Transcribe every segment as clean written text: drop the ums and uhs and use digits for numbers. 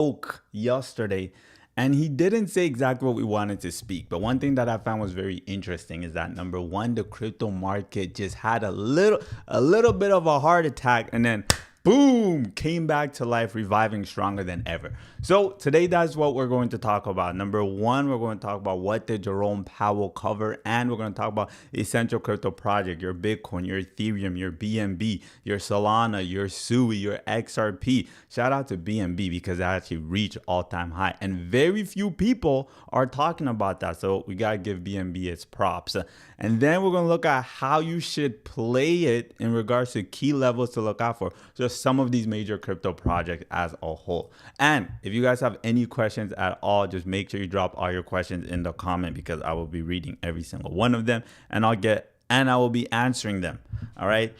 spoke yesterday, and he didn't say exactly what we wanted to speak. But one thing that I found was very interesting is that number one, the crypto market just had a little bit of a heart attack, and then boom, came back to life, reviving stronger than ever. So today, that's what we're going to talk about. Number one, we're going to talk about what did Jerome Powell cover, and we're going to talk about essential crypto project, your Bitcoin, your Ethereum, your BNB, your Solana, your SUI, your XRP. Shout out to BNB because it actually reached all-time high, and very few people are talking about that. So we got to give BNB its props. And then we're going to look at how you should play it in regards to key levels to look out for. Just some of these major crypto projects as a whole. And if you guys have any questions at all, just make sure you drop all your questions in the comment because I will be reading every single one of them, and I will be answering them. All right.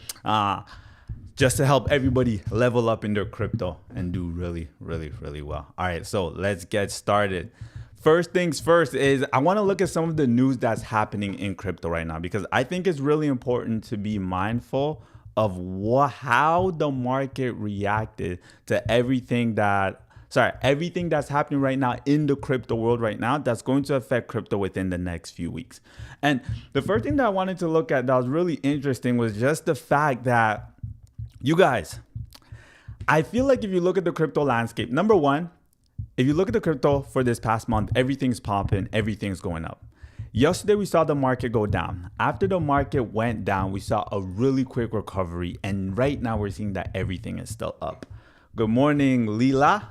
Just to help everybody level up in their crypto and do really, really, really well. All right. So let's get started. First things first is I want to look at some of the news that's happening in crypto right now, because I think it's really important to be mindful of how the market reacted to everything that's happening right now in the crypto world right now that's going to affect crypto within the next few weeks. And the first thing that I wanted to look at that was really interesting was just the fact that, you guys, I feel like if you look at the crypto landscape, number one, if you look at the crypto for this past month, everything's popping, everything's going up. Yesterday, we saw the market go down. After the market went down, we saw a really quick recovery. And right now, we're seeing that everything is still up. Good morning, Lila.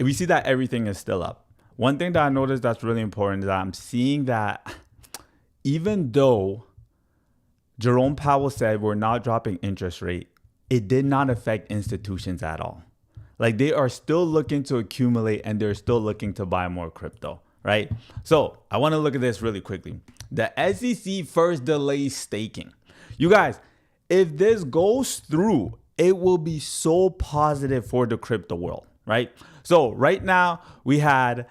We see that everything is still up. One thing that I noticed that's really important is that I'm seeing that even though Jerome Powell said we're not dropping interest rate, it did not affect institutions at all. Like, they are still looking to accumulate and they're still looking to buy more crypto, right? So I want to look at this really quickly. The SEC first delays staking. You guys, if this goes through, it will be so positive for the crypto world, right? So right now we had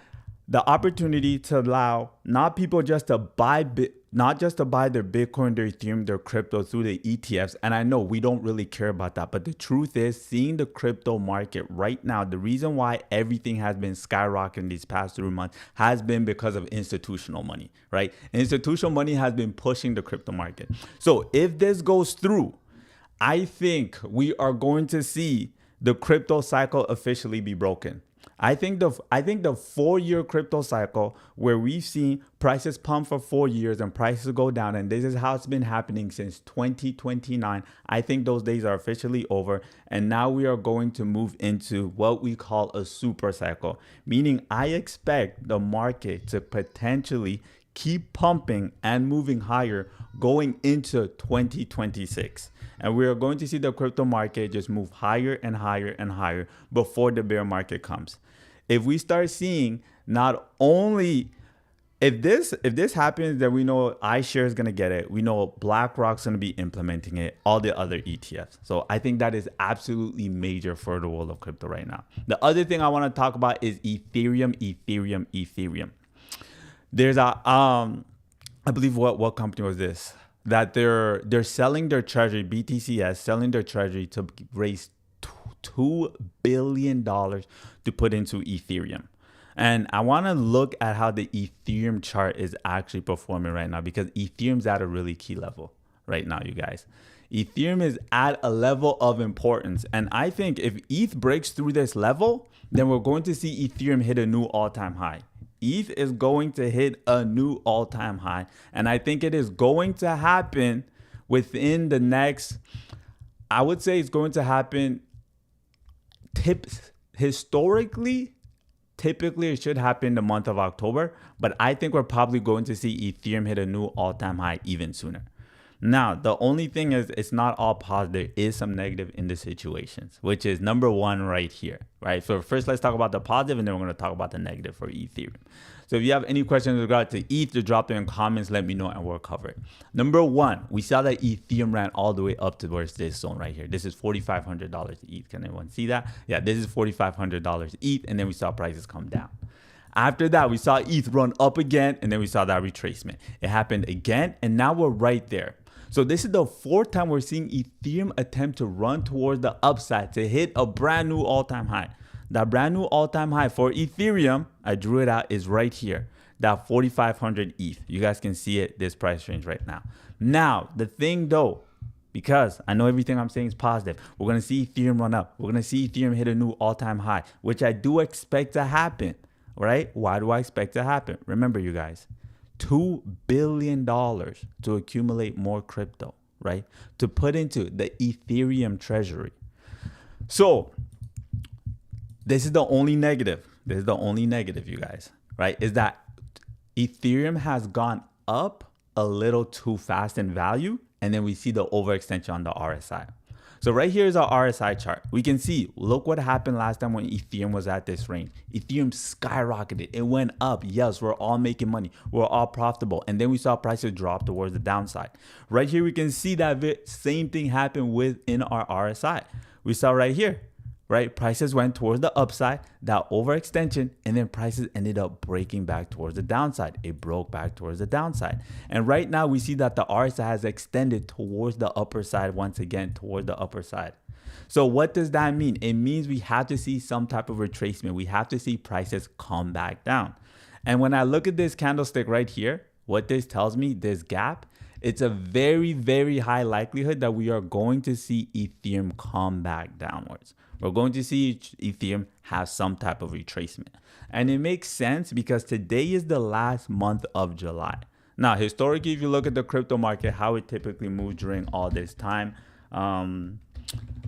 the opportunity to allow not people just to buy not just to buy their Bitcoin, their Ethereum, their crypto through the ETFs. And I know we don't really care about that. But the truth is, seeing the crypto market right now, the reason why everything has been skyrocketing these past 3 months has been because of institutional money, right? Institutional money has been pushing the crypto market. So if this goes through, I think we are going to see the crypto cycle officially be broken. I think the 4-year crypto cycle where we've seen prices pump for 4 years and prices go down, and this is how it's been happening since 2029. I think those days are officially over, and now we are going to move into what we call a super cycle, meaning I expect the market to potentially keep pumping and moving higher going into 2026. And we are going to see the crypto market just move higher and higher and higher before the bear market comes. If we start seeing not only if this happens, then we know iShares is going to get it. We know BlackRock's going to be implementing it, all the other ETFs. So I think that is absolutely major for the world of crypto right now. The other thing I want to talk about is Ethereum. There's a I believe what company was this? That they're selling their treasury, BTCS, selling their treasury to raise $2 billion to put into Ethereum. And I want to look at how the Ethereum chart is actually performing right now, because Ethereum's at a really key level right now, you guys. Ethereum is at a level of importance. And I think if ETH breaks through this level, then we're going to see Ethereum hit a new all-time high. ETH is going to hit a new all-time high. And I think it is going to happen within the next, I would say it's going to happen historically. Typically, it should happen in the month of October. But I think we're probably going to see Ethereum hit a new all-time high even sooner. Now, the only thing is it's not all positive. There is some negative in the situations, which is number one right here, right? So first, let's talk about the positive, and then we're going to talk about the negative for Ethereum. So if you have any questions with regard to ETH, just drop them in comments, let me know, and we'll cover it. Number one, we saw that Ethereum ran all the way up towards this zone right here. This is $4,500 ETH. Can anyone see that? Yeah, this is $4,500 ETH, and then we saw prices come down. After that, we saw ETH run up again, and then we saw that retracement. It happened again, and now we're right there. So this is the fourth time we're seeing Ethereum attempt to run towards the upside to hit a brand new all-time high. That brand new all-time high for Ethereum, I drew it out, is right here. That 4,500 ETH. You guys can see it, this price range right now. Now, the thing though, because I know everything I'm saying is positive, we're going to see Ethereum run up. We're going to see Ethereum hit a new all-time high, which I do expect to happen, right? Why do I expect to happen? Remember, you guys, $2 billion to accumulate more crypto, right? To put into the Ethereum treasury. So this is the only negative. This is the only negative, you guys, right? Is that Ethereum has gone up a little too fast in value. And then we see the overextension on the RSI. So right here is our RSI chart. We can see, look what happened last time when Ethereum was at this range. Ethereum skyrocketed. It went up. Yes, we're all making money. We're all profitable. And then we saw prices drop towards the downside. Right here, we can see that same thing happen within our RSI. We saw right here, right? Prices went towards the upside, that overextension, and then prices ended up breaking back towards the downside. It broke back towards the downside. And right now we see that the RSI has extended towards the upper side once again, toward the upper side. So what does that mean? It means we have to see some type of retracement. We have to see prices come back down. And when I look at this candlestick right here, what this tells me, this gap, it's a very, very high likelihood that we are going to see Ethereum come back downwards. We're going to see Ethereum have some type of retracement. And it makes sense because today is the last month of July. Now, historically, if you look at the crypto market, how it typically moves during all this time, I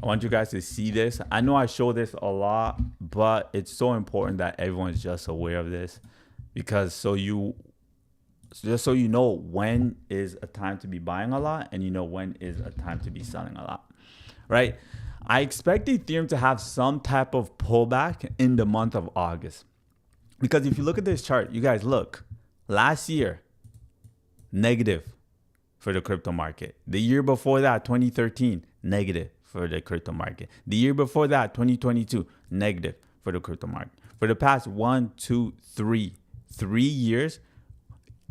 want you guys to see this. I know I show this a lot, but it's so important that everyone's just aware of this, because just so you know when is a time to be buying a lot and you know when is a time to be selling a lot, right? I expect Ethereum to have some type of pullback in the month of August. Because if you look at this chart, you guys look, last year, negative for the crypto market. The year before that, 2013, negative for the crypto market. The year before that, 2022, negative for the crypto market. For the past 3 years,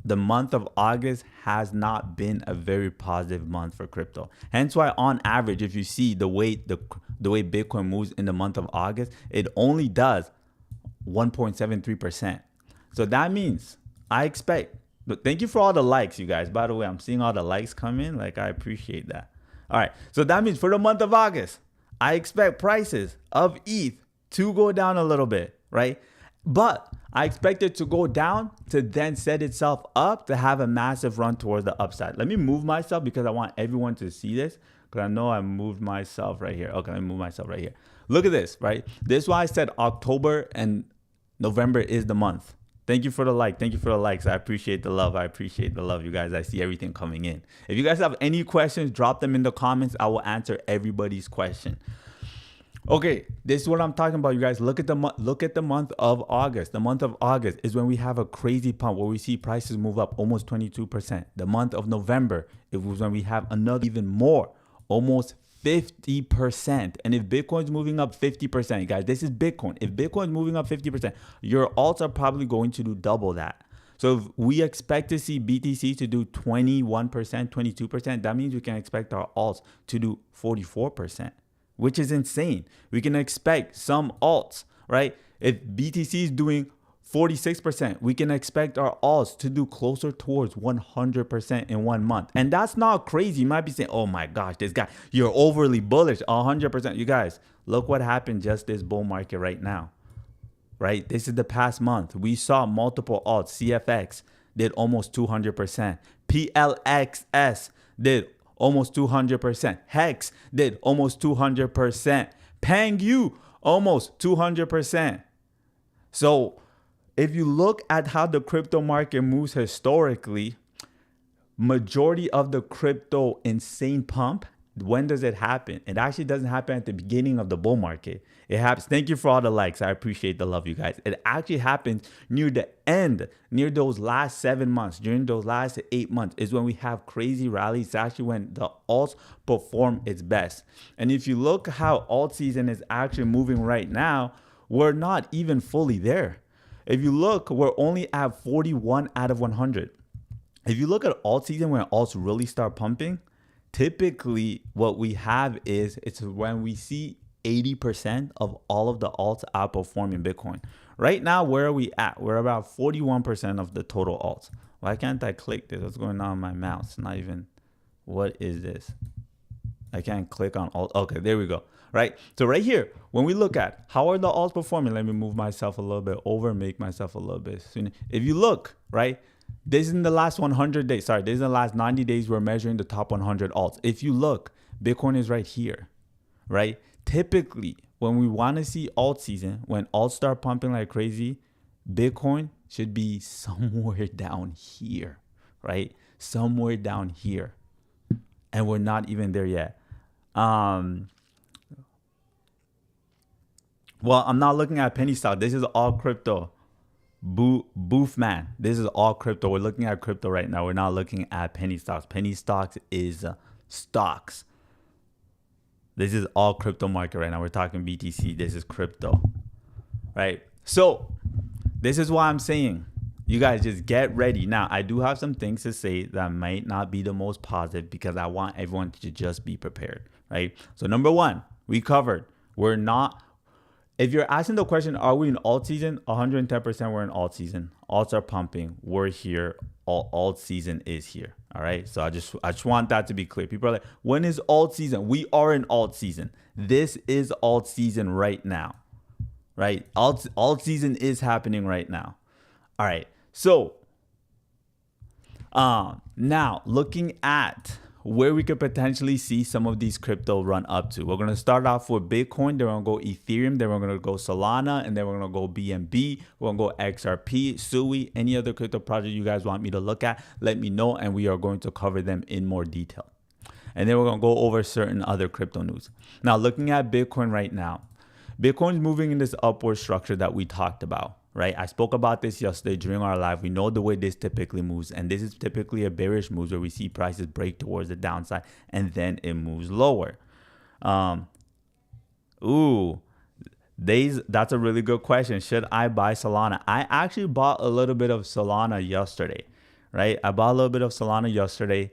the month of August has not been a very positive month for crypto. Hence why on average, if you see the way Bitcoin moves in the month of August, it only does 1.73%. So that means I expect, thank you for all the likes, you guys. By the way, I'm seeing all the likes come in. Like, I appreciate that. All right. So that means for the month of August, I expect prices of ETH to go down a little bit, right? But I expect it to go down to then set itself up to have a massive run towards the upside. Let me move myself because I want everyone to see this, because I know I moved myself right here. Okay, let me move myself right here. Look at this, right? This is why I said October and November is the month. Thank you for the like. Thank you for the likes. I appreciate the love. I appreciate the love, you guys. I see everything coming in. If you guys have any questions, drop them in the comments. I will answer everybody's question. Okay, this is what I'm talking about, you guys. Look at the month of August. The month of August is when we have a crazy pump where we see prices move up almost 22%. The month of November, it was when we have another even more, almost 50%. And if Bitcoin's moving up 50%, guys, this is Bitcoin. If Bitcoin's moving up 50%, your alts are probably going to do double that. So if we expect to see BTC to do 21%, 22%, that means we can expect our alts to do 44%. Which is insane. We can expect some alts, right? If BTC is doing 46%, we can expect our alts to do closer towards 100% in 1 month. And that's not crazy. You might be saying, oh my gosh, this guy, you're overly bullish, 100%. You guys, look what happened just this bull market right now, right? This is the past month. We saw multiple alts. CFX did almost 200%. PLXS did almost 200%. Hex did almost 200%. PangU almost 200%. So if you look at how the crypto market moves historically, majority of the crypto insane pump, when does it happen? It actually doesn't happen at the beginning of the bull market. It happens. Thank you for all the likes. I appreciate the love, you guys. It actually happens near the end, near those last 7 months, during those last 8 months is when we have crazy rallies. It's actually when the alts perform its best. And if you look how alt season is actually moving right now, we're not even fully there. If you look, we're only at 41 out of 100. If you look at alt season when alts really start pumping, typically what we have is it's when we see 80% of all of the alts outperforming Bitcoin. Right now, where are we at? We're about 41% of the total alts. Why can't I click this? What's going on with my mouse? Not even, what is this? I can't click on alt. Okay, there we go. Right. So right here, when we look at how are the alts performing, let me move myself a little bit over, make myself a little bit sooner. If you look, right, this is in the last 100 days. Sorry, this is in the last 90 days. We're measuring the top 100 alts. If you look, Bitcoin is right here, right? Typically, when we want to see alt season, when alts start pumping like crazy, Bitcoin should be somewhere down here, right? Somewhere down here. And we're not even there yet. Well, I'm not looking at penny stock. This is all crypto. Boof man. This is all crypto. We're looking at crypto right now. We're not looking at penny stocks. Penny stocks is stocks. This is all crypto market right now. We're talking BTC. This is crypto, right? So this is why I'm saying you guys just get ready. Now, I do have some things to say that might not be the most positive because I want everyone to just be prepared, right? So number one, we covered. We're not. If you're asking the question, are we in alt season? 110% we're in alt season. Alts are pumping. We're here. Alt season is here. All right. So I just want that to be clear. People are like, when is alt season? We are in alt season. This is alt season right now. Right? Alt season is happening right now. All right. So now looking at where we could potentially see some of these crypto run up to. We're going to start off with Bitcoin. Then we're going to go Ethereum. Then we're going to go Solana. And then we're going to go BNB. We're going to go XRP, SUI, any other crypto project you guys want me to look at, let me know. And we are going to cover them in more detail. And then we're going to go over certain other crypto news. Now, looking at Bitcoin right now, Bitcoin's moving in this upward structure that we talked about. Right? I spoke about this yesterday during our live. We know the way this typically moves. And this is typically a bearish move where we see prices break towards the downside and then it moves lower. That's a really good question. Should I buy Solana? I actually bought a little bit of Solana yesterday. Right? I bought a little bit of Solana yesterday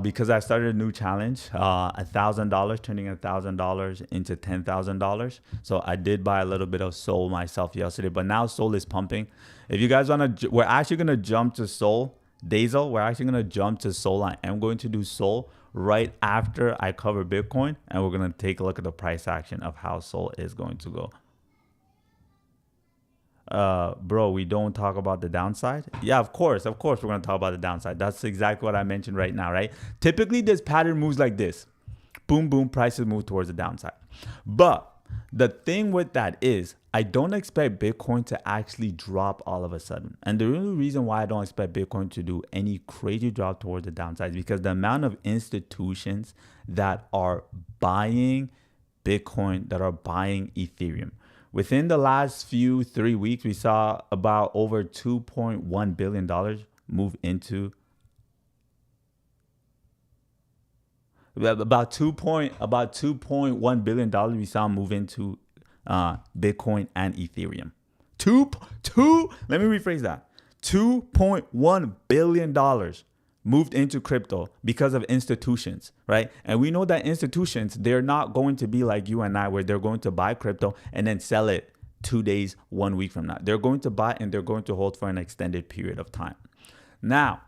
because I started a new challenge, $1,000, turning $1,000 into $10,000. So I did buy a little bit of Sol myself yesterday, but now Sol is pumping. If you guys want to, we're actually going to jump to Sol. Dazel, we're actually going to jump to Sol. I am going to do Sol right after I cover Bitcoin, and we're going to take a look at the price action of how Sol is going to go. Bro, we don't talk about the downside. Yeah, of course we're going to talk about the downside. That's exactly what I mentioned right now, right? Typically this pattern moves like this. Boom, boom, prices move towards the downside. But the thing with that is I don't expect Bitcoin to actually drop all of a sudden. And the real reason why I don't expect Bitcoin to do any crazy drop towards the downside is because the amount of institutions that are buying Bitcoin, that are buying Ethereum. Within the last 3 weeks, we saw about over $2.1 billion move into about $2.1 billion we saw move into Bitcoin and Ethereum. Let me rephrase that. $2.1 billion moved into crypto because of institutions, right? And we know that institutions, they're not going to be like you and I, where they're going to buy crypto and then sell it 2 days, 1 week from now. They're going to buy and they're going to hold for an extended period of time. Now,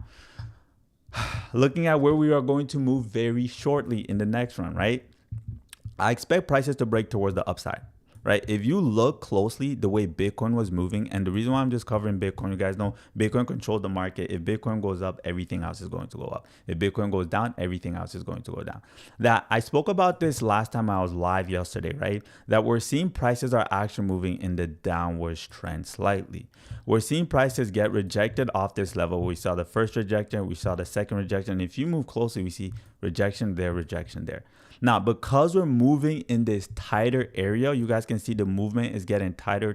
looking at where we are going to move very shortly in the next run, right? I expect prices to break towards the upside. Right? If you look closely the way Bitcoin was moving, and the reason why I'm just covering Bitcoin, you guys know Bitcoin controlled the market. If Bitcoin goes up, everything else is going to go up. If Bitcoin goes down, everything else is going to go down. That I spoke about this last time I was live yesterday, right? That we're seeing prices are actually moving in the downward trend slightly. We're seeing prices get rejected off this level. We saw the first rejection, we saw the second rejection. If you move closely, we see rejection there, rejection there. Now, because we're moving in this tighter area, you guys can see the movement is getting tighter.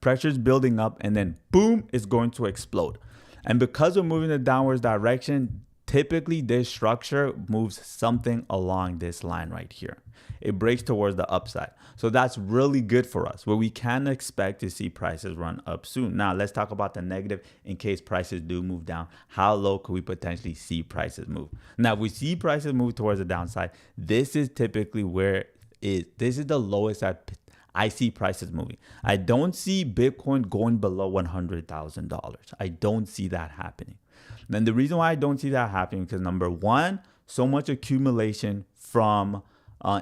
Pressure's building up and then boom, it's going to explode. And because we're moving in the downwards direction, typically this structure moves something along this line right here. it breaks towards the upside. So that's really good for us, where we can expect to see prices run up soon. Now, let's talk about the negative in case prices do move down. How low could we potentially see prices move? Now, if we see prices move towards the downside, this is typically where this is the lowest I see prices moving. I don't see Bitcoin going below $100,000. I don't see that happening. Then the reason why I don't see that happening, because number one, so much accumulation from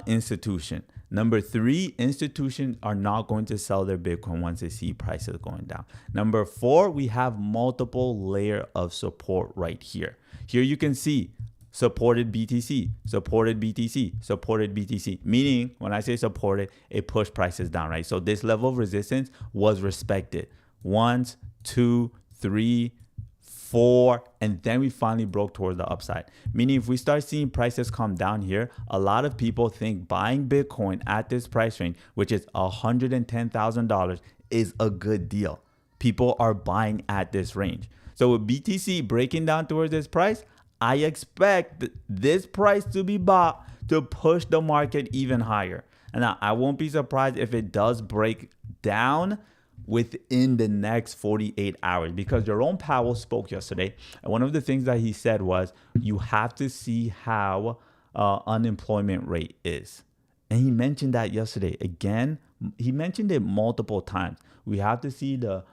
institution. Number three, institutions are not going to sell their Bitcoin once they see prices going down. Number four, we have multiple layer of support right here. Here you can see supported BTC, supported BTC, supported BTC. Meaning, when I say supported, it pushed prices down, right? So this level of resistance was respected. 1, 2, 3, 4, and then we finally broke towards the upside. Meaning, if we start seeing prices come down here, a lot of people think buying Bitcoin at this price range, which is $110,000, is a good deal. People are buying at this range. So with BTC breaking down towards this price, I expect this price to be bought to push the market even higher. And I won't be surprised if it does break down within the next 48 hours, because Jerome Powell spoke yesterday. And one of the things that he said was, you have to see how unemployment rate is. And he mentioned that yesterday. Again, he mentioned it multiple times. We have to see the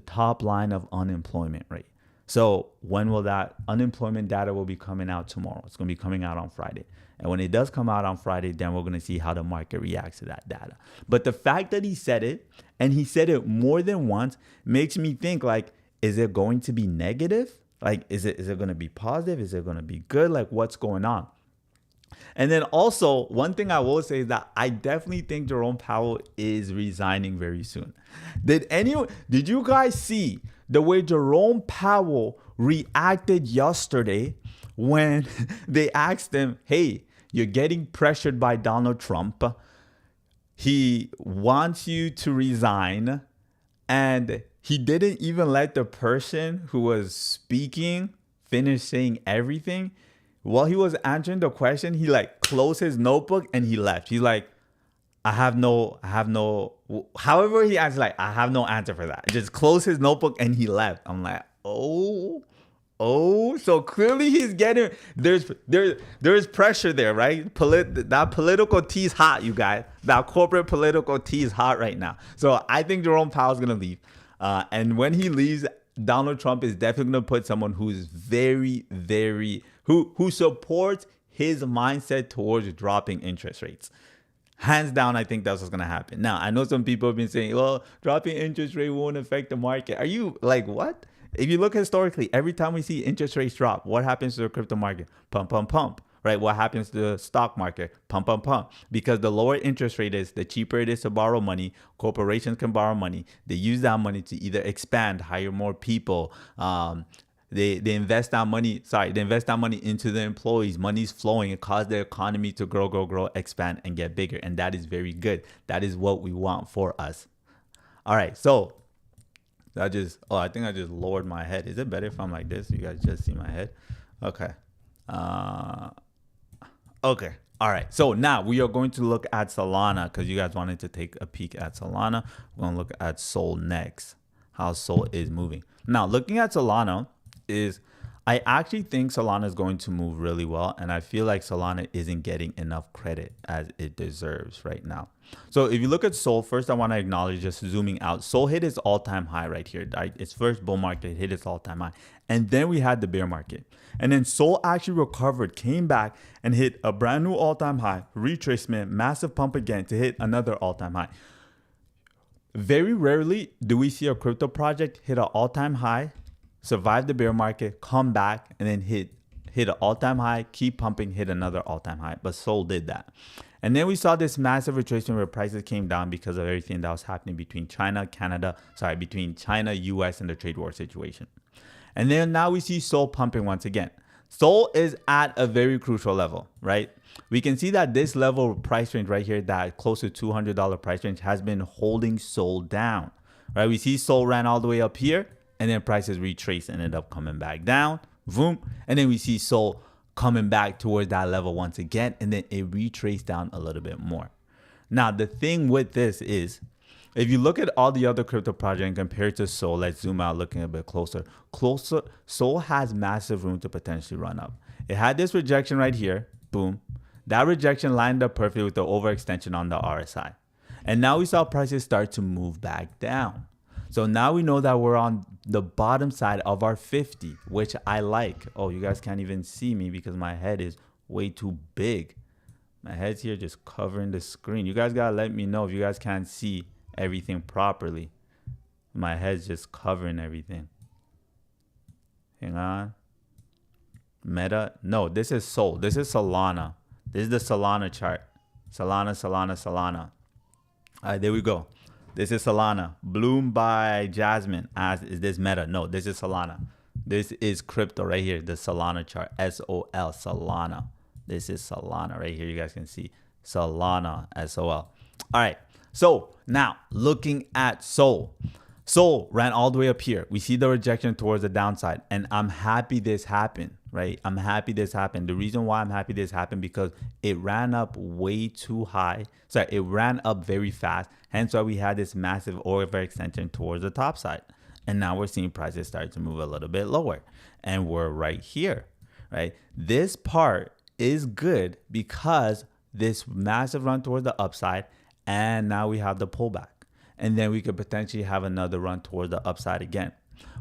top line of unemployment rate. So when will that unemployment data will be coming out tomorrow? It's going to be coming out on Friday. And when it does come out on Friday, then we're going to see how the market reacts to that data. But the fact that he said it, and he said it more than once, makes me think, like, is it going to be negative? Like, is it going to be positive? Is it going to be good? Like, what's going on? And then also, one thing I will say is that I definitely think Jerome Powell is resigning very soon. Did you guys see the way Jerome Powell reacted yesterday when they asked him, hey, you're getting pressured by Donald Trump. He wants you to resign. And he didn't even let the person who was speaking finish saying everything. While he was answering the question, he like closed his notebook and he left. He's like, however he answered, like, I have no answer for that. Just closed his notebook and he left. I'm like, oh, so clearly he's getting, there's pressure there, right? That political tea is hot, you guys. That corporate political tea is hot right now. So I think Jerome Powell's going to leave. And when he leaves, Donald Trump is definitely going to put someone who's very, very, who supports his mindset towards dropping interest rates. Hands down, I think that's what's going to happen. Now, I know some people have been saying, well, dropping interest rate won't affect the market. Are you like, what? If you look historically, every time we see interest rates drop, what happens to the crypto market? Pump, pump, pump, right? What happens to the stock market? Pump, pump, pump. Because the lower interest rate is, the cheaper it is to borrow money. Corporations can borrow money. They use that money to either expand, hire more people. They invest that money. They invest that money into the employees. Money's flowing. It causes the economy to grow, expand, and get bigger. And that is very good. That is what we want for us. All right. So I think I just lowered my head. Is it better if I'm like this? You guys just see my head? Okay. Okay. All right. So now we are going to look at Solana, because you guys wanted to take a peek at Solana. We're going to look at Sol next, how Sol is moving. Now, looking at Solana, I actually think Solana is going to move really well, and I feel like Solana isn't getting enough credit as it deserves right now. So if you look at Sol, first I want to acknowledge, just zooming out, Sol hit its all-time high right here. Its first bull market hit its all-time high, and then we had the bear market, and then Sol actually recovered, came back, and hit a brand new all-time high, retracement, massive pump again to hit another all-time high. Very rarely do we see a crypto project hit an all-time high, survive the bear market, come back, and then hit an all-time high, keep pumping, hit another all-time high. But Sol did that. And then we saw this massive retracement where prices came down because of everything that was happening between China, US, and the trade war situation. And then now we see Sol pumping once again. Sol is at a very crucial level, right? We can see that this level of price range right here, that close to $200 price range, has been holding Sol down, right? We see Sol ran all the way up here, and then prices retraced and ended up coming back down, boom. And then we see Sol coming back towards that level once again, and then it retraced down a little bit more. Now, the thing with this is, if you look at all the other crypto projects and compare it to Sol, let's zoom out looking a bit closer. Sol has massive room to potentially run up. It had this rejection right here, boom. That rejection lined up perfectly with the overextension on the RSI. And now we saw prices start to move back down. So now we know that we're on the bottom side of our 50, which I like. Oh, you guys can't even see me because my head is way too big. My head's here just covering the screen. You guys gotta let me know if you guys can't see everything properly. My head's just covering everything. Hang on. Meta. No, this is Sol. This is Solana. This is the Solana chart. Solana. All right, there we go. This is Solana. Bloom by Jasmine. Is this Meta? No, this is Solana. This is crypto right here. The Solana chart. SOL. Solana. This is Solana right here. You guys can see Solana. SOL. All right. So now looking at Sol. Sol ran all the way up here. We see the rejection towards the downside. And I'm happy this happened, right? I'm happy this happened. The reason why I'm happy this happened because it ran up way too high. Sorry, it ran up very fast. Hence why we had this massive overextension towards the top side. And now we're seeing prices start to move a little bit lower. And we're right here, right? This part is good because this massive run towards the upside. And now we have the pullback. And then we could potentially have another run toward the upside again.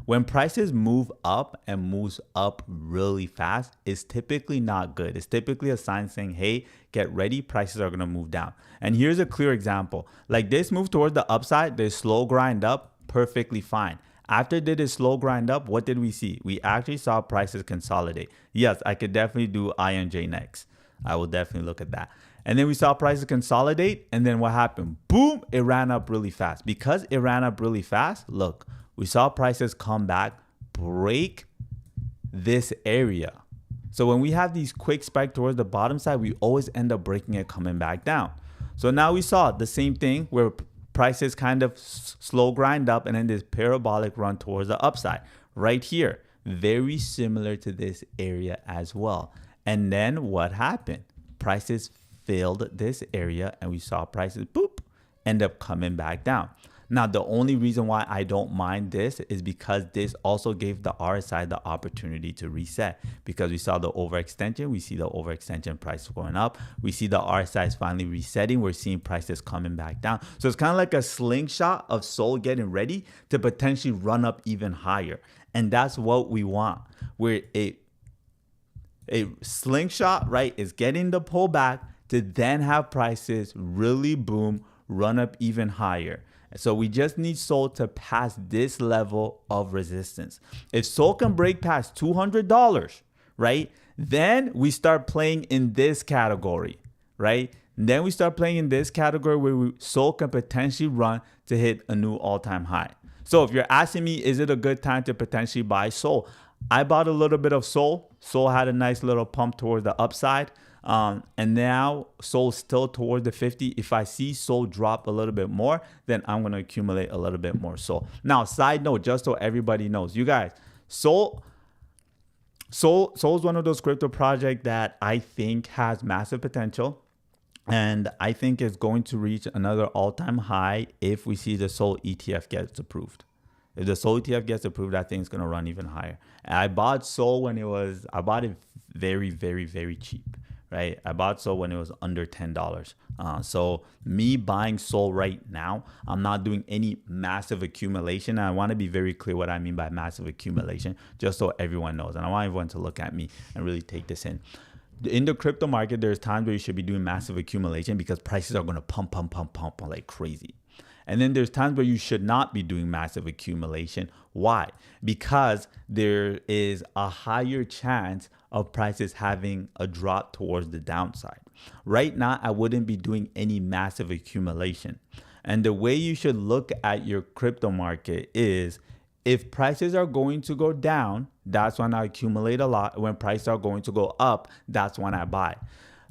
When prices move up and moves up really fast, it's typically not good. It's typically a sign saying, hey, get ready, prices are going to move down. And here's a clear example. Like this move toward the upside, this slow grind up, perfectly fine. After it did a slow grind up, what did we see? We actually saw prices consolidate. Yes, I could definitely do INJ next. I will definitely look at that. And then we saw prices consolidate. And then what happened? Boom, it ran up really fast. Because it ran up really fast, look, we saw prices come back, break this area. So when we have these quick spikes towards the bottom side, we always end up breaking it, coming back down. So now we saw the same thing where prices kind of slow grind up and then this parabolic run towards the upside right here. Very similar to this area as well. And then what happened? Prices filled this area and we saw prices, boop, end up coming back down. Now, the only reason why I don't mind this is because this also gave the RSI the opportunity to reset because we saw the overextension. We see the overextension price going up. We see the RSI is finally resetting. We're seeing prices coming back down. So it's kind of like a slingshot of Sol getting ready to potentially run up even higher. And that's what we want. Where a slingshot, right, is getting the pullback to then have prices really boom, run up even higher. So we just need Sol to pass this level of resistance. If Sol can break past $200, right, then we start playing in this category, right? Then we start playing in this category where Sol can potentially run to hit a new all-time high. So if you're asking me, is it a good time to potentially buy Sol? I bought a little bit of Sol. Sol had a nice little pump towards the upside. And now Sol's still toward the 50. If I see Sol drop a little bit more, then I'm going to accumulate a little bit more Sol. Now, side note, just so everybody knows, you guys, Sol's one of those crypto projects that I think has massive potential. And I think it's going to reach another all-time high if we see the Sol ETF gets approved. If the Sol ETF gets approved, I think it's going to run even higher. And I bought Sol when I bought it very, very, very cheap. Right, I bought Sol when it was under $10. So me buying Sol right now, I'm not doing any massive accumulation. And I want to be very clear what I mean by massive accumulation, just so everyone knows. And I want everyone to look at me and really take this in. In the crypto market, there's times where you should be doing massive accumulation because prices are going to pump like crazy. And then there's times where you should not be doing massive accumulation. Why? Because there is a higher chance of prices having a drop towards the downside. Right now, I wouldn't be doing any massive accumulation. And the way you should look at your crypto market is if prices are going to go down, that's when I accumulate a lot. When prices are going to go up, that's when I buy.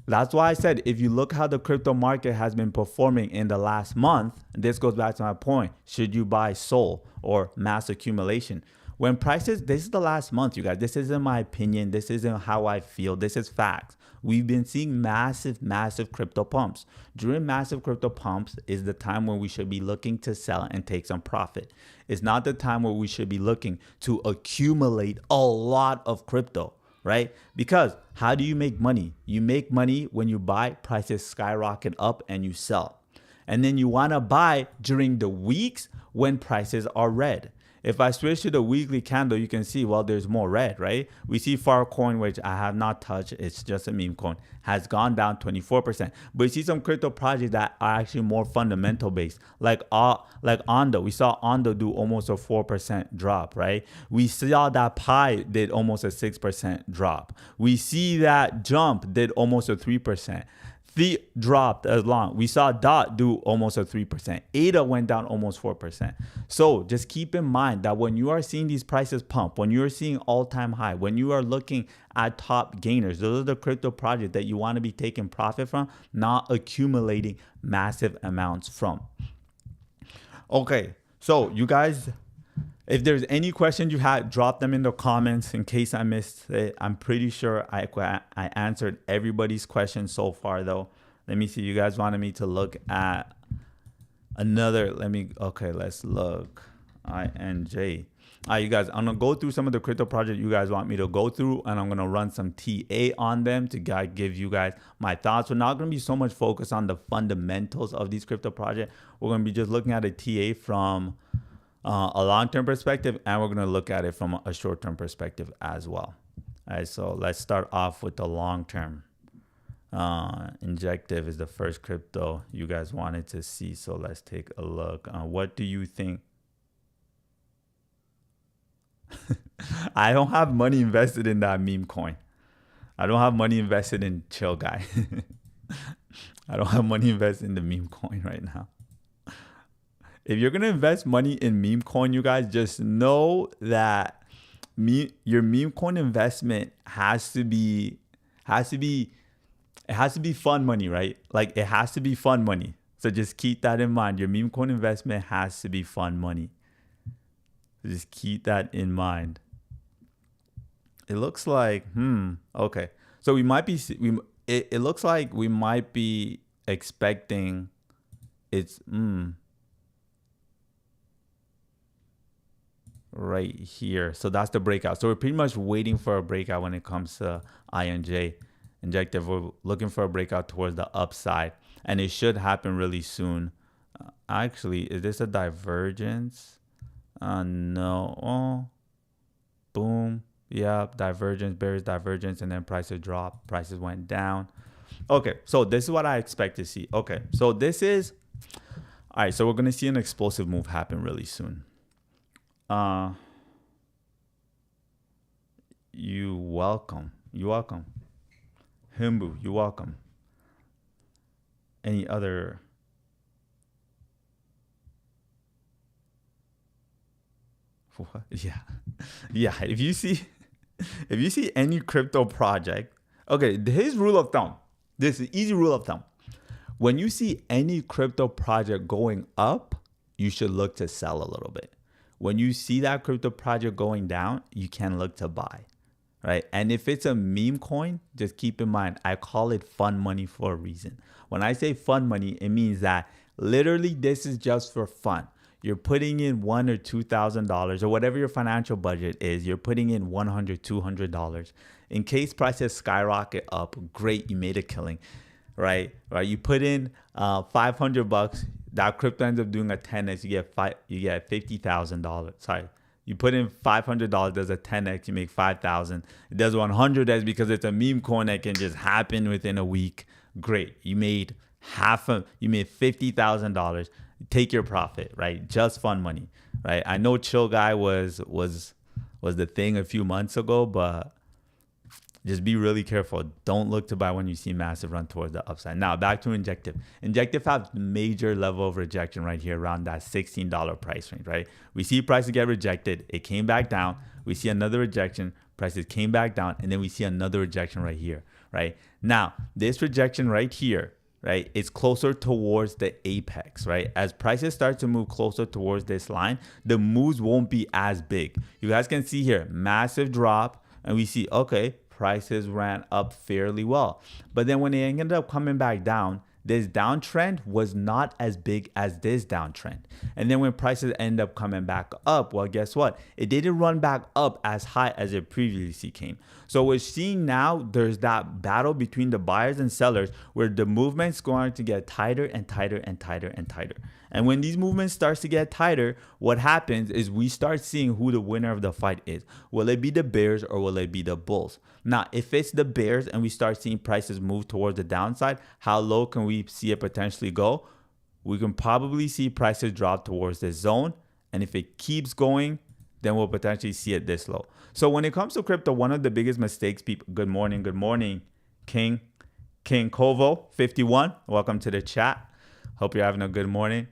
That's why I said, if you look how the crypto market has been performing in the last month, this goes back to my point, should you buy Sol or mass accumulation? When prices, this is the last month, you guys. This isn't my opinion. This isn't how I feel. This is facts. We've been seeing massive, massive crypto pumps. During massive crypto pumps is the time when we should be looking to sell and take some profit. It's not the time where we should be looking to accumulate a lot of crypto, right? Because how do you make money? You make money when you buy, prices skyrocket up and you sell. And then you want to buy during the weeks when prices are red. If I switch to the weekly candle, you can see, well, there's more red, right? We see Farcoin, which I have not touched. It's just a meme coin, has gone down 24%. But you see some crypto projects that are actually more fundamental based, like Ondo. We saw Ondo do almost a 4% drop, right? We saw that Pi did almost a 6% drop. We see that Jump did almost a 3%. The dropped as long. We saw DOT do almost a 3%. ADA went down almost 4%. So just keep in mind that when you are seeing these prices pump, when you are seeing all-time high, when you are looking at top gainers, those are the crypto projects that you want to be taking profit from, not accumulating massive amounts from. Okay, so you guys, if there's any questions you had, drop them in the comments in case I missed it. I'm pretty sure I answered everybody's questions so far, though. Let me see. You guys wanted me to look at another. Let's look. INJ. All right, you guys, I'm going to go through some of the crypto projects you guys want me to go through, and I'm going to run some TA on them to give you guys my thoughts. We're not going to be so much focused on the fundamentals of these crypto projects. We're going to be just looking at a TA from a long-term perspective, and we're going to look at it from a short-term perspective as well. All right, so let's start off with the long-term. Injective is the first crypto you guys wanted to see, so let's take a look. What do you think? I don't have money invested in that meme coin. I don't have money invested in Chill Guy. I don't have money invested in the meme coin right now. If you're going to invest money in meme coin, you guys, just know that your meme coin investment has to be fun money, right? Like, it has to be fun money. So just keep that in mind. Your meme coin investment has to be fun money. So just keep that in mind. It looks like, okay. So we might be, it looks like we might be expecting it's, right here. So that's the breakout. So we're pretty much waiting for a breakout when it comes to INJ injective. We're looking for a breakout towards the upside, and it should happen really soon. Actually, is this a divergence? No. Oh, boom. Yeah, divergence, bearish divergence, and then prices dropped. Prices went down. Okay, so this is what I expect to see. Okay, so this is, all right, so we're going to see an explosive move happen really soon. You welcome. Himbu, you welcome. Any other? What? Yeah. If you see any crypto project, okay, his rule of thumb. This is easy rule of thumb. When you see any crypto project going up, you should look to sell a little bit. When you see that crypto project going down, you can look to buy, right? And if it's a meme coin, just keep in mind, I call it fun money for a reason. When I say fun money, it means that literally this is just for fun. You're putting in $1,000 or $2,000 or whatever your financial budget is. You're putting in $100, $200. In case prices skyrocket up, great, you made a killing, right? You put in $500. That crypto ends up doing a 10x. You get $50,000. Sorry, you put in $500. Does a 10x. You make $5,000. It does 100x because it's a meme coin that can just happen within a week. Great, you made $50,000. Take your profit, right? Just fun money, right? I know Chill Guy was the thing a few months ago, but just be really careful. Don't look to buy when you see massive run towards the upside. Now, back to Injective. Injective has major level of rejection right here around that $16 price range, right? We see prices get rejected. It came back down. We see another rejection. Prices came back down. And then we see another rejection right here, right? Now, this rejection right here right? It's closer towards the apex, right? As prices start to move closer towards this line, the moves won't be as big. You guys can see here, massive drop, and we see, okay, prices ran up fairly well. But then when they ended up coming back down, this downtrend was not as big as this downtrend. And then when prices end up coming back up, well, guess what? It didn't run back up as high as it previously came. So we're seeing now there's that battle between the buyers and sellers where the movement's going to get tighter and tighter and tighter and tighter. And when these movements starts to get tighter, what happens is we start seeing who the winner of the fight is. Will it be the bears or will it be the bulls? Now, if it's the bears and we start seeing prices move towards the downside, how low can we see it potentially go? We can probably see prices drop towards this zone. And if it keeps going, then we'll potentially see it this low. So when it comes to crypto, one of the biggest mistakes people, good morning, King Kovo 51. Welcome to the chat. Hope you're having a good morning.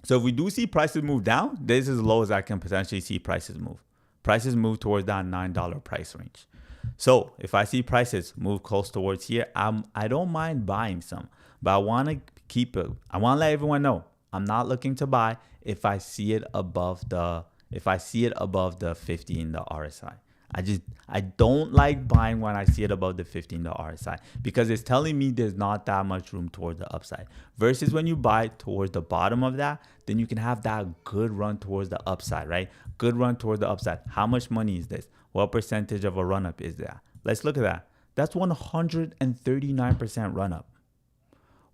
So if we do see prices move down, this is as low as I can potentially see prices move. Prices move towards that $9 price range. So if I see prices move close towards here, I don't mind buying some, but I want to keep it. I want to let everyone know I'm not looking to buy if I see it above the 50 in the RSI. I don't like buying when I see it above the 50 in the RSI because it's telling me there's not that much room towards the upside. Versus when you buy towards the bottom of that, then you can have that good run towards the upside, right? Good run towards the upside. How much money is this? What percentage of a run up is that? Let's look at that. That's 139% run up.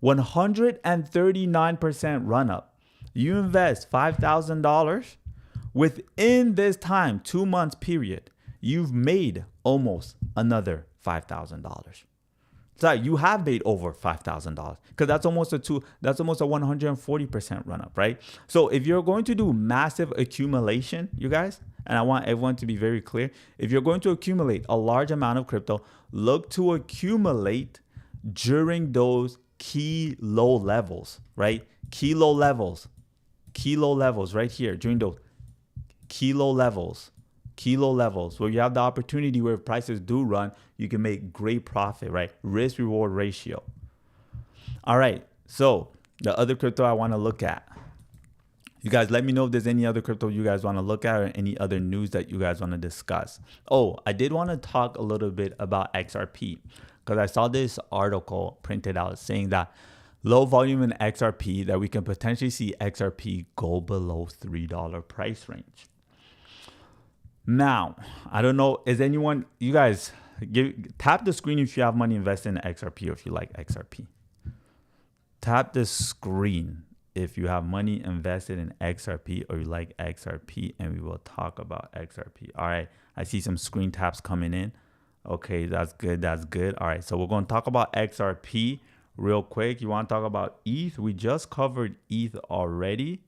139% run up. You invest $5,000 within this time, 2 months period. You've made almost another $5,000. So you have made over $5,000 because that's almost a 140% run up, right? So if you're going to do massive accumulation, you guys, and I want everyone to be very clear, if you're going to accumulate a large amount of crypto, look to accumulate during those key low levels, right? Key low levels right here during those key low levels where you have the opportunity where prices do run, you can make great profit, right? Risk reward ratio. All right. So the other crypto I want to look at, you guys let me know if there's any other crypto you guys want to look at or any other news that you guys want to discuss. Oh, I did want to talk a little bit about XRP because I saw this article printed out saying that low volume in XRP, that we can potentially see XRP go below $3 price range. Now, I don't know, is anyone, you guys, tap the screen if you have money invested in XRP or if you like XRP. Tap the screen if you have money invested in XRP or you like XRP, and we will talk about XRP. All right, I see some screen taps coming in. Okay, that's good. All right, so we're going to talk about XRP real quick. You want to talk about ETH? We just covered ETH already.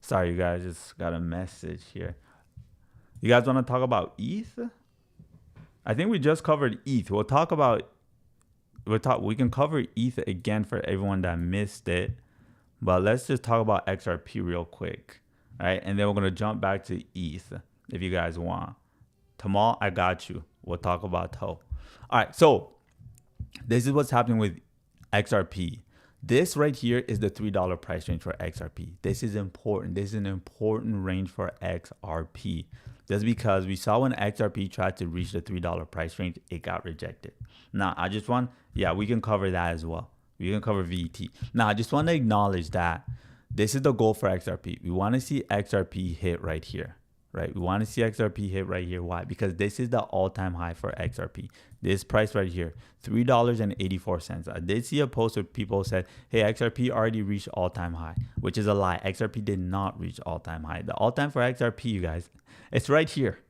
Sorry, you guys, just got a message here. You guys want to talk about ETH? I think we just covered ETH. We can cover ETH again for everyone that missed it. But let's just talk about XRP real quick. All right, and then we're going to jump back to ETH if you guys want. Tamal, I got you. We'll talk about TOE. All right, so this is what's happening with XRP. This right here is the $3 price range for XRP. This is important. This is an important range for XRP. Just because we saw when XRP tried to reach the $3 price range, it got rejected. Now, we can cover that as well. We can cover VET. Now, I just want to acknowledge that this is the goal for XRP. We want to see XRP hit right here. Right, we want to see XRP hit right here. Why? Because this is the all-time high for XRP. This price right here, $3.84. I did see a post where people said, hey, XRP already reached all-time high, which is a lie. XRP did not reach all-time high. The all-time for XRP, you guys, it's right here.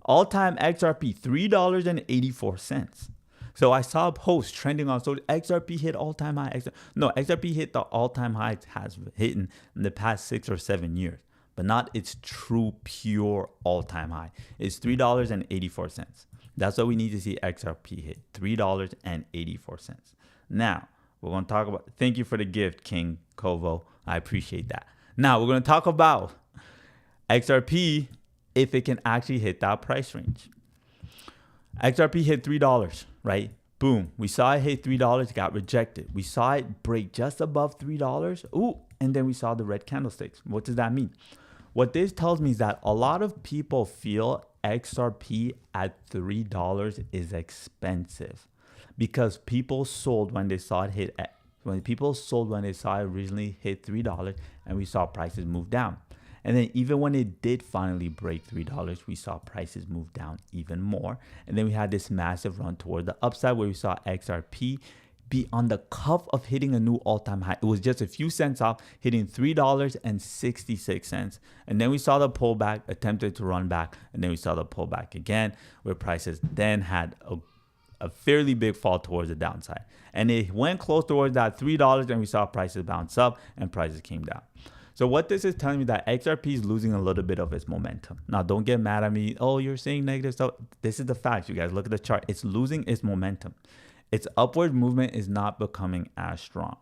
All-time XRP, $3.84. So I saw a post trending on social. XRP hit all-time high. XRP hit the all-time high it has hit in the past 6 or 7 years. But not its true, pure all-time high. It's $3.84. That's what we need to see XRP hit, $3.84. Now, we're going to talk about, thank you for the gift, King Kovo. I appreciate that. Now, we're going to talk about XRP if it can actually hit that price range. XRP hit $3, right? Boom. We saw it hit $3, got rejected. We saw it break just above $3. Ooh, and then we saw the red candlesticks. What does that mean? What this tells me is that a lot of people feel XRP at $3 is expensive because people sold when they saw it hit. When people sold when they saw it originally hit $3, and we saw prices move down. And then even when it did finally break $3, we saw prices move down even more. And then we had this massive run toward the upside where we saw XRP be on the cusp of hitting a new all-time high. It was just a few cents off, hitting $3.66. And then we saw the pullback, attempted to run back, and then we saw the pullback again, where prices then had a fairly big fall towards the downside. And it went close towards that $3, and we saw prices bounce up and prices came down. So what this is telling me that XRP is losing a little bit of its momentum. Now, don't get mad at me. Oh, you're saying negative stuff. This is the fact, you guys. Look at the chart. It's losing its momentum. Its upward movement is not becoming as strong.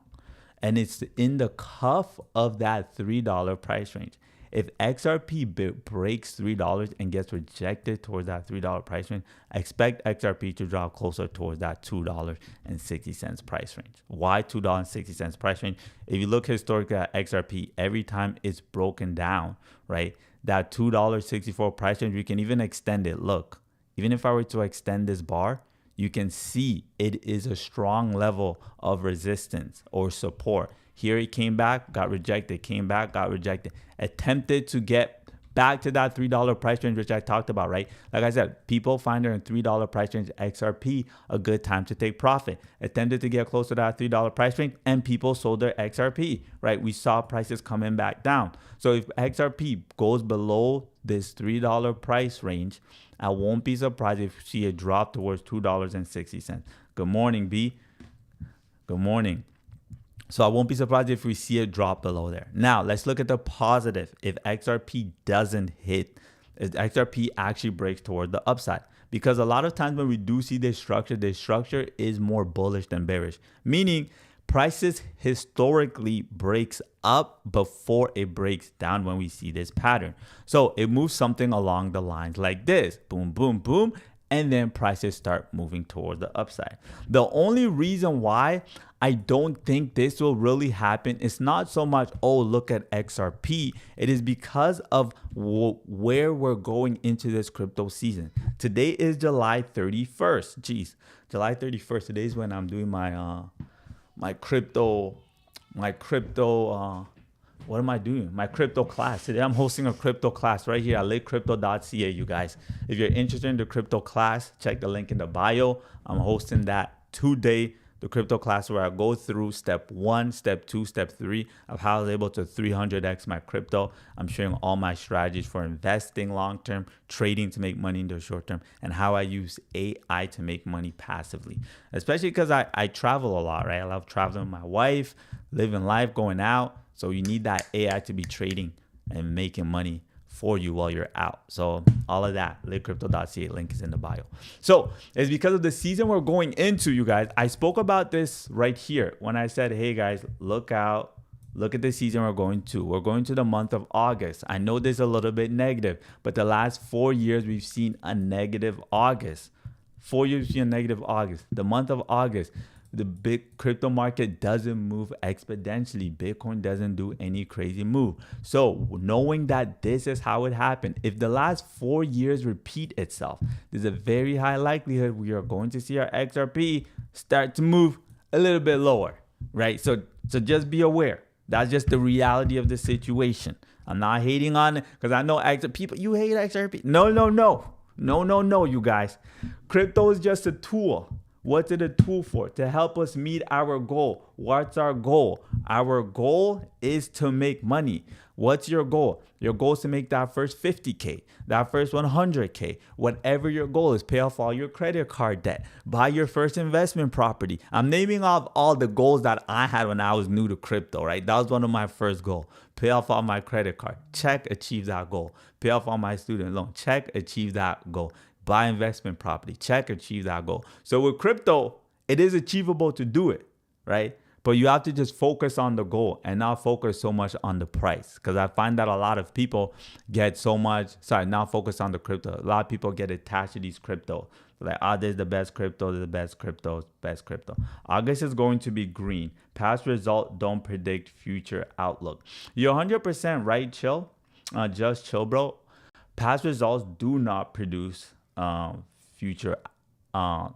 And it's in the cuff of that $3 price range. If XRP breaks $3 and gets rejected towards that $3 price range, I expect XRP to drop closer towards that $2.60 price range. Why $2.60 price range? If you look historically at XRP, every time it's broken down, right, that $2.64 price range, we can even extend it. Look, even if I were to extend this bar, you can see it is a strong level of resistance or support. Here it came back, got rejected, came back, got rejected, attempted to get back to that $3 price range, which I talked about, right? Like I said, people find their $3 price range XRP a good time to take profit. Attempted to get close to that $3 price range, and people sold their XRP, right? We saw prices coming back down. So if XRP goes below this $3 price range, I won't be surprised if you see it drop towards $2.60. Good morning, B. Good morning. So I won't be surprised if we see it drop below there. Now, let's look at the positive. If XRP doesn't hit, if XRP actually breaks toward the upside. Because a lot of times when we do see this structure is more bullish than bearish. Meaning prices historically breaks up before it breaks down when we see this pattern. So it moves something along the lines like this. Boom, boom, boom. And then prices start moving toward the upside. The only reason why I don't think this will really happen is not so much, oh, look at XRP. It is because of where we're going into this crypto season. Today is July 31st. Jeez, July 31st. Today is when I'm doing my crypto, what am I doing? My crypto class. Today I'm hosting a crypto class right here at litecrypto.ca, you guys. If you're interested in the crypto class, check the link in the bio. I'm hosting that today, the crypto class where I go through step 1, step 2, step 3 of how I was able to 300x my crypto. I'm sharing all my strategies for investing long-term, trading to make money in the short term, and how I use AI to make money passively. Especially because I travel a lot, right? I love traveling with my wife, living life, going out. So you need that AI to be trading and making money for you while you're out. So all of that, litecrypto.ca, link is in the bio. So it's because of the season we're going into, you guys. I spoke about this right here when I said, hey guys, look out. Look at the season we're going to. We're going to the month of August. I know this is a little bit negative, but the last 4 years we've seen a negative August. 4 years we've seen a negative August. The month of August, the big crypto market doesn't move exponentially. Bitcoin doesn't do any crazy move. So knowing that this is how it happened, if the last 4 years repeat itself, there's a very high likelihood we are going to see our XRP start to move a little bit lower, right? So just be aware. That's just the reality of the situation. I'm not hating on it because I know people, you hate XRP. No, you guys. Crypto is just a tool. What's it a tool for? To help us meet our goal. What's our goal? Our goal is to make money. What's your goal? Your goal is to make that first 50K, that first 100K, whatever your goal is. Pay off all your credit card debt. Buy your first investment property. I'm naming off all the goals that I had when I was new to crypto, right? That was one of my first goals. Pay off all my credit card. Check, achieve that goal. Pay off all my student loan. Check, achieve that goal. Buy investment property, check, achieve that goal. So with crypto, it is achievable to do it, right? But you have to just focus on the goal and not focus so much on the price. Because I find that a lot of people get not focus on the crypto. A lot of people get attached to these crypto Like, this is the best crypto, this is the best crypto, best crypto. August is going to be green. Past results don't predict future outlook. You're 100% right, chill. Just chill, bro. Past results do not produce future. Past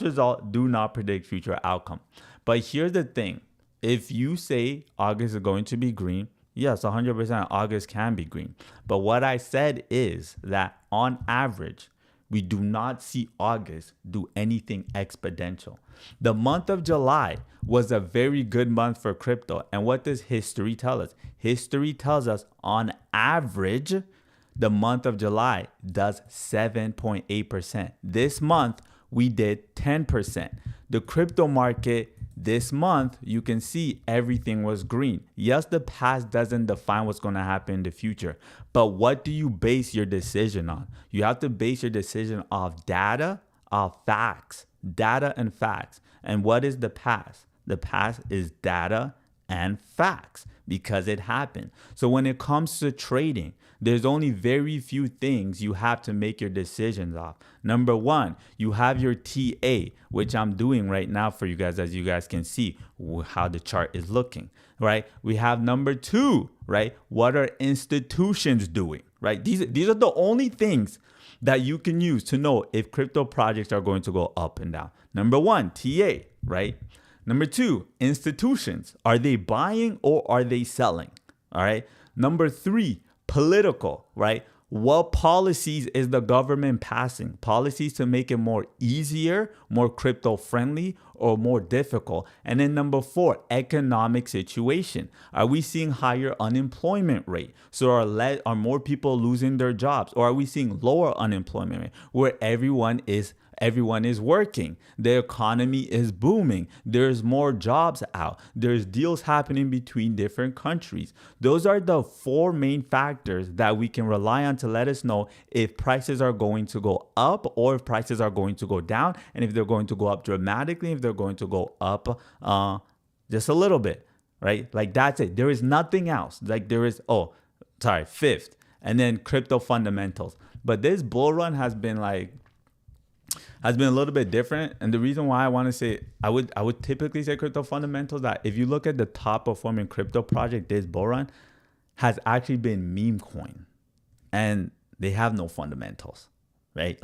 results do not predict future outcome. But here's the thing: if you say August is going to be green, yes, 100% August can be green. But what I said is that on average, we do not see August do anything exponential. The month of July was a very good month for crypto. And what does history tell us? History tells us on average, the month of July does 7.8%. This month, we did 10%. The crypto market this month, you can see everything was green. Yes, the past doesn't define what's going to happen in the future, but what do you base your decision on? You have to base your decision off data, off facts, data and facts. And what is the past? The past is data and facts because it happened. So when it comes to trading, there's only very few things you have to make your decisions off. Number one, you have your TA, which I'm doing right now for you guys, as you guys can see how the chart is looking, right? We have number two, right? What are institutions doing, right? These are the only things that you can use to know if crypto projects are going to go up and down. Number one, TA, right? Number two, institutions. Are they buying or are they selling? All right. Number three, political, right? What policies is the government passing? Policies to make it more easier, more crypto friendly, or more difficult? And then number four, economic situation. Are we seeing higher unemployment rate? So are more people losing their jobs? Or are we seeing lower unemployment rate where everyone is working? The economy is booming. There's more jobs out. There's deals happening between different countries. Those are the four main factors that we can rely on to let us know if prices are going to go up or if prices are going to go down, and if they're going to go up dramatically, if they're going to go up just a little bit, right? Like that's it. There is nothing else. Like there is, fifth. And then crypto fundamentals. But this bull run has been a little bit different. And the reason why I want to say, I would typically say crypto fundamentals, that if you look at the top performing crypto project this bull run has actually been meme coin, and they have no fundamentals, right?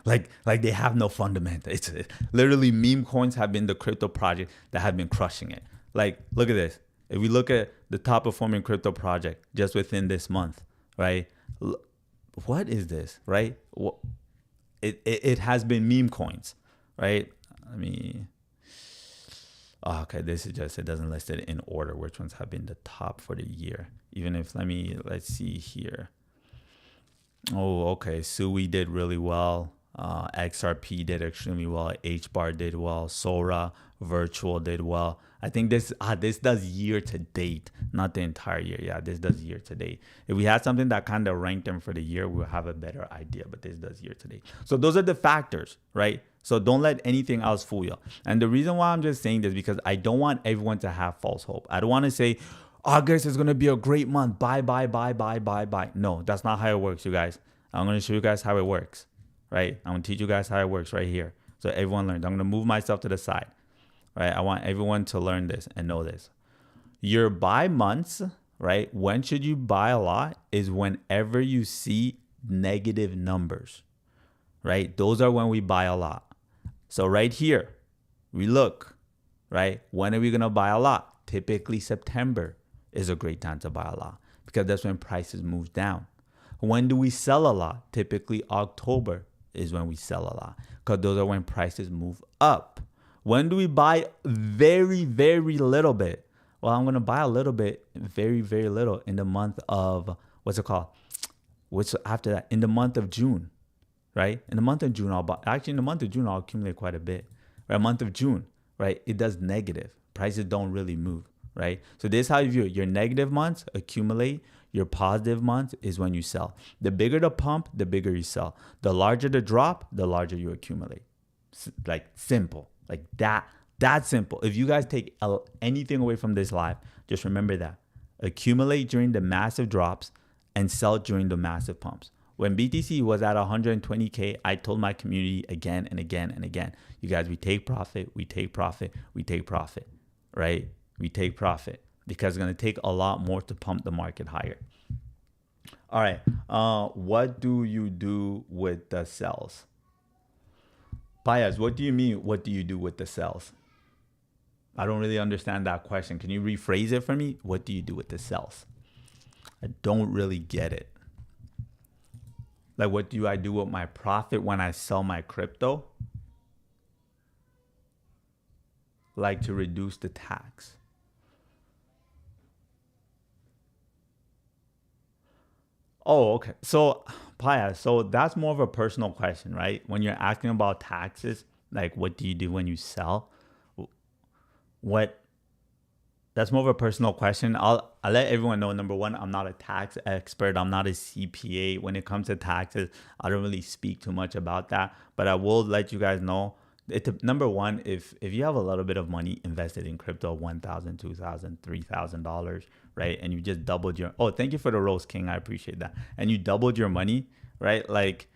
like they have no fundamentals. It's literally meme coins have been the crypto project that have been crushing it. Like, look at this. If we look at the top performing crypto project just within this month, right? What is this, right? It has been meme coins, right? This is just, it doesn't list it in order which ones have been the top for the year. Even if, let's see here. Oh, okay. SUI did really well. XRP did extremely well. HBAR did well. Sora Virtual did well. I think this does year to date, not the entire year. Yeah, this does year to date. If we had something that kind of ranked them for the year, we'll have a better idea, but this does year to date. So those are the factors, right? So don't let anything else fool you. And the reason why I'm just saying this, because I don't want everyone to have false hope. I don't want to say August is going to be a great month. Buy. No, that's not how it works, you guys. I'm going to show you guys how it works, right? I'm going to teach you guys how it works right here. So everyone learns. I'm going to move myself to the side. Right, I want everyone to learn this and know this. Your buy months, right? When should you buy a lot is whenever you see negative numbers, right? Those are when we buy a lot. So right here, we look, right? When are we going to buy a lot? Typically September is a great time to buy a lot because that's when prices move down. When do we sell a lot? Typically October is when we sell a lot because those are when prices move up. When do we buy very, very little bit? Well, I'm going to buy a little bit, very, very little in the month of, what's after that? In the month of June, right? In the month of June, I'll accumulate quite a bit. Right? Month of June, right? It does negative. Prices don't really move, right? So this is how you view it. Your negative months accumulate. Your positive months is when you sell. The bigger the pump, the bigger you sell. The larger the drop, the larger you accumulate. Like simple. Like that's simple. If you guys take anything away from this live, just remember that. Accumulate during the massive drops and sell during the massive pumps. When BTC was at 120K, I told my community again and again and again, you guys, we take profit, we take profit, we take profit, right? We take profit because it's going to take a lot more to pump the market higher. All right. What do you do with the cells? Payas, what do you mean? What do you do with the cells? I don't really understand that question. Can you rephrase it for me? What do you do with the cells? I don't really get it. Like, what do I do with my profit when I sell my crypto? Like, to reduce the tax. Oh, okay. So, Paya, so that's more of a personal question, right? When you're asking about taxes, like, what do you do when you sell? That's more of a personal question. I'll let everyone know, number one, I'm not a tax expert. I'm not a CPA. When it comes to taxes, I don't really speak too much about that. But I will let you guys know. Number one, if you have a little bit of money invested in crypto, $1,000, $2,000, $3,000, right? And you just doubled your, oh, thank you for the Rose King. I appreciate that. And you doubled your money, right? Like,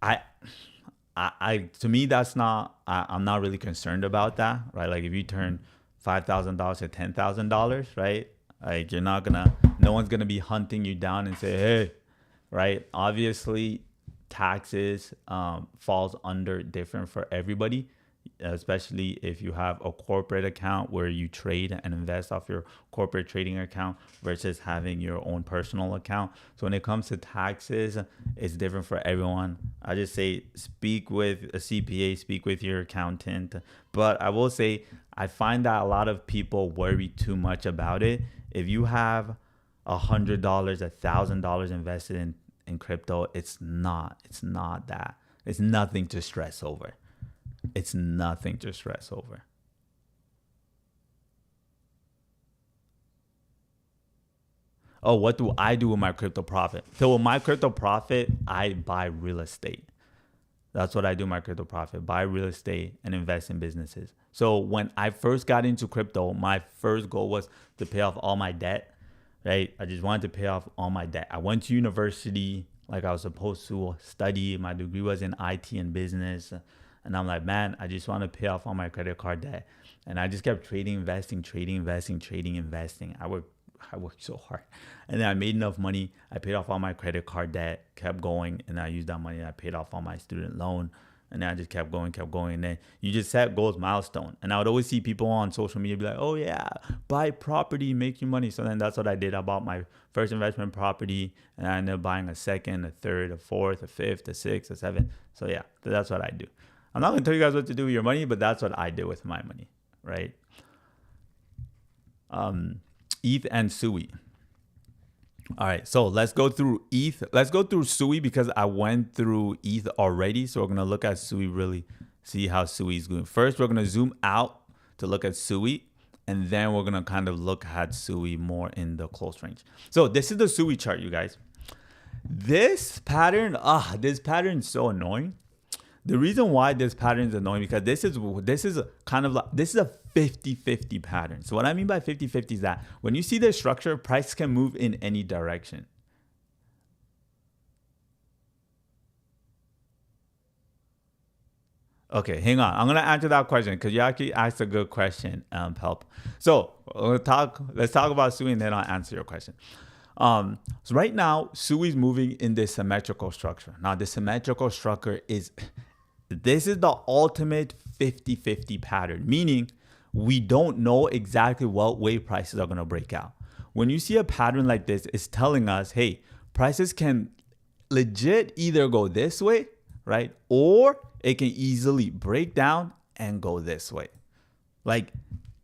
to me, that's not, I'm not really concerned about that, right? Like, if you turn $5,000 to $10,000, right? Like, no one's gonna be hunting you down and say, hey, right? Obviously, taxes falls under different for everybody, especially if you have a corporate account where you trade and invest off your corporate trading account versus having your own personal account. So when it comes to taxes, it's different for everyone. I just say speak with a CPA, speak with your accountant. But I will say I find that a lot of people worry too much about it. If you have $100, $1,000 invested in crypto, it's not that. It's nothing to stress over. It's nothing to stress over. Oh, what do I do with my crypto profit? So with my crypto profit, I buy real estate. That's what I do with my crypto profit. Buy real estate and invest in businesses. So when I first got into crypto, my first goal was to pay off all my debt, right? I just wanted to pay off all my debt. I went to university like I was supposed to study. My degree was in IT and business. And I'm like, man, I just want to pay off all my credit card debt. And I just kept trading, investing. I worked so hard. And then I made enough money. I paid off all my credit card debt, kept going. And I used that money and I paid off all my student loan. And then I just kept going. And then you just set goals, milestone. And I would always see people on social media be like, oh yeah, buy property, make you money. So then that's what I did. I bought my first investment property and I ended up buying a second, a third, a fourth, a fifth, a sixth, a seventh. So yeah, that's what I do. I'm not going to tell you guys what to do with your money, but that's what I did with my money, right? ETH and SUI. All right, so let's go through ETH. Let's go through SUI because I went through ETH already. So we're going to look at SUI, really see how SUI is going. First, we're going to zoom out to look at SUI. And then we're going to kind of look at SUI more in the close range. So this is the SUI chart, you guys. This pattern is so annoying. The reason why this pattern is annoying because this is a 50-50 pattern. So what I mean by 50-50 is that when you see the structure, price can move in any direction. Okay, hang on. I'm gonna answer that question because you actually asked a good question, Help. So let's talk about SUI and then I'll answer your question. So right now, SUI is moving in this symmetrical structure. Now, the symmetrical structure this is the ultimate 50-50 pattern, meaning we don't know exactly what way prices are going to break out. When you see a pattern like this, it's telling us, hey, prices can legit either go this way, right? Or it can easily break down and go this way. Like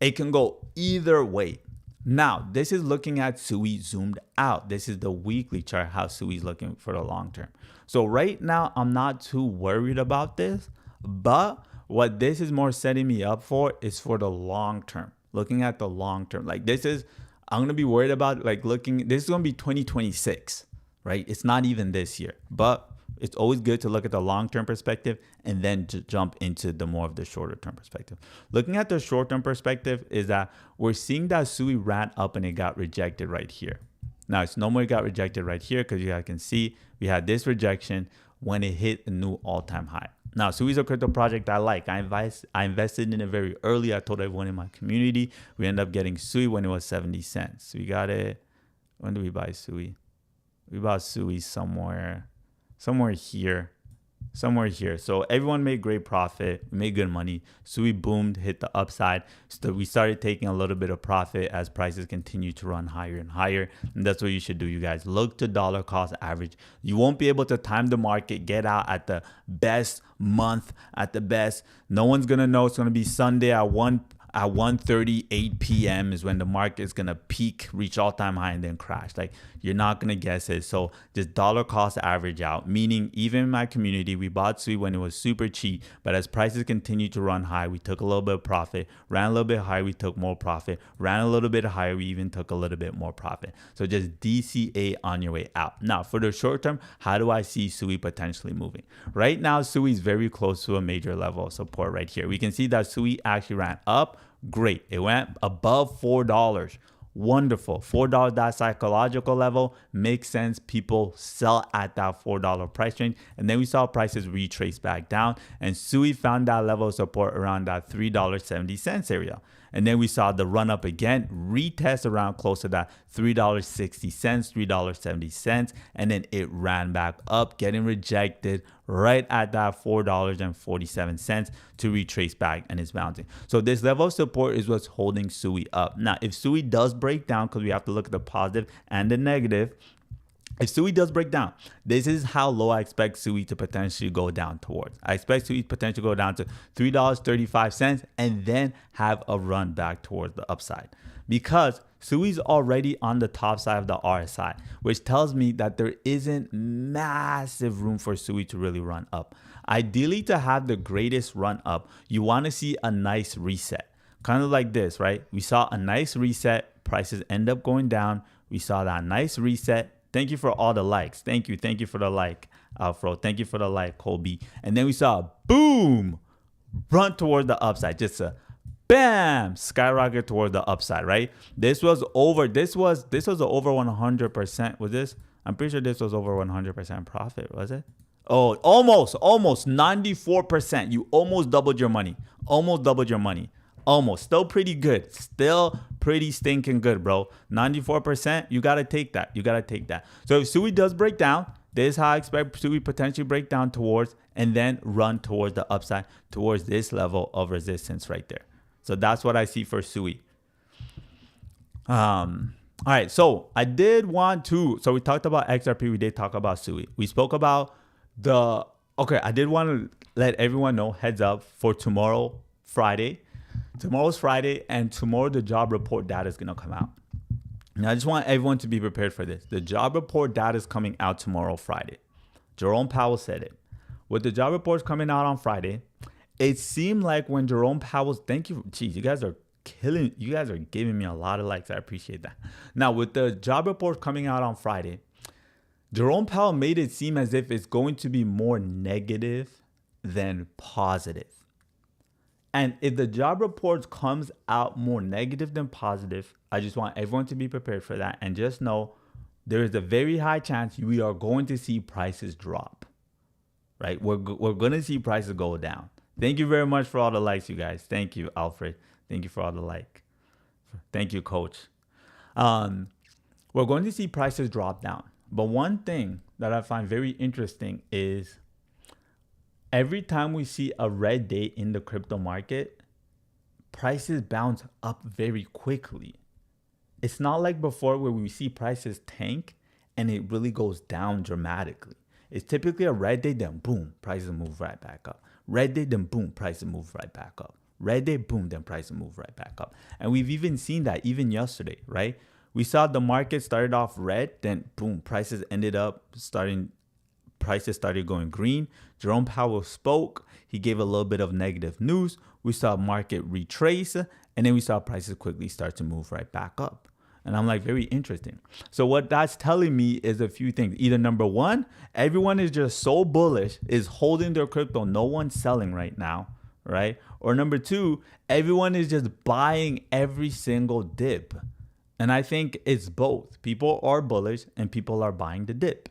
it can go either way. Now, this is looking at SUI zoomed out. This is the weekly chart, how SUI is looking for the long term. So right now, I'm not too worried about this, but what this is more setting me up for is for the long term, looking at the long term. Like I'm going to be worried about this is going to be 2026, right? It's not even this year, but it's always good to look at the long-term perspective and then to jump into the more of the shorter-term perspective. Looking at the short-term perspective is that we're seeing that SUI ran up and it got rejected right here. Now it's normally got rejected right here because you guys can see we had this rejection when it hit a new all-time high. Now, SUI is a crypto project I like. I invested in it very early. I told everyone in my community. We ended up getting SUI when it was 70 cents. We got it. When did we buy SUI? We bought SUI somewhere here. Somewhere here. So everyone made great profit, made good money. SUI boomed, hit the upside. So we started taking a little bit of profit as prices continue to run higher and higher. And that's what you should do, you guys. Look to dollar cost average. You won't be able to time the market, get out at the best month, at the best. No one's going to know it's going to be Sunday at 1:38 p.m. is when the market is going to peak, reach all-time high, and then crash. Like, you're not going to guess it. So just dollar cost average out, meaning even in my community, we bought SUI when it was super cheap. But as prices continue to run high, we took a little bit of profit. Ran a little bit higher, we took more profit. Ran a little bit higher, we even took a little bit more profit. So just DCA on your way out. Now, for the short term, how do I see SUI potentially moving? Right now, SUI is very close to a major level of support right here. We can see that SUI actually ran up. Great. It went above $4. Wonderful. $4, that psychological level makes sense. People sell at that $4 price range. And then we saw prices retrace back down. And SUI found that level of support around that $3.70 area. And then we saw the run up again, retest around close to that $3.60, $3.70. And then it ran back up, getting rejected right at that $4.47 to retrace back, and it's bouncing. So this level of support is what's holding SUI up. Now, if SUI does break down, because we have to look at the positive and the negative, if SUI does break down, this is how low I expect SUI to potentially go down towards. I expect SUI to potentially go down to $3.35 and then have a run back towards the upside. Because SUI is already on the top side of the RSI, which tells me that there isn't massive room for SUI to really run up. Ideally, to have the greatest run up, you want to see a nice reset. Kind of like this, right? We saw a nice reset, prices end up going down. We saw that nice reset. Thank you for all the likes. Thank you for the like, Alfro. Thank you for the like, Colby. And then we saw a boom, run toward the upside. Just a bam, skyrocket toward the upside, right? This was over 100%. Was this? I'm pretty sure this was over 100% profit, was it? Oh, almost 94%. You almost doubled your money. Almost. Still pretty good. Still pretty stinking good, bro. 94%. You got to take that. So if SUI does break down, this is how I expect SUI potentially break down towards and then run towards the upside, towards this level of resistance right there. So that's what I see for SUI. All right. So I did want to, so we talked about XRP. We did talk about SUI. We spoke about I did want to let everyone know, heads up, for tomorrow, Friday. Tomorrow's Friday, and tomorrow the job report data is going to come out. Now, I just want everyone to be prepared for this. The job report data is coming out tomorrow, Friday. Jerome Powell said it. With the job reports coming out on Friday, it seemed like when Jerome Powell's, thank you, geez, you guys are giving me a lot of likes. I appreciate that. Now, with the job report coming out on Friday, Jerome Powell made it seem as if it's going to be more negative than positive. And if the job reports comes out more negative than positive, I just want everyone to be prepared for that. And just know there is a very high chance we are going to see prices drop, right? We're going to see prices go down. Thank you very much for all the likes, you guys. Thank you, Alfred. Thank you for all the like. Thank you, Coach. We're going to see prices drop down. But one thing that I find very interesting is every time we see a red day in the crypto market, prices bounce up very quickly. It's not like before where we see prices tank and it really goes down dramatically. It's typically a red day, then boom, prices move right back up. Red day, then boom, prices move right back up. Red day, boom, then prices move right back up. And we've even seen that even yesterday, right? We saw the market started off red, then boom, prices started going green. Jerome Powell spoke. He gave a little bit of negative news. We saw market retrace, and then we saw prices quickly start to move right back up. And I'm like, very interesting. So what that's telling me is a few things. Either number one, everyone is just so bullish, is holding their crypto. No one's selling right now, right? Or number two, everyone is just buying every single dip. And I think it's both. People are bullish and people are buying the dip.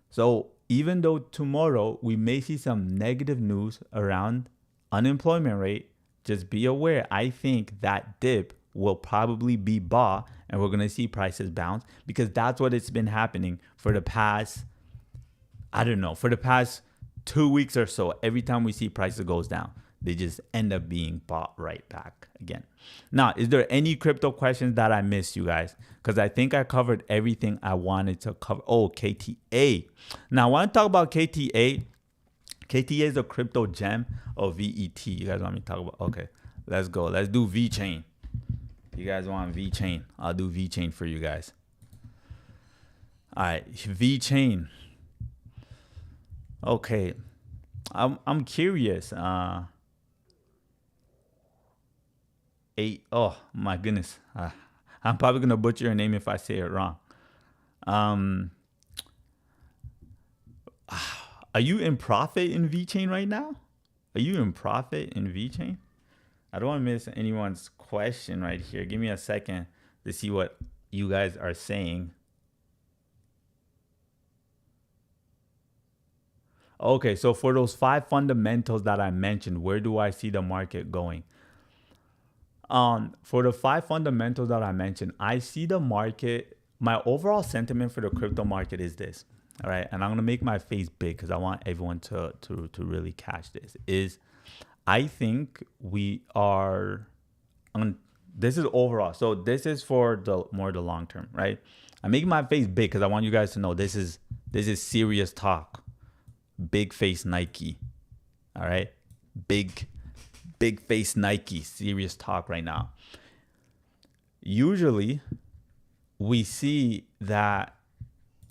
So even though tomorrow we may see some negative news around unemployment rate, just be aware, I think that dip will probably be bought and we're going to see prices bounce, because that's what it's been happening for the past, I don't know, for the past 2 weeks or so. Every time we see prices goes down, they just end up being bought right back again. Now, is there any crypto questions that I missed, you guys? Because I think I covered everything I wanted to cover. Oh, KTA. Now, I want to talk about KTA. KTA is a crypto gem of VET. You guys want me to talk about? Okay, let's go. Let's do VeChain. You guys want VeChain? I'll do VeChain for you guys. All right, VeChain. Okay, I'm curious. Oh my goodness, I'm probably gonna butcher your name if I say it wrong. Are you in profit in VeChain right now? Are you in profit in VeChain? I don't want to miss anyone's question right here. Give me a second to see what you guys are saying. Okay, so for those 5 fundamentals that I mentioned, where do I see the market going? For the 5 fundamentals that I mentioned, I see the market, my overall sentiment for the crypto market is this. All right, and I'm gonna make my face big because I want everyone to really catch this. Is I think we are this is overall. So this is for the long term, right? I'm making my face big because I want you guys to know this is serious talk. Big face Naicke. All right, big face Naicke. Serious talk right now. Usually we see that.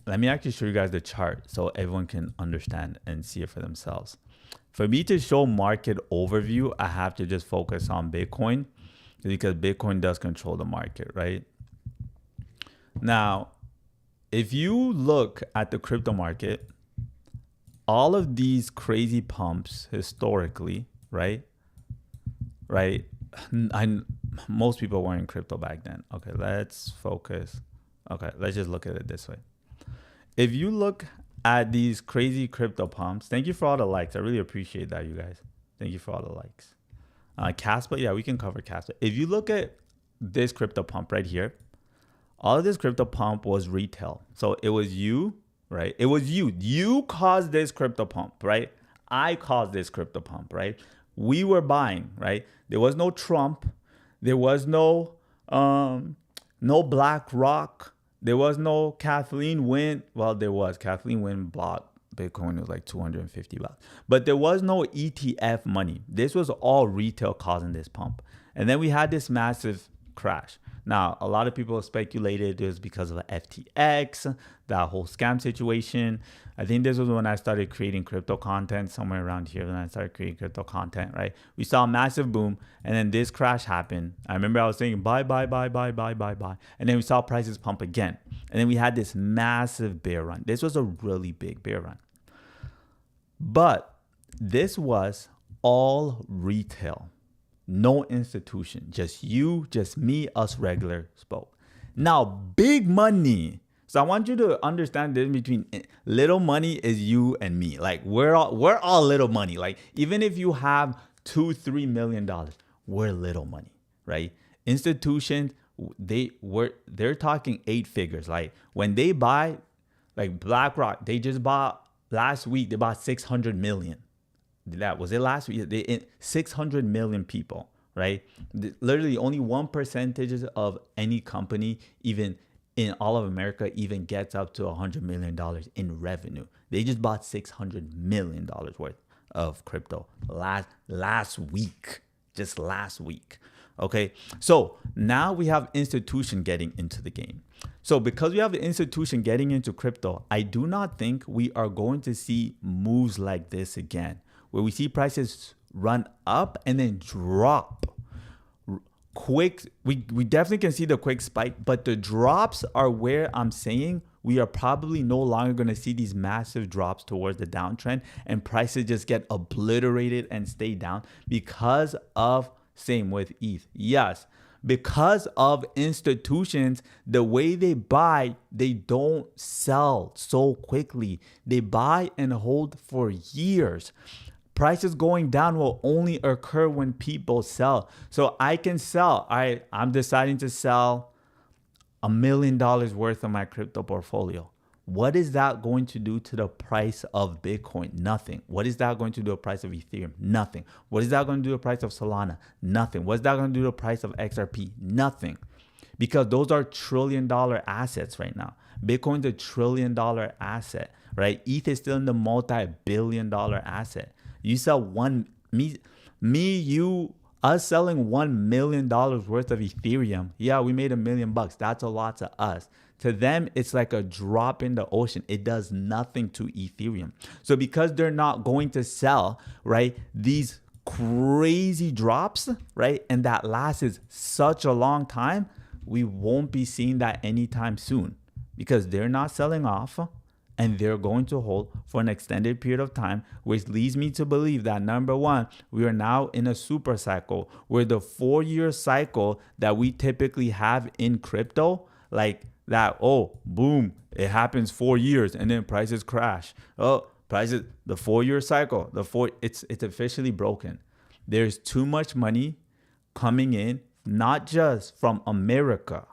Let me actually show you guys the chart so everyone can understand and see it for themselves. For me to show market overview, I have to just focus on Bitcoin because Bitcoin does control the market, right? Now, if you look at the crypto market, all of these crazy pumps historically, right? Most people were in crypto back then. Okay, let's focus. Okay, let's just look at it this way. If you look at these crazy crypto pumps, thank you for all the likes. I really appreciate that, you guys. Thank you for all the likes. Casper, yeah, we can cover Casper. If you look at this crypto pump right here, all of this crypto pump was retail. So it was you, right? It was you. You caused this crypto pump, right? I caused this crypto pump, right? We were buying, right? There was no Trump. There was no BlackRock. There was no Kathleen Wynne. Well, there was. Kathleen Wynne bought Bitcoin. It was like $250. But there was no ETF money. This was all retail causing this pump. And then we had this massive crash. Now, a lot of people speculated it was because of FTX, that whole scam situation. I think this was when I started creating crypto content, somewhere around here when I started creating crypto content, right? We saw a massive boom, and then this crash happened. I remember I was saying, buy. And then we saw prices pump again. And then we had this massive bear run. This was a really big bear run. But this was all retail. No institution, just you, just me, us regular spoke. Now, big money. So I want you to understand this between little money is you and me. Like we're all little money. Like even if you have $2-3 million, we're little money, right? Institutions, they're talking 8 figures. Like when they buy, like BlackRock, they just bought last week. They bought 600 million. That was it last week. 600 million people, right? Literally only 1% of any company, even in all of America, even gets up to $100 million in revenue. They just bought $600 million worth of crypto last week, just last week. Okay, so now we have institution getting into the game. So because we have the institution getting into crypto, I do not think we are going to see moves like this again, where we see prices run up and then drop quick. We definitely can see the quick spike, but the drops are where I'm saying we are probably no longer going to see these massive drops towards the downtrend and prices just get obliterated and stay down because of same with ETH. Yes, because of institutions, the way they buy, they don't sell so quickly. They buy and hold for years. Prices going down will only occur when people sell. So I can sell. I'm deciding to sell $1 million worth of my crypto portfolio. What is that going to do to the price of Bitcoin? Nothing. What is that going to do to the price of Ethereum? Nothing. What is that going to do to the price of Solana? Nothing. What's that going to do to the price of XRP? Nothing. Because those are $1 trillion assets right now. Bitcoin's $1 trillion asset, right? ETH is still in the multi-billion-dollar asset. You sell us selling $1 million worth of Ethereum. Yeah, we made $1 million. That's a lot to us. To them, it's like a drop in the ocean. It does nothing to Ethereum. So because they're not going to sell, right, these crazy drops, right, and that lasts such a long time, we won't be seeing that anytime soon because they're not selling off and they're going to hold for an extended period of time, which leads me to believe that number one, we are now in a super cycle where the 4-year cycle that we typically have in crypto, like that, oh, boom, it happens 4 years and then prices crash. Oh, prices, the 4-year cycle, it's officially broken. There's too much money coming in, not just from America,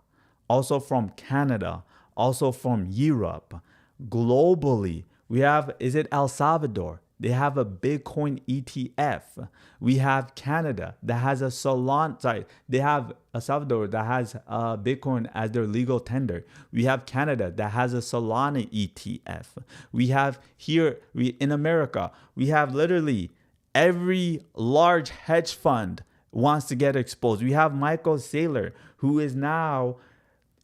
also from Canada, also from Europe, globally. We have, is it El Salvador? They have a Bitcoin ETF. We have Canada that has a Solana. Sorry, they have El Salvador that has Bitcoin as their legal tender. We have Canada that has a Solana ETF. We have here in America, we have literally every large hedge fund wants to get exposed. We have Michael Saylor, who is now,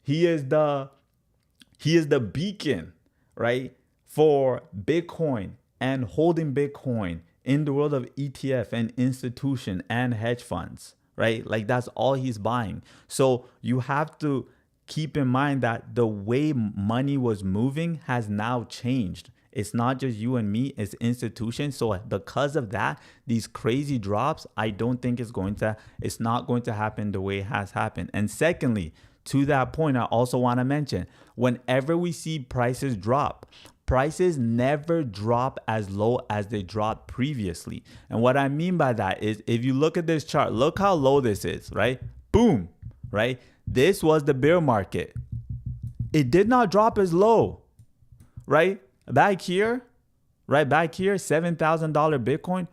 he is the beacon, right, for Bitcoin and holding Bitcoin in the world of ETF and institution and hedge funds, right? Like that's all he's buying. So you have to keep in mind that the way money was moving has now changed. It's not just you and me, it's institutions. So because of that, these crazy drops, I don't think it's not going to happen the way it has happened. And secondly, to that point, I also want to mention, whenever we see prices drop, prices never drop as low as they dropped previously. And what I mean by that is if you look at this chart, look how low this is, right? Boom, right? This was the bear market. It did not drop as low, right? Back here, $7,000 Bitcoin,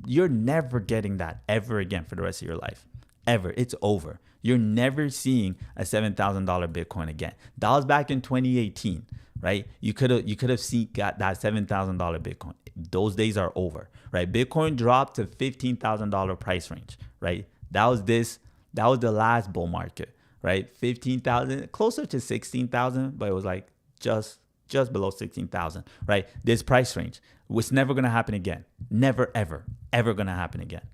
you're never getting that ever again for the rest of your life. Ever. It's over. You're never seeing a $7,000 Bitcoin again. That was back in 2018, right? You could have got that $7,000 Bitcoin. Those days are over, right? Bitcoin dropped to $15,000 price range, right? That was the last bull market, right? 15,000, closer to 16,000, but it was like just below 16,000, right? This price range was never going to happen again. Never, ever going to happen again,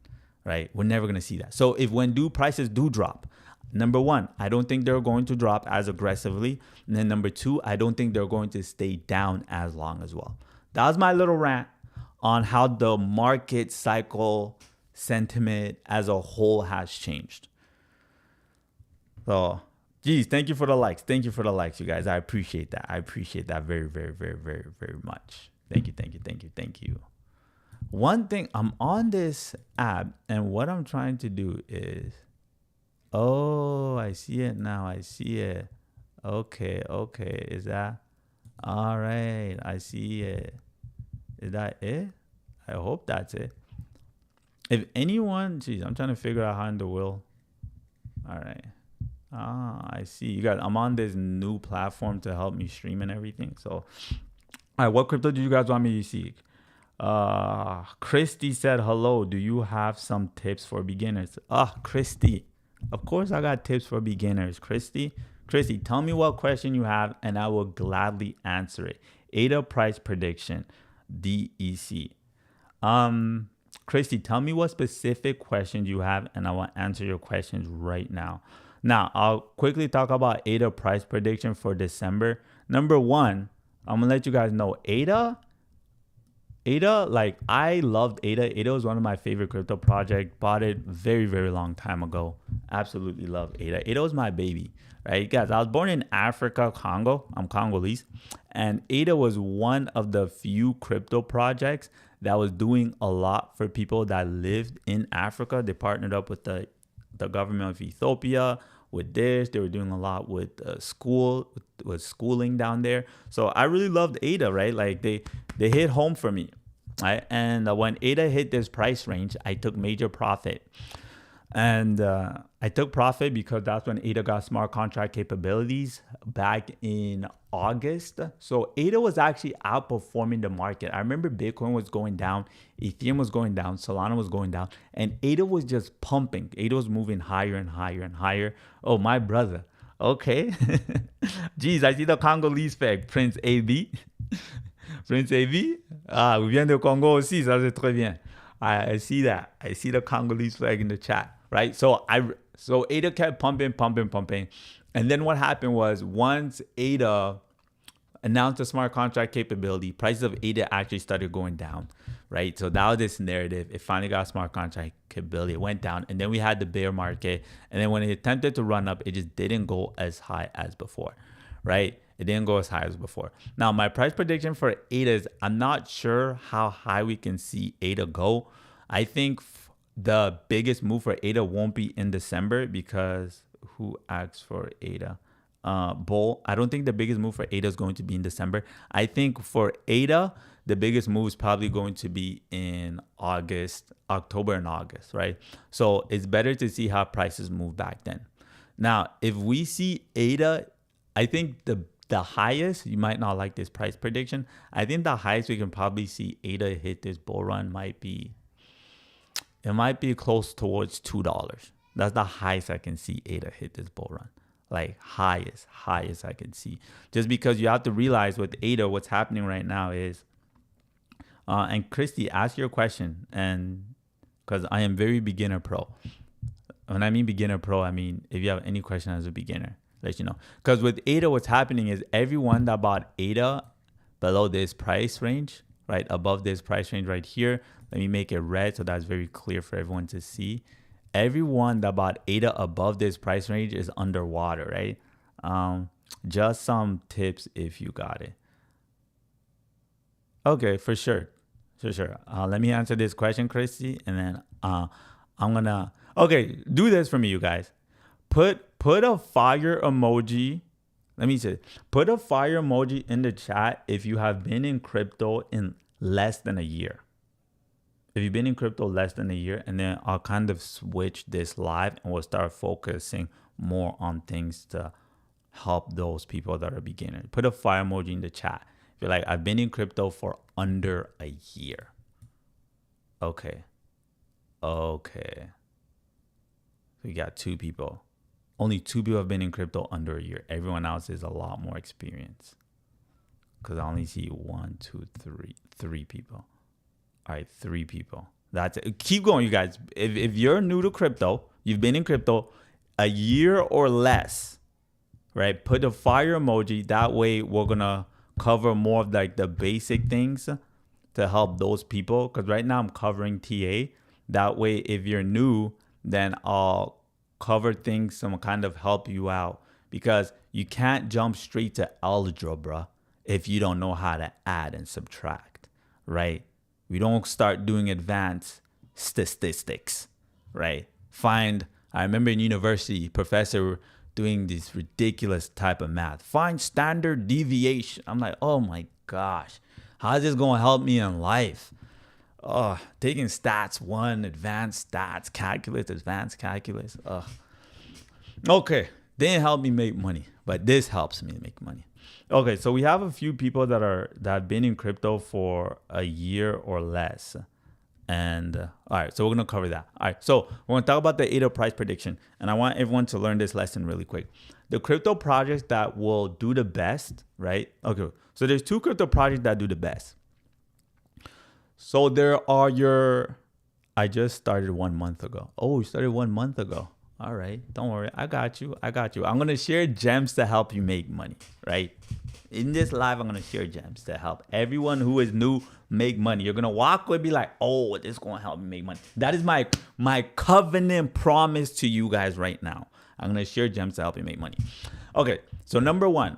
right? We're never going to see that. So when prices do drop, number one, I don't think they're going to drop as aggressively. And then number two, I don't think they're going to stay down as long as well. That was my little rant on how the market cycle sentiment as a whole has changed. So, geez, thank you for the likes. Thank you for the likes, you guys. I appreciate that. I appreciate that very, very, very, very, very much. Thank you. One thing, I'm on this app, and what I'm trying to do is, oh, I see it now. I see it. Okay. Is that all right? I see it. Is that it? I hope that's it. If anyone, geez, I'm trying to figure out how in the will. All right. I see. You guys, I'm on this new platform to help me stream and everything. So, all right, what crypto do you guys want me to see? Christy said, hello. Do you have some tips for beginners? Christy. Of course, I got tips for beginners. Christy, tell me what question you have, and I will gladly answer it. ADA price prediction, DEC. Christy, tell me what specific questions you have, and I will answer your questions right now. Now, I'll quickly talk about ADA price prediction for December. Number one, I'm going to let you guys know ADA ADA, like I loved ADA. ADA was one of my favorite crypto projects. Bought it very, very long time ago. Absolutely love ADA. ADA was my baby, right? Guys, I was born in Africa, Congo. I'm Congolese. And ADA was one of the few crypto projects that was doing a lot for people that lived in Africa. They partnered up with the government of Ethiopia with this. They were doing a lot with with schooling down there. So I really loved ADA, right? Like they hit home for me, right? And when ADA hit this price range, I took major profit. And I took profit because that's when ADA got smart contract capabilities back in August. So ADA was actually outperforming the market. I remember Bitcoin was going down, Ethereum was going down, Solana was going down, and ADA was just pumping. ADA was moving higher and higher and higher. Oh, my brother. Okay. Jeez, I see the Congolese flag, Prince AB. Prince AB? Ah, vous venez de Congo aussi, ça c'est très bien. I see that. I see the Congolese flag in the chat, right? So ADA kept pumping. And then what happened was once ADA announced the smart contract capability, prices of ADA actually started going down, right? So that was this narrative. It finally got smart contract capability. It went down. And then we had the bear market. And then when it attempted to run up, it just didn't go as high as before, right? It didn't go as high as before. Now, my price prediction for ADA is I'm not sure how high we can see ADA go. I think the biggest move for ADA won't be in December because who asked for ADA? Bull. I don't think the biggest move for ADA is going to be in December. I think for ADA, the biggest move is probably going to be in October and August, right? So it's better to see how prices move back then. Now, if we see ADA, I think the highest, you might not like this price prediction. I think the highest we can probably see ADA hit this bull run might be close towards $2. That's the highest I can see ADA hit this bull run. Like highest I can see. Just because you have to realize with ADA, what's happening right now is, and Christy, ask your question, and because I am very beginner pro. When I mean beginner pro, I mean if you have any question as a beginner, let you know. Because with ADA, what's happening is everyone that bought ADA below this price range, right, above this price range right here, let me make it red so that's very clear for everyone to see. Everyone that bought ADA above this price range is underwater, right? Just some tips if you got it. Okay, for sure. Let me answer this question, Christy, and then I'm gonna, okay, do this for me, you guys. Put a fire emoji. Let me say, put a fire emoji in the chat if you have been in crypto in less than a year. If you've been in crypto less than a year, and then I'll kind of switch this live and we'll start focusing more on things to help those people that are beginners. Put a fire emoji in the chat. If you're like, I've been in crypto for under a year. Okay. We got 2 people. Only 2 people have been in crypto under a year. Everyone else is a lot more experienced. Because I only see 3 people. All right, 3 people. That's it. Keep going, you guys. If you're new to crypto, you've been in crypto a year or less, right? Put a fire emoji. That way, we're gonna cover more of like the basic things to help those people. Because right now I'm covering TA. That way, if you're new, then I'll cover things and kind of help you out. Because you can't jump straight to algebra if you don't know how to add and subtract, right? We don't start doing advanced statistics, right? I remember in university, professor doing this ridiculous type of math. Find standard deviation. I'm like, oh my gosh, how is this going to help me in life? Oh, taking stats 1, advanced stats, calculus, advanced calculus. Okay, didn't help me make money, but this helps me make money. Okay, so we have a few people that have been in crypto for a year or less. And all right, so we're going to cover that. All right, so we're going to talk about the ADA price prediction. And I want everyone to learn this lesson really quick. The crypto projects that will do the best, right? Okay, so there's 2 crypto projects that do the best. So there are I just started 1 month ago. Oh, you started 1 month ago. All right. Don't worry. I got you. I got you. I'm going to share gems to help you make money, right? In this live, I'm going to share gems to help everyone who is new make money. You're going to walk away and be like, oh, this is going to help me make money. That is my covenant promise to you guys right now. I'm going to share gems to help you make money. Okay. So number one,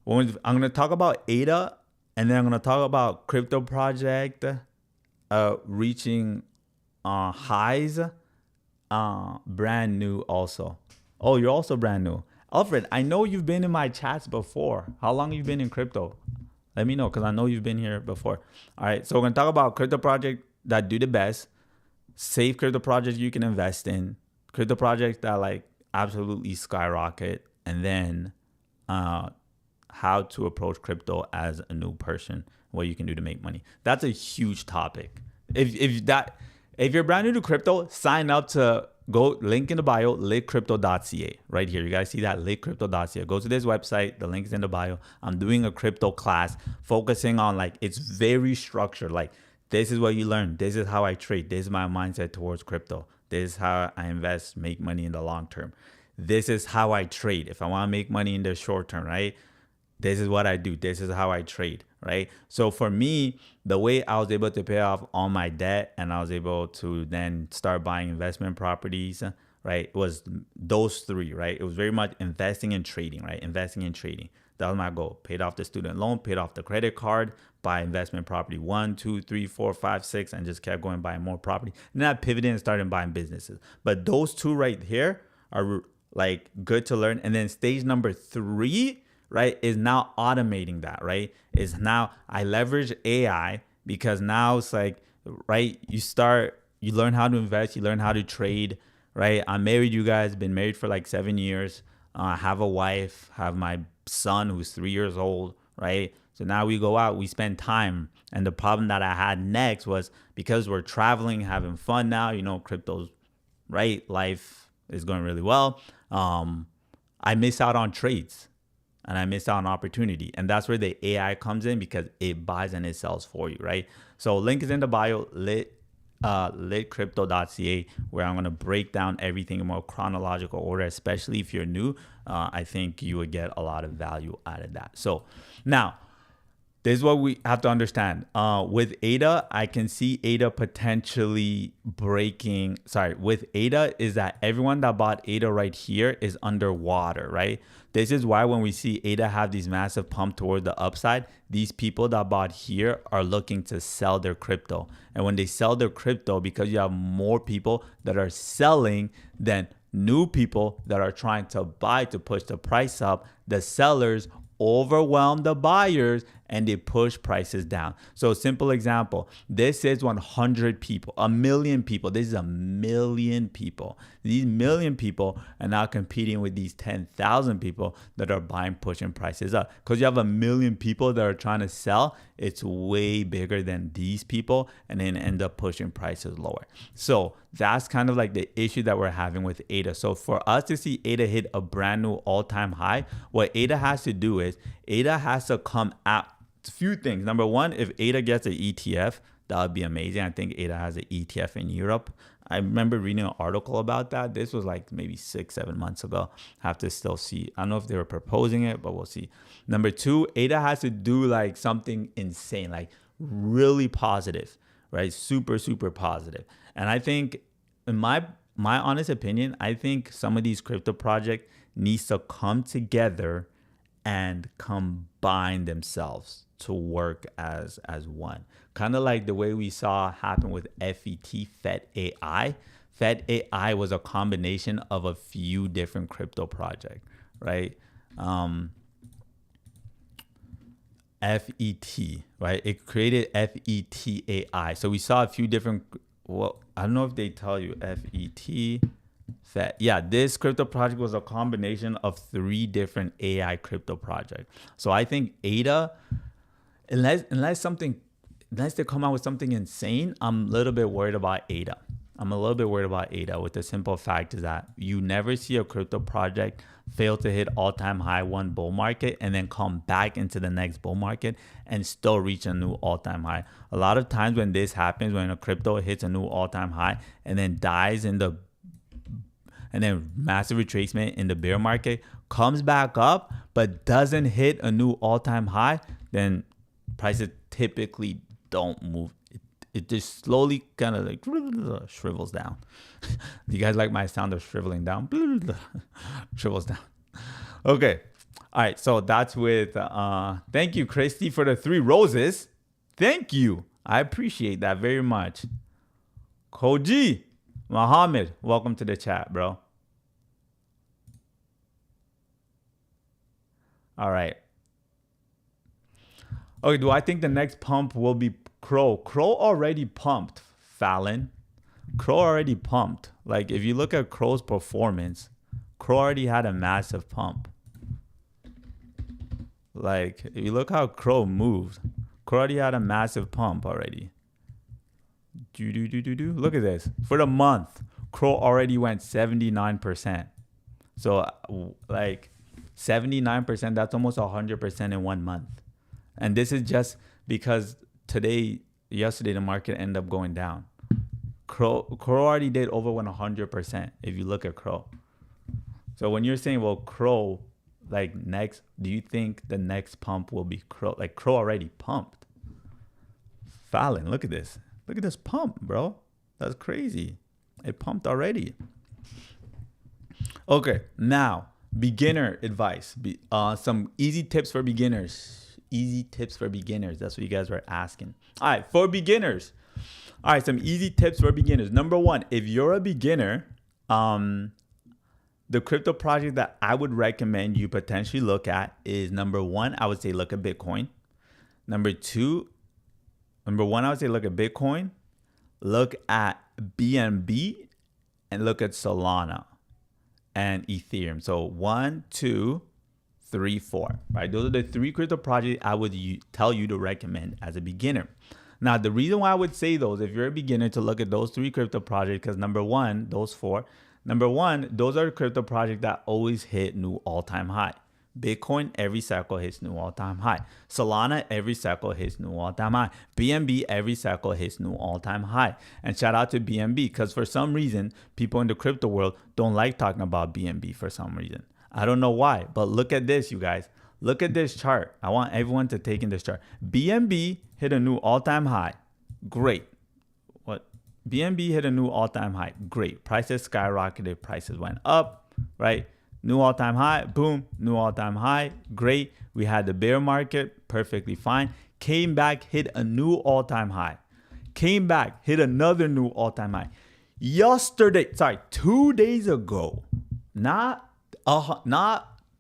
I'm going to talk about ETH, and then I'm going to talk about crypto project reaching highs. Brand new also. Oh, you're also brand new. Alfred, I know you've been in my chats before. How long have you been in crypto? Let me know, because I know you've been here before. All right, so we're going to talk about crypto projects that do the best, safe crypto projects you can invest in, crypto projects that like absolutely skyrocket, and then how to approach crypto as a new person, what you can do to make money. That's a huge topic. If you're brand new to crypto, sign up to go link in the bio, litcrypto.ca right here. You guys see that litcrypto.ca. Go to this website. The link is in the bio. I'm doing a crypto class focusing on like, it's very structured. Like this is what you learn. This is how I trade. This is my mindset towards crypto. This is how I invest, make money in the long term. This is how I trade. If I want to make money in the short term, right? This is what I do. This is how I trade, right? So for me, the way I was able to pay off all my debt and I was able to then start buying investment properties, right? It was those three, right? It was very much investing and trading, right? Investing and trading. That was my goal. Paid off the student loan, paid off the credit card, buy investment property 1, 2, 3, 4, 5, 6, and just kept going buying more property. And then I pivoted and started buying businesses. But those two right here are like good to learn. And then stage number 3, right, is now automating that, right? Is now I leverage AI because now it's like, right, you learn how to invest, you learn how to trade, right? I'm married, you guys, been married for like 7 years. I have a wife, have my son who's 3 years old, right? So now we go out, we spend time. And the problem that I had next was because we're traveling, having fun now, you know, crypto's, right? Life is going really well. I miss out on trades. And I missed out on opportunity. And that's where the AI comes in because it buys and it sells for you, right? So link is in the bio, litcrypto.ca, where I'm going to break down everything in more chronological order, especially if you're new. I think you would get a lot of value out of that. So now, this is what we have to understand. With ETH, I can see ETH potentially breaking. Sorry, with ETH is that everyone that bought ETH right here is underwater, right? This is why when we see ETH have these massive pump toward the upside, these people that bought here are looking to sell their crypto. And when they sell their crypto, because you have more people that are selling than new people that are trying to buy to push the price up, the sellers overwhelm the buyers and they push prices down. So simple example, this is 100 people, 1 million people. This is 1 million people. These 1 million people are now competing with these 10,000 people that are buying, pushing prices up. Because you have 1 million people that are trying to sell, it's way bigger than these people and then end up pushing prices lower. So that's kind of like the issue that we're having with ETH. So for us to see ETH hit a brand new all-time high, what ETH has to do is ETH has to come out. A few things. Number one, if ETH gets an ETF, that would be amazing. I think ETH has an ETF in Europe. I remember reading an article about that. This was like maybe 6-7 months ago. Have to still see. I don't know if they were proposing it, but we'll see. Number two, ETH has to do like something insane, like really positive, right? Super, super positive. And I think in my honest opinion, I think some of these crypto projects needs to come together and combine themselves to work as one. Kind of like the way we saw happen with FET AI. FET AI was a combination of a few different crypto projects, right? FET, right? It created FET AI. So we saw a few different, well, I don't know if they tell you FET. Yeah, this crypto project was a combination of 3 different AI crypto projects. So I think ADA, unless they come out with something insane, I'm a little bit worried about ADA. I'm a little bit worried about ADA with the simple fact is that you never see a crypto project fail to hit all-time high one bull market and then come back into the next bull market and still reach a new all-time high. A lot of times when this happens, when a crypto hits a new all-time high and then dies in the and then massive retracement in the bear market, comes back up, but doesn't hit a new all-time high, then prices typically don't move. It just slowly kind of like shrivels down. You guys like my sound of shriveling down? Shrivels down. Okay. All right. So that's with, thank you, Christy, for the 3 roses. Thank you. I appreciate that very much. Koji, Muhammad, welcome to the chat, bro. All right. Okay, do I think the next pump will be Crow? Crow already pumped, Fallon. Crow already pumped. Like, if you look at Crow's performance, Crow already had a massive pump. Like, if you look how Crow moved, Crow already had a massive pump already. Look at this. For the month, Crow already went 79%. So, like, 79%, that's almost 100% in 1 month. And this is just because yesterday, the market ended up going down. Crow already did over 100% if you look at Crow. So when you're saying, well, Crow, like next, do you think the next pump will be Crow? Like Crow already pumped. Fallon, look at this. Look at this pump, bro. That's crazy. It pumped already. Okay, now, beginner advice. Some easy tips for beginners. Easy tips for beginners. That's what you guys were asking. All right, for beginners. All right, some easy tips for beginners. Number 1, if you're a beginner, the crypto project that I would recommend you potentially look at is number 1, I would say look at Bitcoin. Number 1, I would say look at Bitcoin, look at BNB, and look at Solana and Ethereum. So 1, 2, 3, 4, right? Those are the 3 crypto projects I would tell you to recommend as a beginner. Now, the reason why I would say those, if you're a beginner, to look at those 3 crypto projects, because number 1, those 4, number 1, those are crypto projects that always hit new all-time high. Bitcoin, every cycle hits new all-time high. Solana, every cycle hits new all-time high. BNB, every cycle hits new all-time high. And shout out to BNB, because for some reason, people in the crypto world don't like talking about BNB for some reason. I don't know why, but look at this, you guys. Look at this chart. I want everyone to take in this chart. BNB hit a new all-time high. Great. What? BNB hit a new all-time high. Great. Prices skyrocketed. Prices went up, right? New all-time high. Boom. New all-time high. Great. We had the bear market. Perfectly fine. Came back, hit a new all-time high. Came back, hit another new all-time high. Yesterday, 2 days ago, not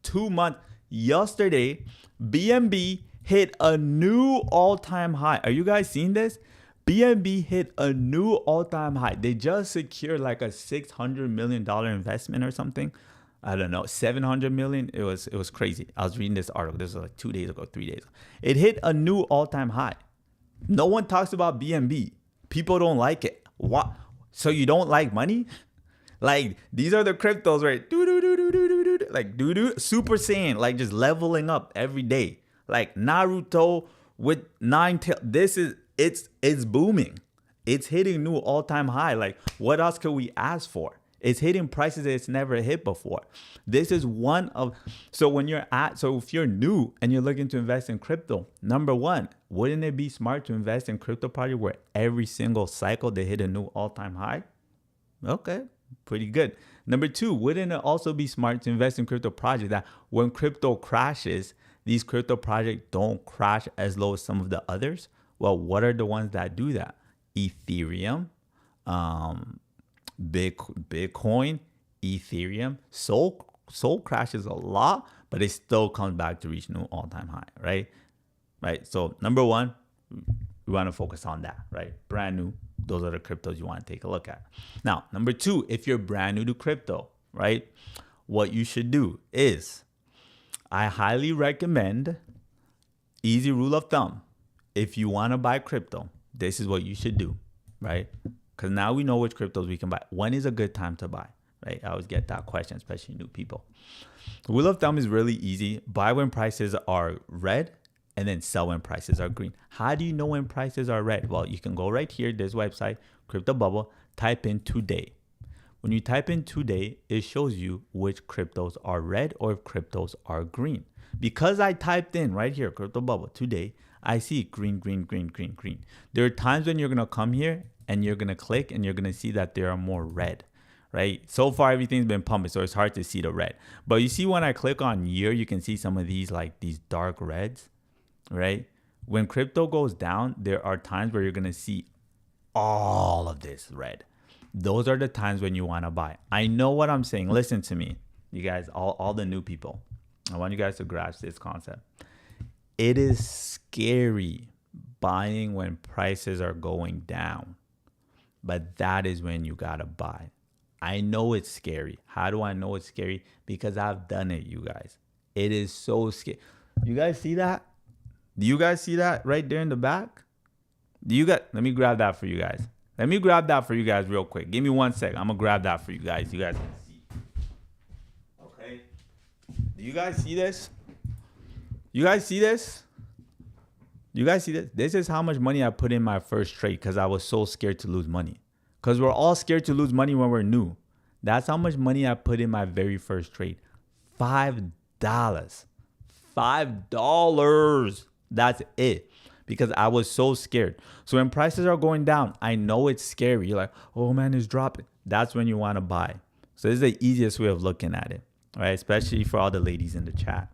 2 months, yesterday, BNB hit a new all-time high. Are you guys seeing this? BNB hit a new all-time high. They just secured like a $600 million investment or something. I don't know, 700 million. It was crazy. I was reading this article. This was like 2 days ago, 3 days ago. It hit a new all-time high. No one talks about BNB. People don't like it. What? So you don't like money? Like, these are the cryptos, right? Like, Super Saiyan, like just leveling up every day. Like Naruto with 9 tails. It's booming. It's hitting new all-time high. Like, what else could we ask for? It's hitting prices that it's never hit before. This is one of, so if you're new and you're looking to invest in crypto, number 1, wouldn't it be smart to invest in crypto project where every single cycle they hit a new all-time high? Okay. Pretty good. Number 2, wouldn't it also be smart to invest in crypto projects that when crypto crashes, these crypto projects don't crash as low as some of the others? Well, what are the ones that do that? Ethereum, Bitcoin, Ethereum. Sol crashes a lot, but it still comes back to reach new all-time high, right? Right. So number 1, we want to focus on that, right? Brand new. Those are the cryptos you want to take a look at. Now, number 2, if you're brand new to crypto, right? What you should do is, I highly recommend, easy rule of thumb. If you want to buy crypto, this is what you should do, right? Because now we know which cryptos we can buy. When is a good time to buy, right? I always get that question, especially new people. The rule of thumb is really easy. Buy when prices are red, and then sell when prices are green. How do you know when prices are red? Well, you can go right here, this website, Crypto Bubble, type in today. When you type in today, it shows you which cryptos are red or if cryptos are green. Because I typed in right here, crypto bubble today, I see green, green, green, green, green. There are times when you're going to come here and you're going to click and you're going to see that there are more red, right? So far, everything's been pumping, so it's hard to see the red. But you see when I click on year, you can see some of these like these dark reds, right? When crypto goes down, there are times where you're going to see all of this red. Those are the times when you want to buy. I know what I'm saying. Listen to me, you guys, all the new people. I want you guys to grasp this concept. It is scary buying when prices are going down, but that is when you got to buy. I know it's scary. How do I know it's scary? Because I've done it, you guys. It is so scary. You guys see that? Do you guys see that right there in the back? Let me grab that for you guys. Let me grab that for you guys real quick. Give me 1 second. I'm going to grab that for you guys. You guys can see. Okay. Do you guys see this? You guys see this? You guys see this? This is how much money I put in my first trade because I was so scared to lose money. Because we're all scared to lose money when we're new. That's how much money I put in my very first trade. $5. $5. That's it. Because I was so scared. So when prices are going down, I know it's scary. You're like, oh man, it's dropping. That's when you want to buy. So this is the easiest way of looking at it, right? Especially for all the ladies in the chat.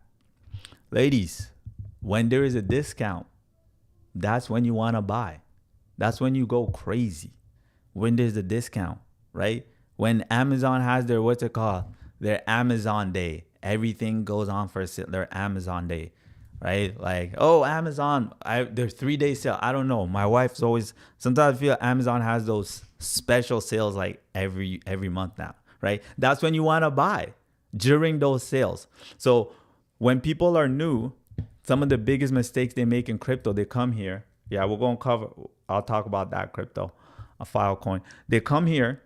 Ladies, when there is a discount, that's when you want to buy. That's when you go crazy. When there's a discount, right? When Amazon has their, what's it called? Their Amazon day. Everything goes on for their Amazon day. Right? Like, oh, Amazon, their 3-day sale. I don't know. My wife's always, sometimes I feel Amazon has those special sales like every month now, right? That's when you want to buy during those sales. So when people are new, some of the biggest mistakes they make in crypto, they come here. Yeah, we're going to cover, I'll talk about that crypto, a Filecoin. They come here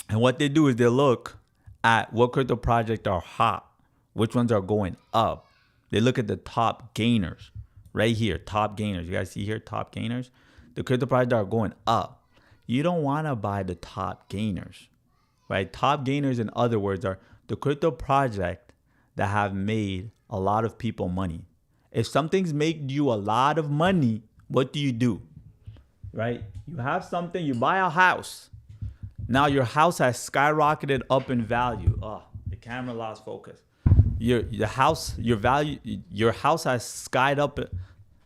and what they do is they look at what crypto projects are hot, which ones are going up. They look at the top gainers right here, top gainers. You guys see here, top gainers? The crypto projects are going up. You don't want to buy the top gainers, right? Top gainers, in other words, are the crypto project that have made a lot of people money. If something's made you a lot of money, what do? Right? You have something, you buy a house. Now your house has skyrocketed up in value. Oh, the camera lost focus. Your house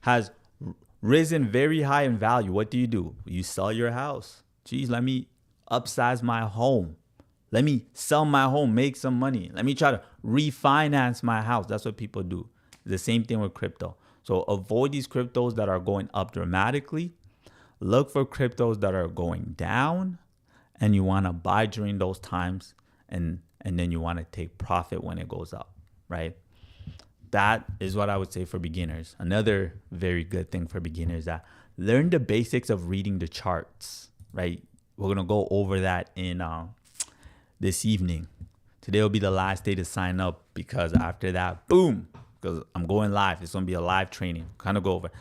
has risen very high in value. What do? You sell your house. Geez, let me upsize my home. Let me sell my home, make some money. Let me try to refinance my house. That's what people do. The same thing with crypto. So avoid these cryptos that are going up dramatically. Look for cryptos that are going down, and you want to buy during those times, and then you want to take profit when it goes up. Right? That is what I would say for beginners. Another very good thing for beginners, that learn the basics of reading the charts, right? We're going to go over that in this evening. Today will be the last day to sign up because after that, boom, because I'm going live. It's going to be a live training. Kind of go over.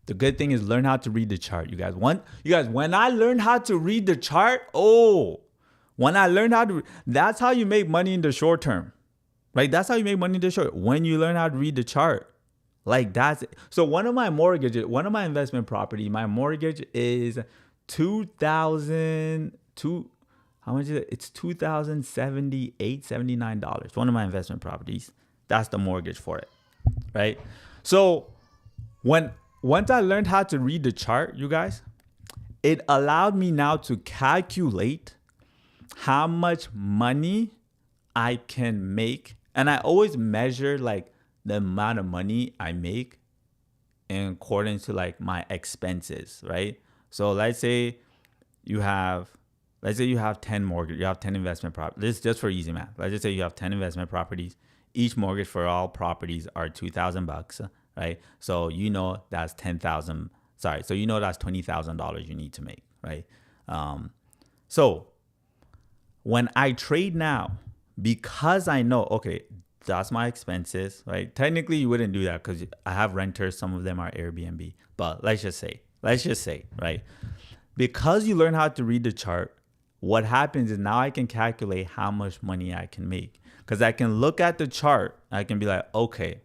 The good thing is learn how to read the chart, you guys. When I learned how to read the chart, that's how you make money in the short term. Like, that's how you make money in the short. When you learn how to read the chart, like that's it. So one of my investment property, my mortgage is $2,000. How much is it? It's $2,078, $79. One of my investment properties. That's the mortgage for it, right? So once I learned how to read the chart, you guys, it allowed me now to calculate how much money I can make. And I always measure like the amount of money I make in accordance to like my expenses, right? So let's say you have 10 mortgage, you have 10 investment properties. This is just for easy math. Let's just say you have 10 investment properties. Each mortgage for all properties are $2,000, right? So that's $10,000. Sorry, so that's $20,000 you need to make, right? So when I trade now, because I know, okay, that's my expenses, right? Technically, you wouldn't do that because I have renters. Some of them are Airbnb. But let's just say, right? Because you learn how to read the chart, what happens is now I can calculate how much money I can make. Because I can look at the chart. I can be like, okay,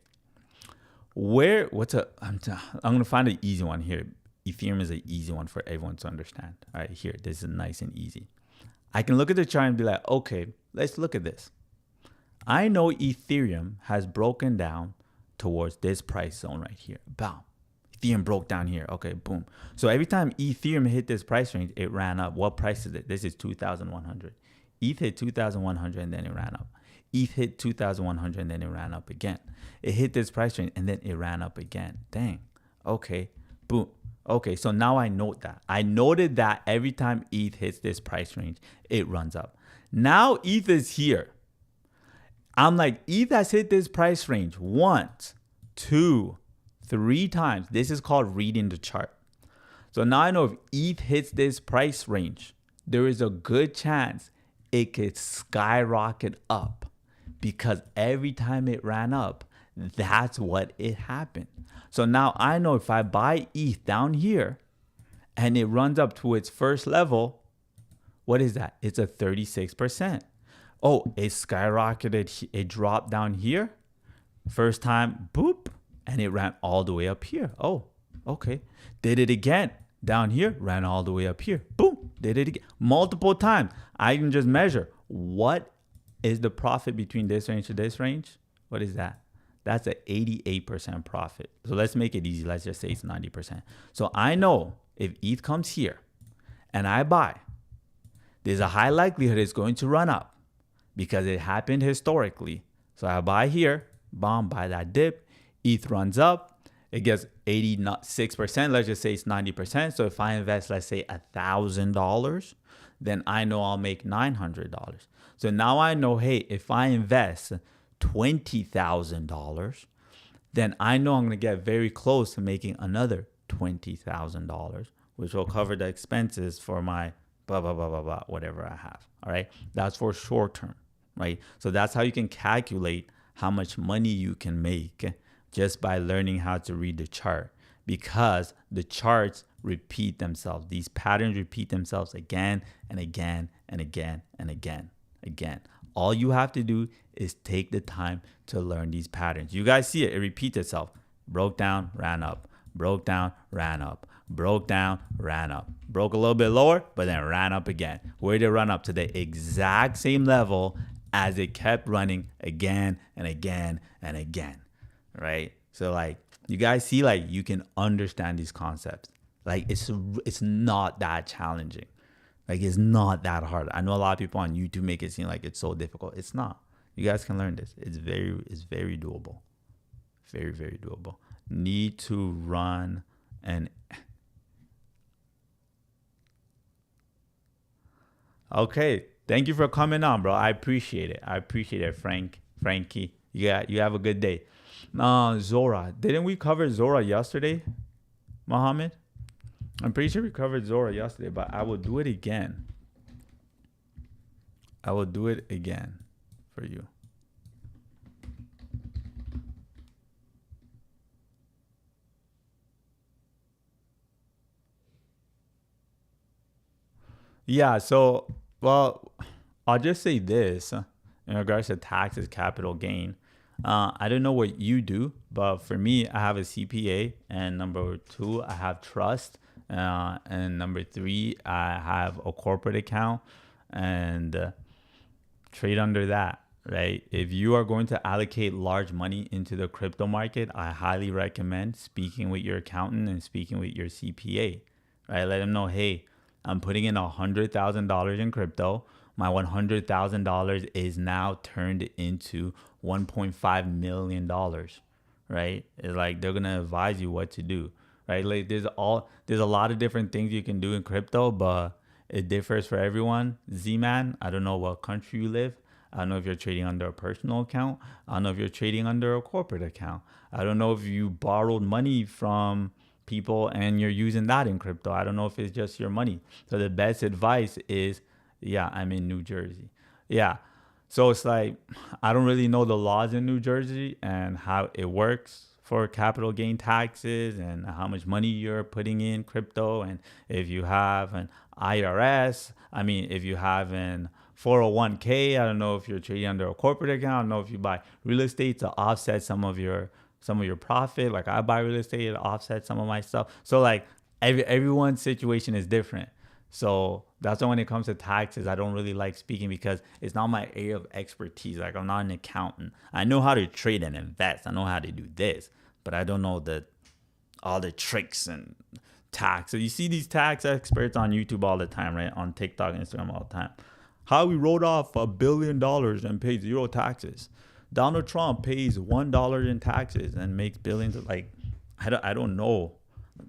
I'm going to find an easy one here. Ethereum is an easy one for everyone to understand. All right, here, this is nice and easy. I can look at the chart and be like, okay, let's look at this. I know Ethereum has broken down towards this price zone right here. Boom. Ethereum broke down here. Okay, boom. So every time Ethereum hit this price range, it ran up. What price is it? This is 2,100. ETH hit 2,100 and then it ran up. ETH hit 2,100 and then it ran up again. It hit this price range and then it ran up again. Dang. Okay, boom. Okay, so now I note that. I noted that every time ETH hits this price range, it runs up. Now ETH is here. I'm like, ETH has hit this price range once, 2, 3 times. This is called reading the chart. So now I know if ETH hits this price range, there is a good chance it could skyrocket up, because every time it ran up, that's what it happened. So now I know if I buy ETH down here and it runs up to its first level, what is that? It's a 36%. Oh, it skyrocketed. It dropped down here. First time, boop, and it ran all the way up here. Oh, okay. Did it again. Down here, ran all the way up here. Boom, did it again. Multiple times. I can just measure. What is the profit between this range to this range? What is that? That's an 88% profit. So let's make it easy. Let's just say it's 90%. So I know if ETH comes here and I buy, there's a high likelihood it's going to run up because it happened historically. So I buy here, bomb, buy that dip. ETH runs up. It gets 86%. Let's just say it's 90%. So if I invest, let's say $1,000, then I know I'll make $900. So now I know, hey, if I invest $20,000, then I know I'm going to get very close to making another $20,000, which will cover the expenses for my blah, blah, blah, blah, blah, whatever I have. All right. That's for short term, right? So that's how you can calculate how much money you can make just by learning how to read the chart, because the charts repeat themselves. These patterns repeat themselves again and again and again and again. All you have to do is take the time to learn these patterns. You guys see it. It repeats itself. Broke down, ran up. Broke down, ran up. Broke down, ran up. Broke a little bit lower, but then ran up again. Where did it run up? To the exact same level as it kept running again and again and again, right? So like, you guys see, like, you can understand these concepts. Like, it's not that challenging. Like, it's not that hard. I know a lot of people on YouTube make it seem like it's so difficult. It's not. You guys can learn this. It's very doable. Very, very doable. Need to run and... Okay. Thank you for coming on, bro. I appreciate it. Frankie. You have a good day. Zora. Didn't we cover Zora yesterday, Mohammed? I'm pretty sure we covered Zora yesterday, but I will do it again. I will do it again for you. Yeah, so, well, I'll just say this in regards to taxes, capital gain. I don't know what you do, but for me, I have a CPA, and number 2, I have trust. And number 3, I have a corporate account and trade under that, right? If you are going to allocate large money into the crypto market, I highly recommend speaking with your accountant and speaking with your CPA, right? Let them know, hey, I'm putting in $100,000 in crypto. My $100,000 is now turned into $1.5 million, right? It's like they're gonna advise you what to do, right? Like there's a lot of different things you can do in crypto, but it differs for everyone. Z-Man, I don't know what country you live. I don't know if you're trading under a personal account. I don't know if you're trading under a corporate account. I don't know if you borrowed money from people and you're using that in crypto. I don't know if it's just your money. So the best advice is, yeah, I'm in New Jersey. Yeah. So it's like, I don't really know the laws in New Jersey and how it works for capital gain taxes and how much money you're putting in crypto and if you have. And IRS. I mean, if you have an 401k, I don't know if you're trading under a corporate account. I don't know if you buy real estate to offset some of your profit. Like I buy real estate to offset some of my stuff. So like everyone's situation is different. So that's why when it comes to taxes, I don't really like speaking because it's not my area of expertise. Like I'm not an accountant. I know how to trade and invest. I know how to do this, but I don't know all the tricks and tax. So you see these tax experts on YouTube all the time, right? On TikTok, Instagram all the time. How we wrote off $1 billion and paid 0 taxes. Donald Trump pays $1 in taxes and makes billions. Like I don't know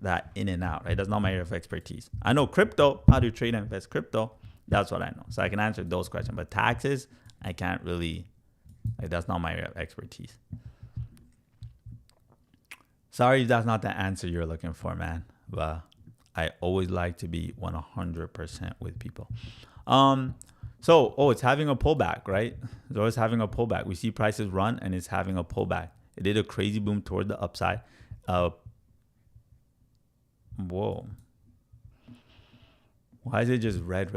that in and out, right? That's not my area of expertise. I know crypto, how to trade and invest crypto. That's what I know. So I can answer those questions. But taxes, I can't really, like that's not my area of expertise. Sorry if that's not the answer you're looking for, man. But I always like to be 100% with people. It's having a pullback, right? It's always having a pullback. We see prices run and it's having a pullback. It did a crazy boom toward the upside. Whoa. Why is it just red?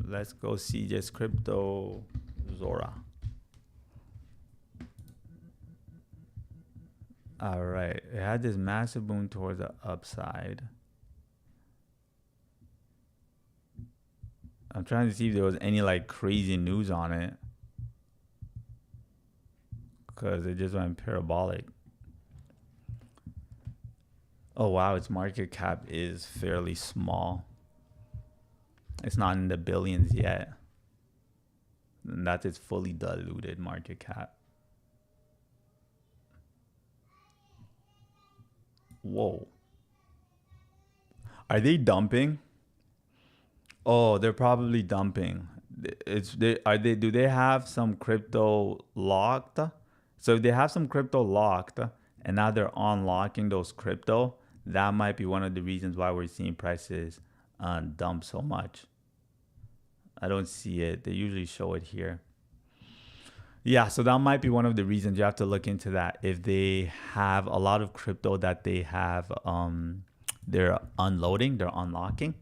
Let's go see just crypto Zora. All right. It had this massive boom towards the upside. I'm trying to see if there was any like crazy news on it. Because it just went parabolic. Oh, wow. Its market cap is fairly small. It's not in the billions yet. And that's its fully diluted market cap. Whoa. Are they dumping? Oh, they're probably dumping. Do they have some crypto locked? So if they have some crypto locked and now they're unlocking those crypto, that might be one of the reasons why we're seeing prices dump so much. I don't see it. They usually show it here. Yeah, so that might be one of the reasons. You have to look into that. If they have a lot of crypto that they have, they're unloading, they're unlocking,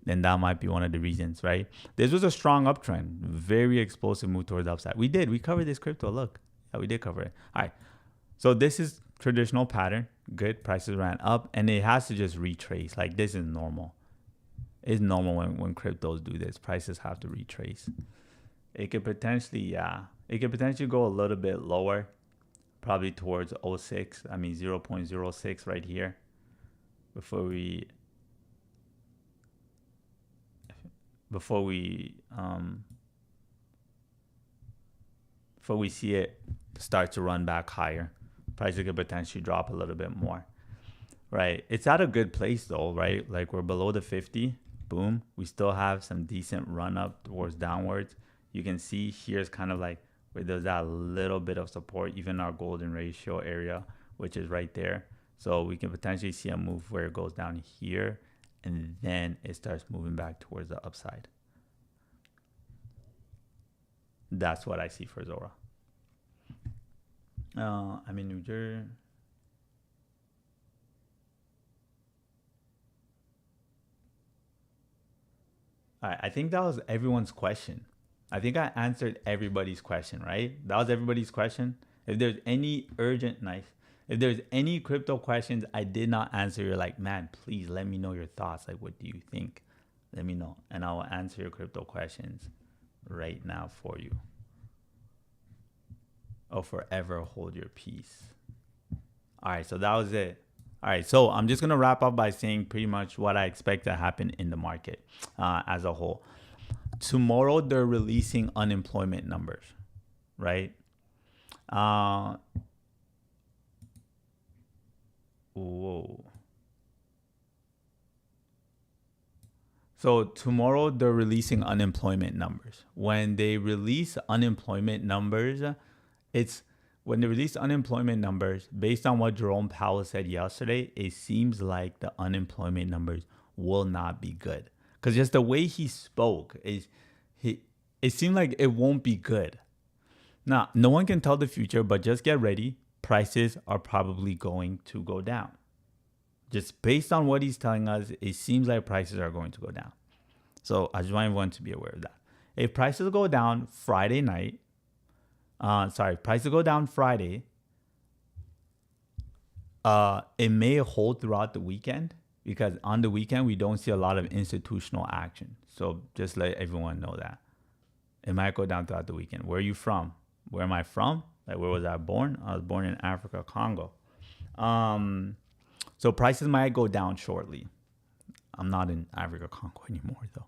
then that might be one of the reasons, right? This was a strong uptrend, very explosive move towards the upside. We covered this crypto. Look, yeah, we did cover it. All right, so this is traditional pattern. Good, prices ran up, and it has to just retrace. Like this is normal. It's normal when cryptos do this. Prices have to retrace. It could potentially, it could potentially go a little bit lower, probably towards 0.06. I mean 0.06 right here, before we see it start to run back higher. Prices could potentially drop a little bit more, right? It's at a good place though, right? Like we're below the 50. Boom. We still have some decent run up towards downwards. You can see here's kind of like where there's that little bit of support, even our golden ratio area, which is right there. So we can potentially see a move where it goes down here and then it starts moving back towards the upside. That's what I see for Zora. I'm in New Jersey. All right, I think that was everyone's question. I think I answered everybody's question, right? That was everybody's question. If there's any if there's any crypto questions I did not answer, you're like, man, please let me know your thoughts. Like, what do you think? Let me know. And I will answer your crypto questions right now for you. Oh, forever hold your peace. All right, so that was it. All right, so I'm just going to wrap up by saying pretty much what I expect to happen in the market as a whole. Tomorrow, they're releasing unemployment numbers, right? Whoa. So tomorrow, they're releasing unemployment numbers. When they release unemployment numbers, based on what Jerome Powell said yesterday, it seems like the unemployment numbers will not be good. Because just the way he spoke, it seemed like it won't be good. Now, no one can tell the future, but just get ready. Prices are probably going to go down. just based on what he's telling us, it seems like prices are going to go down. So I just want everyone to be aware of that. If prices go down Friday night, prices go down Friday, it may hold throughout the weekend, because on the weekend we don't see a lot of institutional action. So just let everyone know that it might go down throughout the weekend. Where are you from? Where am I from? Like, where was I born? I was born in Africa, Congo. So prices might go down shortly. I'm not in Africa, Congo anymore though.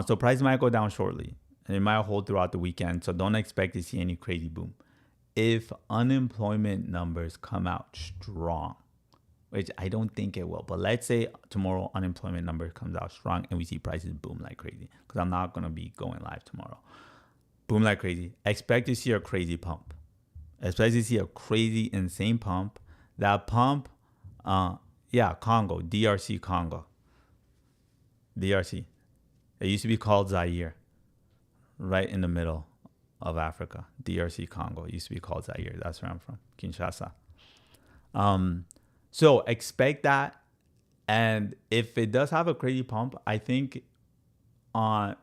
So prices might go down shortly, and it might hold throughout the weekend. So don't expect to see any crazy boom. If unemployment numbers come out strong, which I don't think it will, but let's say tomorrow unemployment number comes out strong and we see prices boom like crazy, because I'm not going to be going live tomorrow. Boom like crazy. Expect to see a crazy pump. Expect to see a crazy, insane pump. That pump, Congo, DRC Congo. DRC. It used to be called Zaire, right in the middle of Africa. DRC Congo. It used to be called Zaire. That's where I'm from, Kinshasa. So expect that. And if it does have a crazy pump, I think I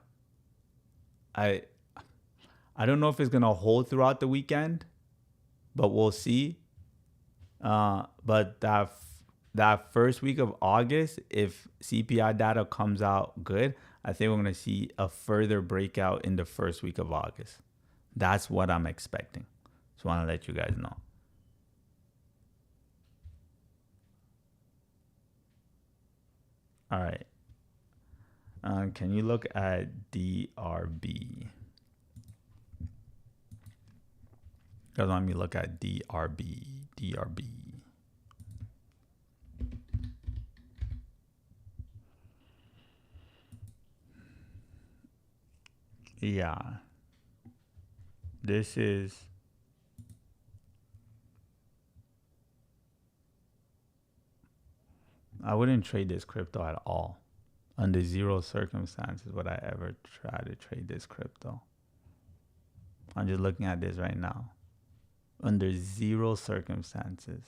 don't know if it's gonna hold throughout the weekend, but we'll see. But that first week of August, if CPI data comes out good, I think we're gonna see a further breakout in the first week of August. That's what I'm expecting. Just want to let you guys know. All right. Can you look at DRB? Guys want me to look at DRB. Yeah. This is I wouldn't trade this crypto at all. Under zero circumstances would I ever try to trade this crypto. I'm just looking at this right now. Under zero circumstances,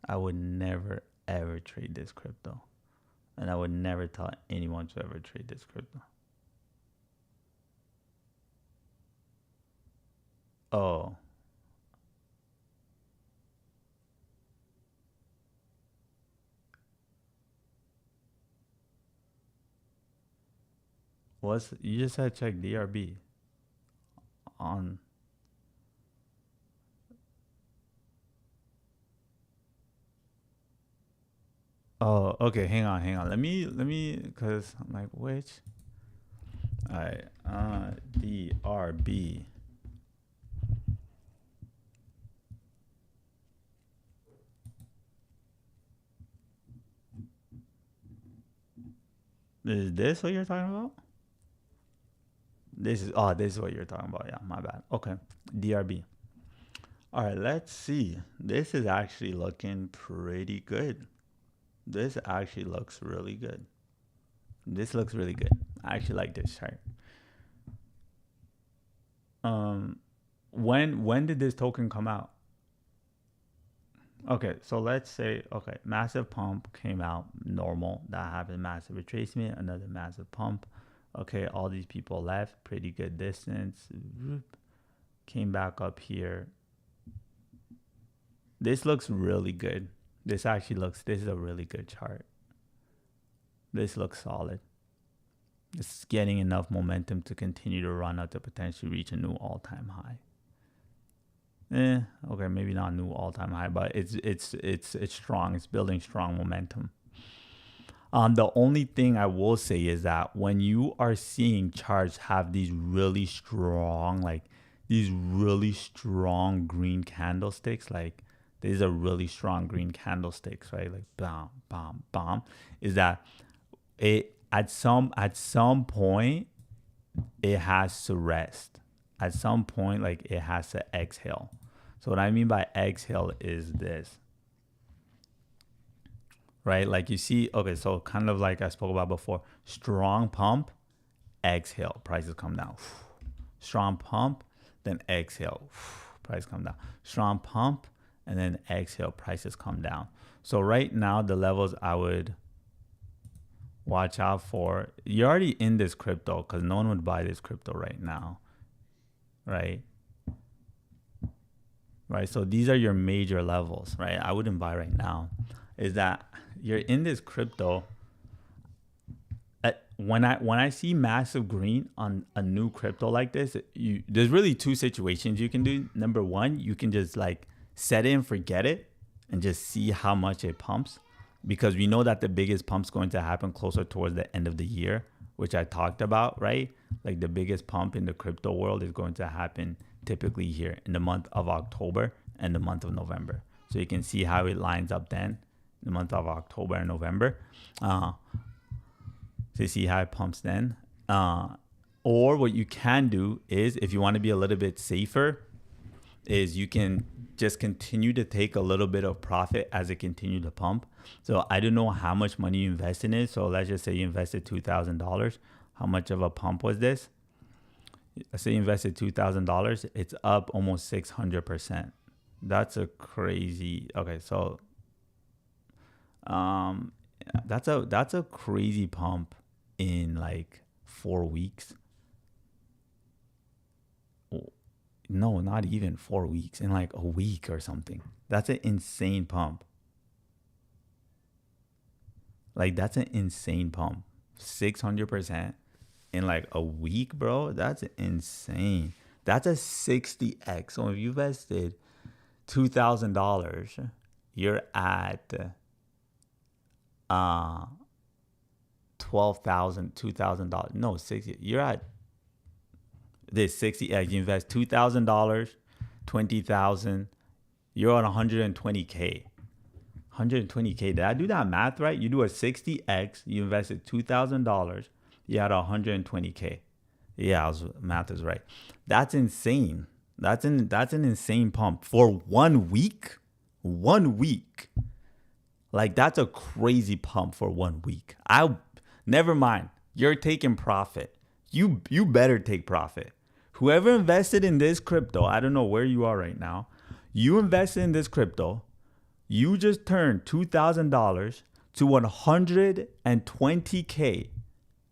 I would never ever trade this crypto. And I would never tell anyone to ever trade this crypto. Oh. You just had to check DRB on. Oh, okay. Hang on. Let me, cause I'm like, which? All right. DRB. Is this what you're talking about? This is what you're talking about. Yeah, my bad. Okay. DRB. All right, let's see. This is actually looking pretty good. This actually looks really good. This looks really good. I actually like this chart. When did this token come out? Okay, so let's say, okay, massive pump came out, normal. That happened, massive retracement, another massive pump. Okay, all these people left, pretty good distance. Came back up here. This looks really good. This is a really good chart. This looks solid. It's getting enough momentum to continue to run up to potentially reach a new all-time high. Okay, maybe not new all-time high, but it's strong. It's building strong momentum. The only thing I will say is that when you are seeing charts have these really strong green candlesticks, like these are really strong green candlesticks, right? Like bam, bam, bam. Is that it? At some point, it has to rest. At some point, like it has to exhale. So what I mean by exhale is this, right? Like you see, okay, so kind of like I spoke about before, strong pump, exhale, prices come down. Strong pump, then exhale, price come down. Strong pump, and then exhale, prices come down. So right now, the levels I would watch out for, you're already in this crypto because no one would buy this crypto right now, right? Right, so these are your major levels, right? I wouldn't buy right now. Is that you're in this crypto. When I see massive green on a new crypto like this, there's really two situations you can do. Number one, you can just like set it and forget it and just see how much it pumps, because we know that the biggest pump's going to happen closer towards the end of the year, which I talked about, right? Like the biggest pump in the crypto world is going to happen typically here in the month of October and the month of November. So you can see how it lines up then, the month of October and November. So you see how it pumps then. Or what you can do is, if you want to be a little bit safer, is you can just continue to take a little bit of profit as it continues to pump. So I don't know how much money you invest in it. So let's just say you invested $2,000. How much of a pump was this? Let's say you invested $2,000. It's up almost 600%. That's a crazy. Okay, so that's a crazy pump in like 4 weeks. No, not even 4 weeks, in like a week or something. That's an insane pump. Like that's an insane pump. 600% in like a week, bro. That's insane. That's a 60x. So if you invested $2,000, you're at $2,000. No, 60. You're at this 60x. You invest $2,000, 20,000. You're on 120K. 120K. Did I do that math right? You do a 60x. You invested $2,000. You had 120K. Yeah, math is right. That's insane. That's an insane pump for 1 week. 1 week. Like that's a crazy pump for 1 week. Never mind. You're taking profit. You better take profit. Whoever invested in this crypto, I don't know where you are right now. You invested in this crypto. You just turned $2,000 to 120K.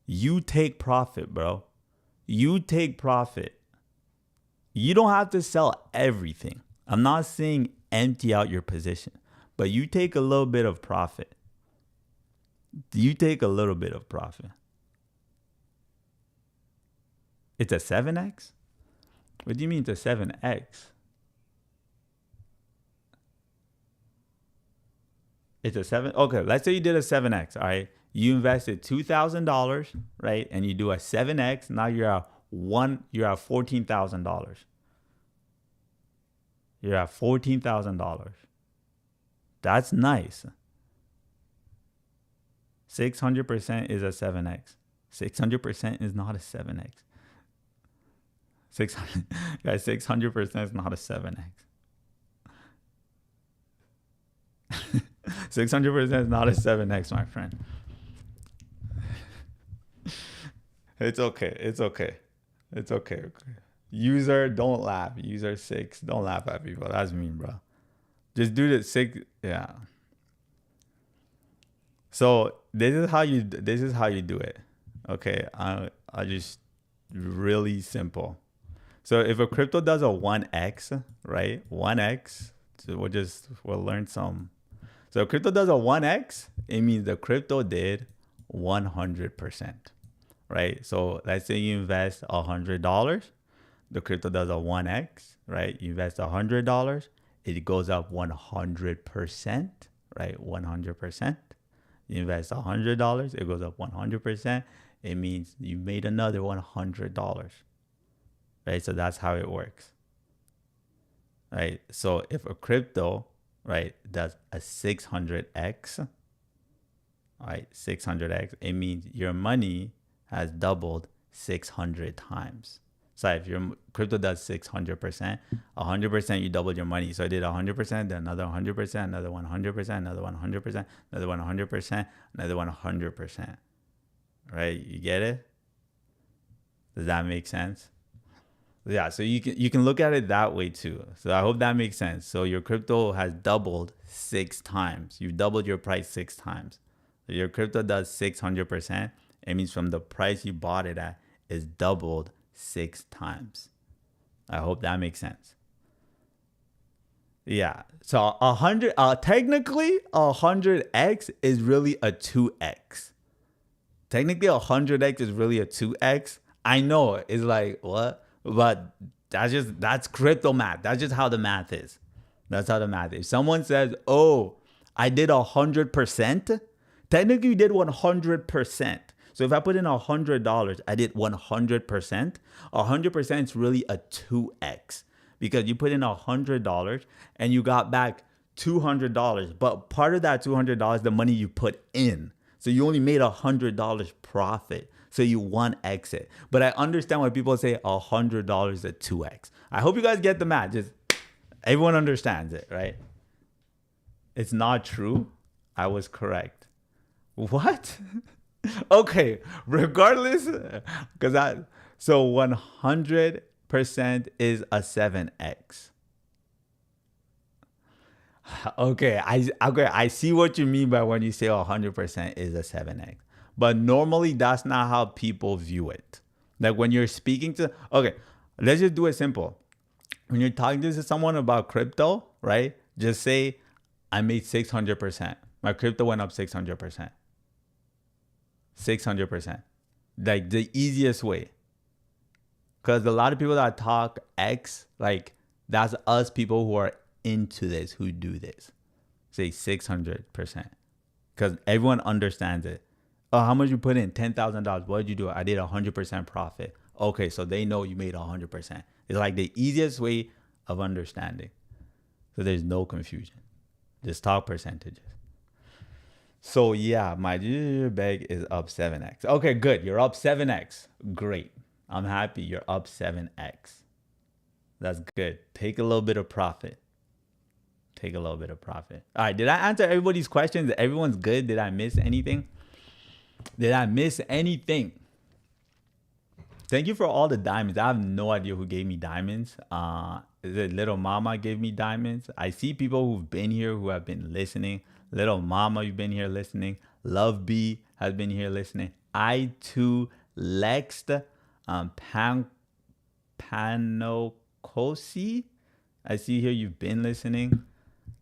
You take profit, bro. You take profit. You don't have to sell everything. I'm not saying empty out your position, but you take a little bit of profit. You take a little bit of profit. It's a 7x? What do you mean it's a 7x? It's a 7. Okay, let's say you did a 7x, all right? You invested $2,000, right? And you do a 7x. Now you're at $14,000. You're at $14,000. That's nice. 600% is a 7x. 600% is not a 7x. 600, guys, 600% is not a 7x. 600% is not a 7x, my friend. It's okay. It's okay. It's okay. User, don't laugh. User 6, don't laugh at people. That's mean, bro. Just do the 6. Yeah. So this is how you do it. Okay. I just really simple. So if a crypto does a 1x, right? 1x. So we'll learn some. So if crypto does a 1x, it means the crypto did 100%. Right? So let's say you invest $100, the crypto does a 1x, right? You invest $100, it goes up 100%, right? 100%. You invest $100, it goes up 100%. It means you made another $100, right? So that's how it works, right? So if a crypto, right, does a 600x, right, 600x, it means your money has doubled 600 times. So if your crypto does 600%, 100% you doubled your money. So I did 100%, then another 100%, another 100%, another 100%, another 100%, another 100%. Right? You get it? Does that make sense? Yeah, so you can look at it that way too. So I hope that makes sense. So your crypto has doubled 6 times. You doubled your price 6 times. So your crypto does 600%. It means from the price you bought it at is doubled 6 times. I hope that makes sense. Yeah. So 100, technically 100x is really a 2x. Technically 100x is really a 2x. I know it's like what, but that's crypto math. That's just how the math is. That's how the math is. Someone says, "Oh, I did 100%." Technically, you did 100%. So if I put in $100, I did 100%. 100% is really a 2x because you put in $100 and you got back $200. But part of that $200, the money you put in. So you only made $100 profit. So you 1x it. But I understand why people say $100 is a 2x. I hope you guys get the math. Just everyone understands it, right? It's not true. I was correct. What? Okay, regardless, so 100% is a 7x. Okay, I see what you mean by when you say 100% is a 7x. But normally that's not how people view it. Like when you're speaking to, okay, let's just do it simple. When you're talking to someone about crypto, right? Just say, I made 600%. My crypto went up 600%. 600%. Like the easiest way. Because a lot of people that talk X, like that's us people who are into this, who do this. Say 600%. Because everyone understands it. Oh, how much you put in? $10,000. What did you do? I did 100% profit. Okay, so they know you made 100%. It's like the easiest way of understanding. So there's no confusion. Just talk percentages. So yeah, my bag is up 7x. Okay, good. You're up 7x. Great. I'm happy you're up 7x. That's good. Take a little bit of profit. Take a little bit of profit. All right, did I answer everybody's questions? Everyone's good? Did I miss anything? Did I miss anything? Thank you for all the diamonds. I have no idea who gave me diamonds. The little mama gave me diamonds. I see people who've been here who have been listening. Little mama, you've been here listening. Love B has been here listening. I too Lext, Panokosi. I see here you've been listening.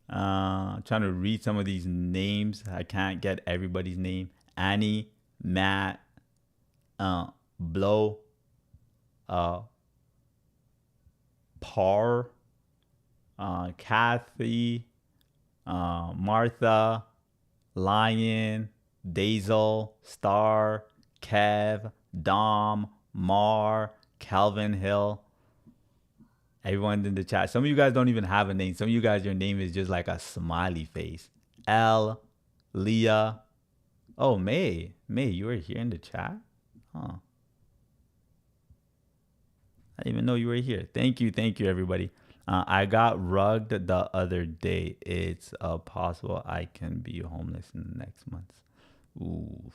I'm trying to read some of these names. I can't get everybody's name. Annie, Matt, Blow, Par, Kathy, Martha, Lion, Dazel, Star, Kev, Dom, Mar, Calvin Hill. Everyone in the chat. Some of you guys don't even have a name. Some of you guys, your name is just like a smiley face. L, Leah. Oh, May. May, you were here in the chat? Huh. I didn't even know you were here. Thank you, everybody. I got rugged the other day. It's possible I can be homeless in the next month. Ooh.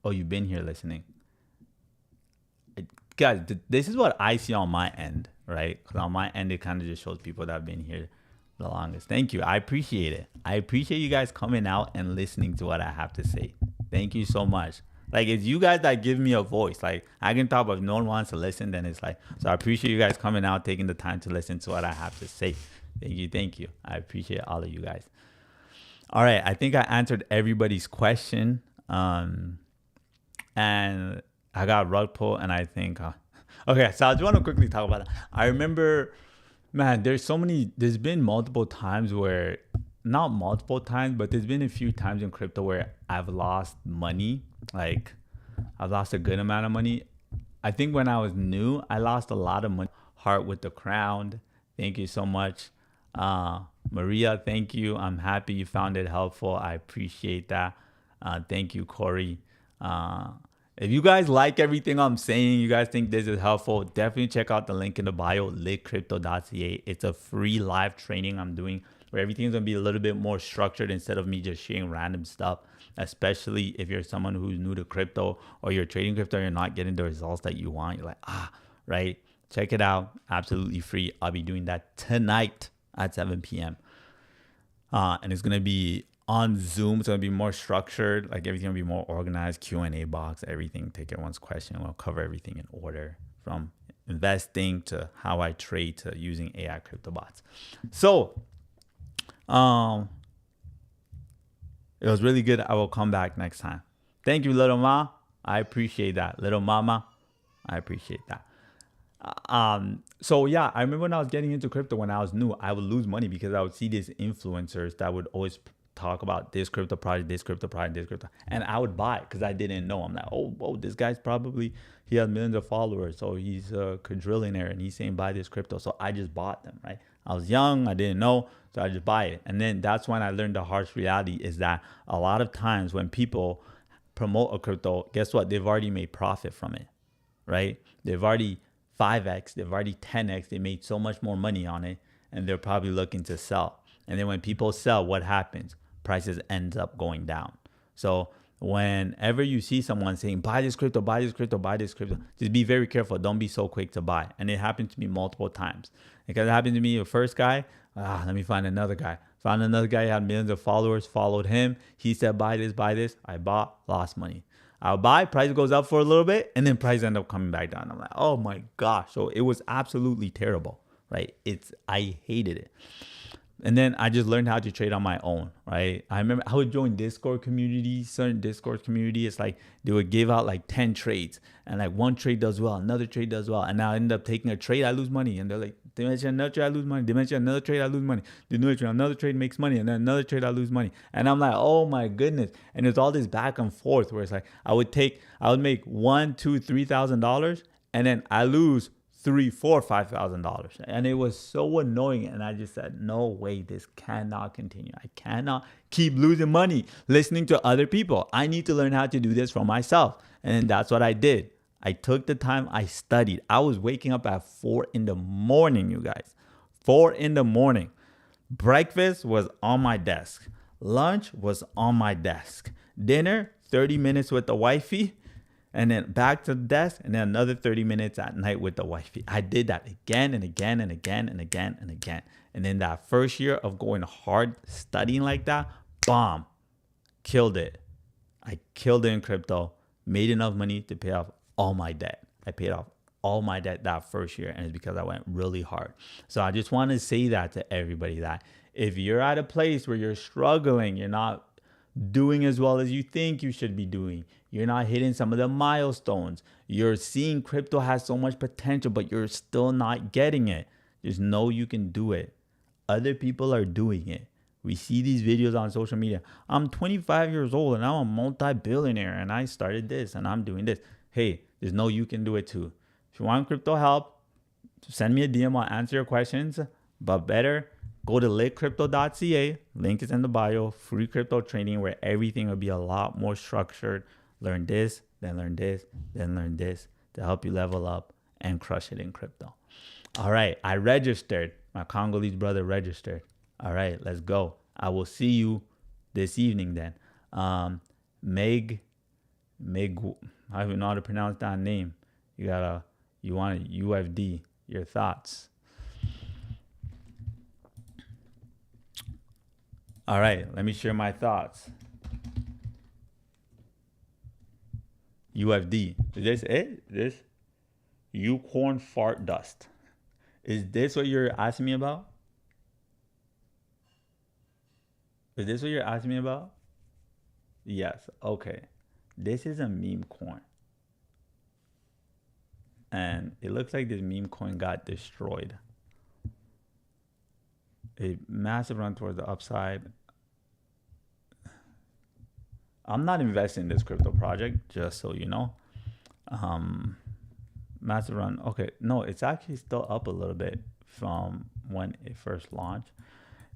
Oh, you've been here listening. Guys, this is what I see on my end, right? Because on my end, it kind of just shows people that have been here the longest. Thank you. I appreciate it. I appreciate you guys coming out and listening to what I have to say. Thank you so much. Like, it's you guys that give me a voice. Like, I can talk, but if no one wants to listen, then it's like, so I appreciate you guys coming out, taking the time to listen to what I have to say. Thank you. Thank you. I appreciate all of you guys. All right. I think I answered everybody's question. And I got rug pull, and I think, okay, so I just want to quickly talk about that. I remember, man, there's been multiple times where, not multiple times, but there's been a few times in crypto where I've lost money. Like, I've lost a good amount of money. I think when I was new, I lost a lot of money. Heart with the crown. Thank you so much. Maria, thank you. I'm happy you found it helpful. I appreciate that. Thank you, Corey. If you guys like everything I'm saying, you guys think this is helpful, definitely check out the link in the bio, litcrypto.ca. It's a free live training I'm doing where everything's going to be a little bit more structured instead of me just sharing random stuff, especially if you're someone who's new to crypto or you're trading crypto and you're not getting the results that you want. You're like, right? Check it out. Absolutely free. I'll be doing that tonight at 7 p.m. And it's going to be on Zoom. It's going to be more structured. Like everything will be more organized. Q&A box, everything. Take everyone's question. We'll cover everything in order, from investing to how I trade to using AI crypto bots. So, it was really good. I will come back next time. Thank you, little ma. I appreciate that. Little mama, I appreciate that. So yeah, I remember when I was getting into crypto, when I was new, I would lose money because I would see these influencers that would always talk about this crypto project, this crypto project, this crypto, and I would buy it because I didn't know. I'm like, oh, this guy's probably, he has millions of followers, so he's a quadrillionaire, and he's saying buy this crypto. So I just bought them, right? I was young, I didn't know, so I just buy it. And then that's when I learned the harsh reality is that a lot of times when people promote a crypto, guess what? They've already made profit from it, right? They've already 5x, they've already 10x, they made so much more money on it, and they're probably looking to sell. And then when people sell, what happens? Prices ends up going down. So whenever you see someone saying buy this crypto, buy this crypto, buy this crypto, just be very careful. Don't be so quick to buy. And it happened to me multiple times. Because it happened to me, the first guy, let me find another guy. Found another guy, had millions of followers, followed him. He said buy this, buy this. I bought, lost money. I'll buy, price goes up for a little bit, and then price end up coming back down. I'm like, oh my gosh. So it was absolutely terrible, right? I hated it. And then I just learned how to trade on my own, right? I remember I would join Discord communities, certain Discord community. It's like they would give out like 10 trades, and like one trade does well, another trade does well. And now I end up taking a trade, I lose money. And they're like, they mention another trade, I lose money. They mention another trade, I lose money. They mention another trade makes money, and then another trade, I lose money. And I'm like, oh my goodness. And it's all this back and forth where it's like, I would make $1,000, $2,000, $3,000, and then I lose $3,000, $4,000, $5,000, and it was so annoying. And I just said, no way, this cannot continue. I cannot keep losing money listening to other people. I need to learn how to do this for myself. And that's what I did. I took the time, I studied. I was waking up at 4 in the morning, you guys. 4 in the morning. Breakfast was on my desk. Lunch was on my desk. Dinner, 30 minutes with the wifey. And then back to the desk, and then another 30 minutes at night with the wifey. I did that again and again and again and again and again. And then that first year of going hard, studying like that, bomb, killed it. I killed it in crypto, made enough money to pay off all my debt. I paid off all my debt that first year, and it's because I went really hard. So I just want to say that to everybody, that if you're at a place where you're struggling, you're not doing as well as you think you should be doing, you're not hitting some of the milestones, you're seeing crypto has so much potential, but you're still not getting it, just know you can do it. Other people are doing it. We see these videos on social media. I'm 25 years old and I'm a multi-billionaire and I started this and I'm doing this. Hey, just know you can do it too. If you want crypto help, send me a DM. I'll answer your questions. But better, go to litcrypto.ca. Link is in the bio. Free crypto training where everything will be a lot more structured. Learn this, then learn this, then learn this to help you level up and crush it in crypto. All right, I registered. My Congolese brother registered. All right, let's go. I will see you this evening then. Meg, I don't know how to pronounce that name. You want a UFD, your thoughts. All right, let me share my thoughts. UFD. Is this it? This unicorn fart dust. Is this what you're asking me about? Is this what you're asking me about? Yes. Okay. This is a meme coin. And it looks like this meme coin got destroyed. A massive run towards the upside. I'm not investing in this crypto project, just so you know. Massive run. Okay, no, it's actually still up a little bit from when it first launched.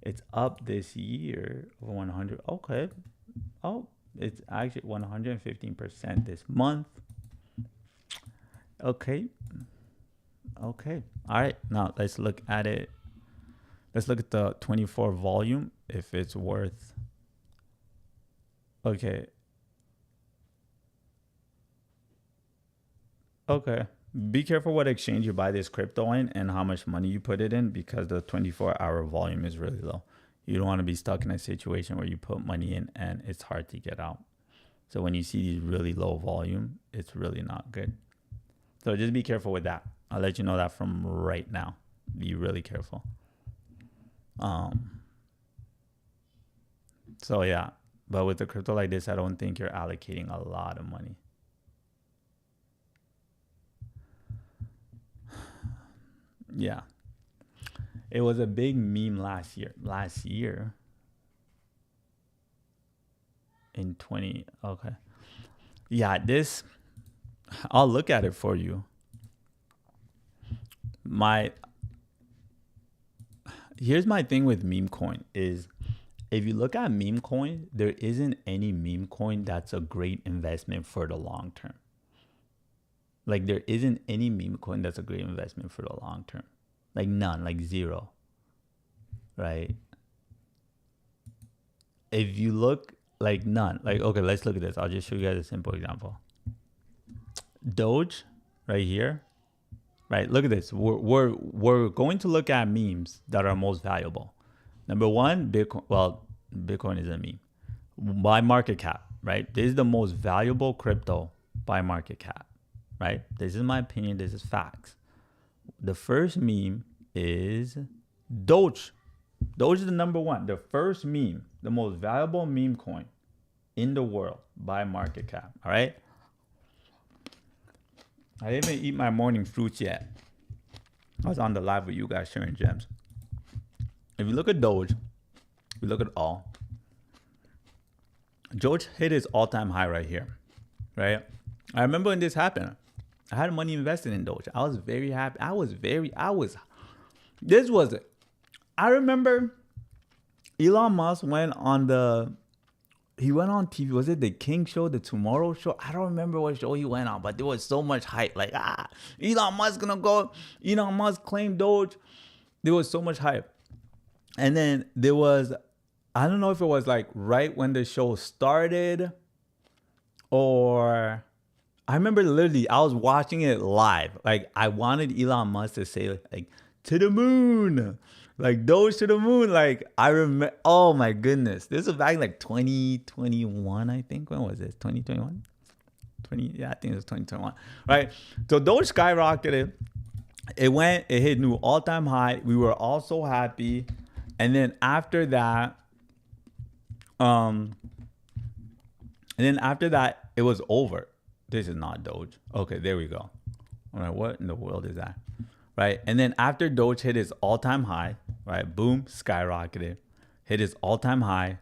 It's up this year over 100. Okay. Oh, it's actually 115% this month. Okay. Okay. All right. Now let's look at it. Let's look at the 24 volume. If it's worth, okay. Okay. Be careful what exchange you buy this crypto in and how much money you put it in, because the 24-hour volume is really low. You don't want to be stuck in a situation where you put money in and it's hard to get out. So when you see these really low volume, it's really not good. So just be careful with that. I'll let you know that from right now. Be really careful. So yeah, but with the crypto like this, I don't think you're allocating a lot of money. Yeah, it was a big meme last year in 20. Okay. Yeah, this, I'll look at it for you. Here's my thing with meme coin is, if you look at meme coin, there isn't any meme coin that's a great investment for the long term. Like there isn't any meme coin that's a great investment for the long term. Like none, like zero. Right? If you look, like none. Like, okay, let's look at this. I'll just show you guys a simple example. Doge, right here. Right? Look at this. We're going to look at memes that are most valuable. Number one, Bitcoin. Well, Bitcoin is a meme. By market cap, right? This is the most valuable crypto by market cap. Right? This is my opinion. This is facts. The first meme is Doge. Doge is the number one. The first meme, the most valuable meme coin in the world by market cap. All right? I didn't even eat my morning fruits yet. I was on the live with you guys sharing gems. If you look at Doge, we look at all. Doge hit his all-time high right here. Right? I remember when this happened. I had money invested in Doge. I was very happy. I remember Elon Musk went on TV. Was it the King Show, the Tomorrow Show? I don't remember what show he went on, but there was so much hype. Like, Elon Musk gonna go. Elon Musk claimed Doge. There was so much hype. And then there was, I don't know if it was like right when the show started or... I remember literally I was watching it live. Like I wanted Elon Musk to say like to the moon, like Doge to the moon. Like I remember, oh my goodness. This was back in like 2021, I think. When was this? 2021? Yeah, I think it was 2021. Right? So Doge skyrocketed. It hit new all-time high. We were all so happy. And then after that, it was over. This is not Doge. Okay, there we go. All right, what in the world is that? Right, and then after Doge hit his all-time high, right, boom, skyrocketed, hit his all-time high,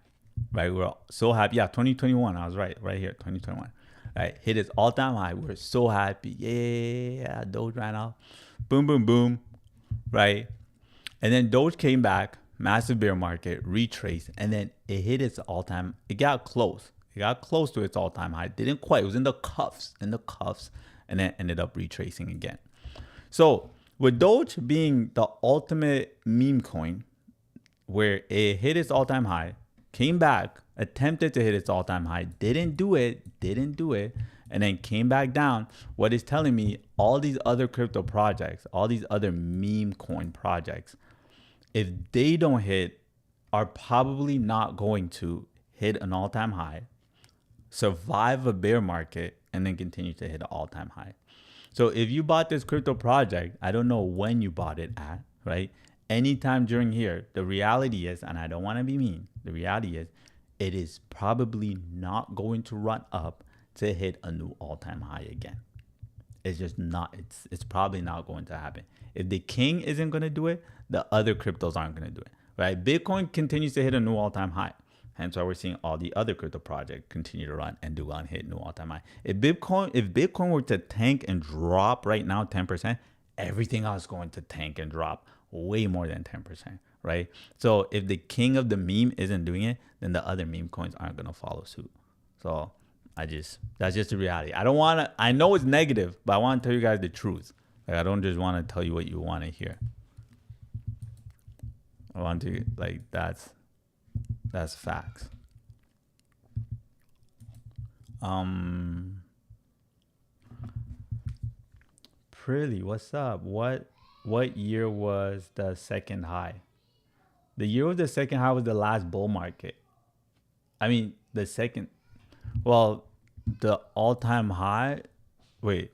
right, we were so happy. Yeah, 2021, I was right here, 2021. Right, hit his all-time high. We were so happy. Yeah, Doge ran out. Boom, boom, boom, right? And then Doge came back, massive bear market, retraced, and then it hit its all-time, it got close. It got close to its all-time high. Didn't quite. It was in the cuffs, and then ended up retracing again. So with Doge being the ultimate meme coin, where it hit its all-time high, came back, attempted to hit its all-time high, didn't do it, and then came back down. What is telling me all these other crypto projects, all these other meme coin projects, if they don't hit, are probably not going to hit an all-time high, survive a bear market, and then continue to hit an all-time high. So if you bought this crypto project, I don't know when you bought it at, right? Anytime during here, the reality is, and I don't want to be mean, the reality is it is probably not going to run up to hit a new all-time high again. It's just not, it's probably not going to happen. If the king isn't going to do it, the other cryptos aren't going to do it, right? Bitcoin continues to hit a new all-time high. Hence why we're seeing all the other crypto projects continue to run and do on hit new all-time high. If Bitcoin were to tank and drop right now 10%, everything else is going to tank and drop way more than 10%, right? So if the king of the meme isn't doing it, then the other meme coins aren't going to follow suit. So that's just the reality. I know it's negative, but I want to tell you guys the truth. Like, I don't just want to tell you what you want to hear. I want to like that's facts. Pretty, what's up? What year was the second high? The year of the second high was the last bull market. I mean, the second, well, the all-time high, wait,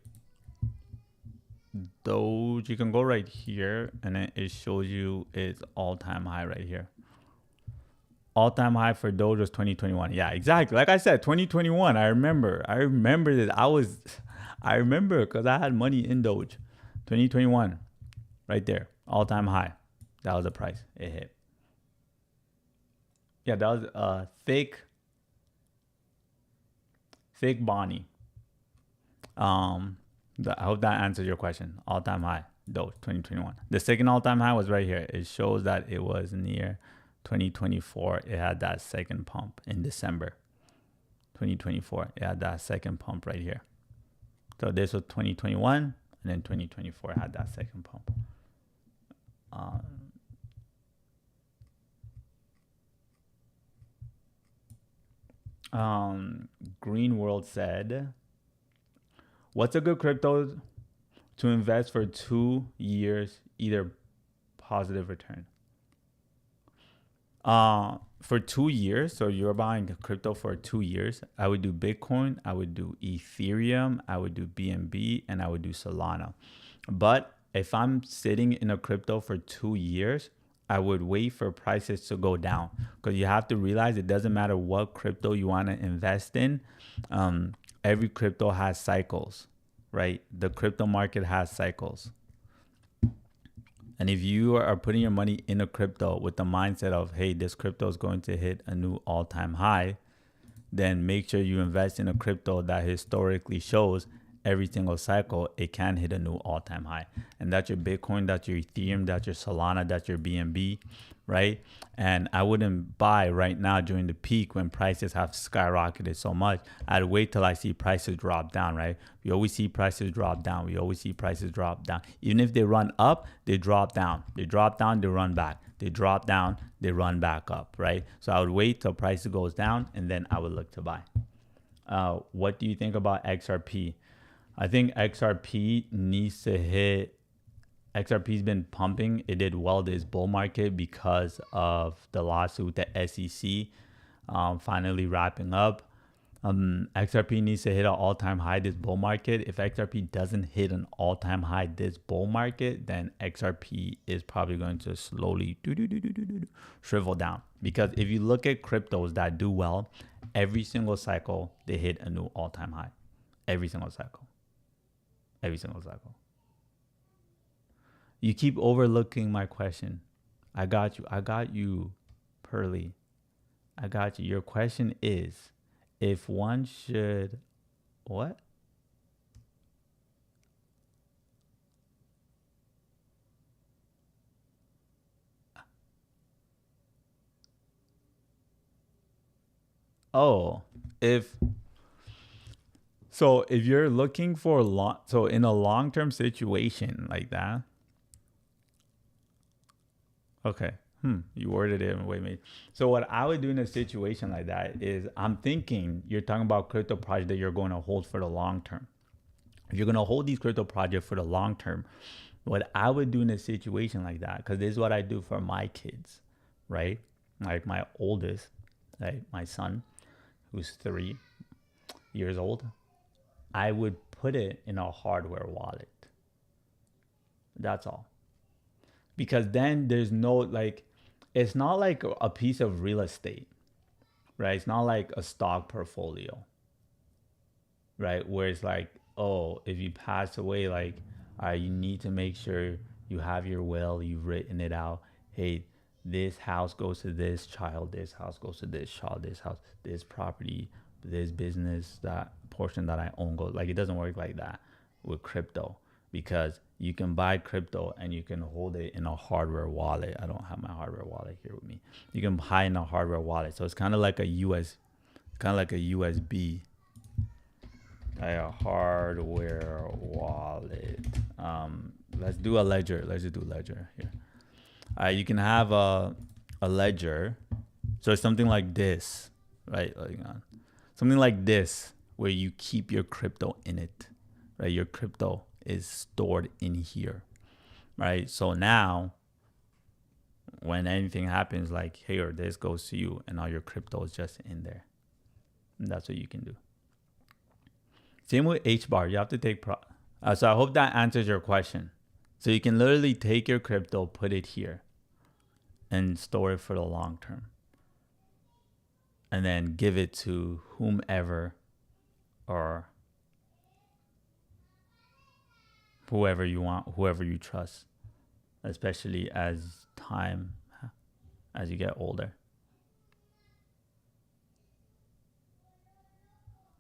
Doge, you can go right here and then it shows you its all-time high right here. All-time high for Doge was 2021. Yeah, exactly. Like I said, 2021. I remember that. I remember because I had money in Doge. 2021, right there, all-time high. That was the price it hit. Yeah, that was thick Bonnie. I hope that answers your question. All-time high, Doge, 2021. The second all-time high was right here. It shows that it was near 2024. It had that second pump in December 2024. It had that second pump right here. So this was 2021, and then 2024 had that second pump. Green World said, what's a good crypto to invest for 2 years, either positive return? For 2 years, so you're buying crypto for 2 years, I would do Bitcoin, I would do Ethereum, I would do BNB, and I would do Solana. But if I'm sitting in a crypto for 2 years, I would wait for prices to go down, because you have to realize it doesn't matter what crypto you want to invest in. Every crypto has cycles, right? The crypto market has cycles. And if you are putting your money in a crypto with the mindset of, hey, this crypto is going to hit a new all-time high, then make sure you invest in a crypto that historically shows every single cycle it can hit a new all-time high. And that's your Bitcoin, that's your Ethereum, that's your Solana, that's your BNB, right? And I wouldn't buy right now during the peak when prices have skyrocketed so much. I'd wait till I see prices drop down, right? We always see prices drop down. We always see prices drop down. Even if they run up, they drop down. They drop down, they run back. They drop down, they run back up, right? So I would wait till prices goes down and then I would look to buy. What do you think about XRP? I think XRP needs to hit. XRP's been pumping. It did well this bull market because of the lawsuit, the SEC finally wrapping up. XRP needs to hit an all-time high this bull market. If XRP doesn't hit an all-time high this bull market, then XRP is probably going to slowly shrivel down. Because if you look at cryptos that do well, every single cycle, they hit a new all-time high. Every single cycle. Every single cycle. You keep overlooking my question. I got you, Pearly. I got you. Your question is, if one should, what? Oh, if you're looking for in a long-term situation like that. Okay. You worded it in a way, mate. So what I would do in a situation like that is, I'm thinking you're talking about crypto projects that you're going to hold for the long term. If you're going to hold these crypto projects for the long term, what I would do in a situation like that, because this is what I do for my kids, right? Like my oldest, right? My son, who's 3 years old, I would put it in a hardware wallet. That's all. Because then there's no, like, it's not like a piece of real estate, right? It's not like a stock portfolio, right? Where it's like, oh, if you pass away, like, you need to make sure you have your will, you've written it out. Hey, this house goes to this child, this house goes to this child, this house, this property, this business, that portion that I own goes. Like, it doesn't work like that with crypto, because you can buy crypto and you can hold it in a hardware wallet. I don't have my hardware wallet here with me. You can buy in a hardware wallet. So it's kind of like a USB, like a hardware wallet. Let's do a ledger. Let's just do ledger here. You can have a ledger. So it's something like this, right? Something like this, where you keep your crypto in it, right? Your crypto is stored in here, right? So now when anything happens, like here, this goes to you and all your crypto is just in there. And that's what you can do. Same with HBAR. You have to take so I hope that answers your question. So you can literally take your crypto, put it here, and store it for the long term. And then give it to whomever or whoever you want, whoever you trust, especially as you get older.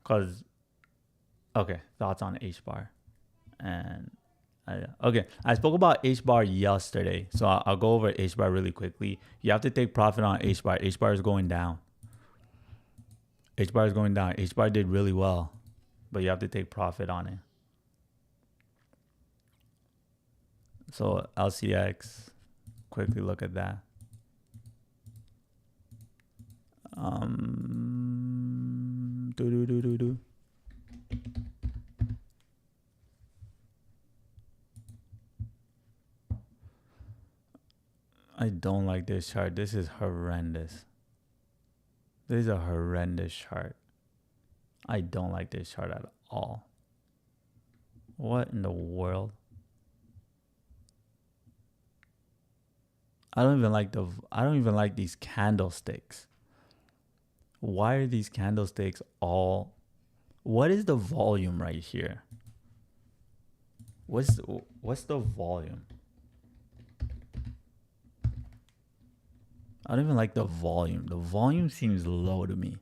Because, okay, thoughts on HBAR. And okay, I spoke about HBAR yesterday, so I'll go over HBAR really quickly. You have to take profit on HBAR. HBAR is going down. HBAR is going down. HBAR did really well, but you have to take profit on it. So LCX, quickly look at that. I don't like this chart. This is horrendous. This is a horrendous chart. I don't like this chart at all. What in the world? I don't even like these candlesticks. Why are these candlesticks all? What is the volume right here? What's the volume? I don't even like the volume. The volume seems low to me.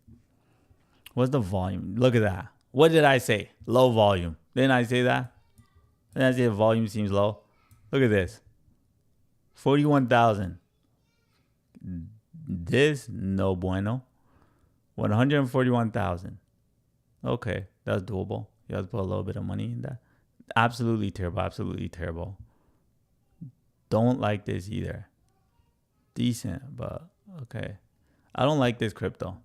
What's the volume? Look at that. What did I say? Low volume. Didn't I say that? Didn't I say the volume seems low? Look at this. 41,000. This, no bueno. 141,000. Okay, that's doable. You have to put a little bit of money in that. Absolutely terrible. Absolutely terrible. Don't like this either. Decent, but okay. I don't like this crypto.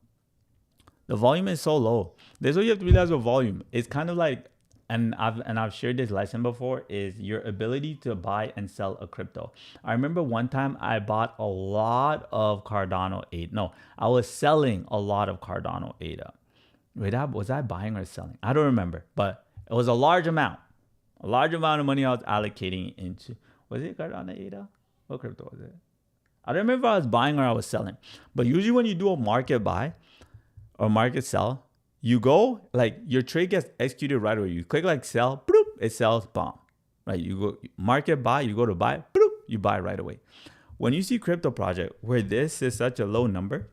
The volume is so low. This is what you have to realize with volume. It's kind of like, and I've shared this lesson before, is your ability to buy and sell a crypto. I remember one time I bought a lot of Cardano ADA. No, I was selling a lot of Cardano ADA. Wait, was I buying or selling? I don't remember, but it was a large amount. A large amount of money I was allocating into. Was it Cardano ADA? What crypto was it? I don't remember if I was buying or I was selling. But usually when you do a market buy or market sell, you go, like, your trade gets executed right away. You click like sell, bloop, it sells, bomb. Right? You go market buy, you go to buy, bloop, you buy right away. When you see crypto project where this is such a low number,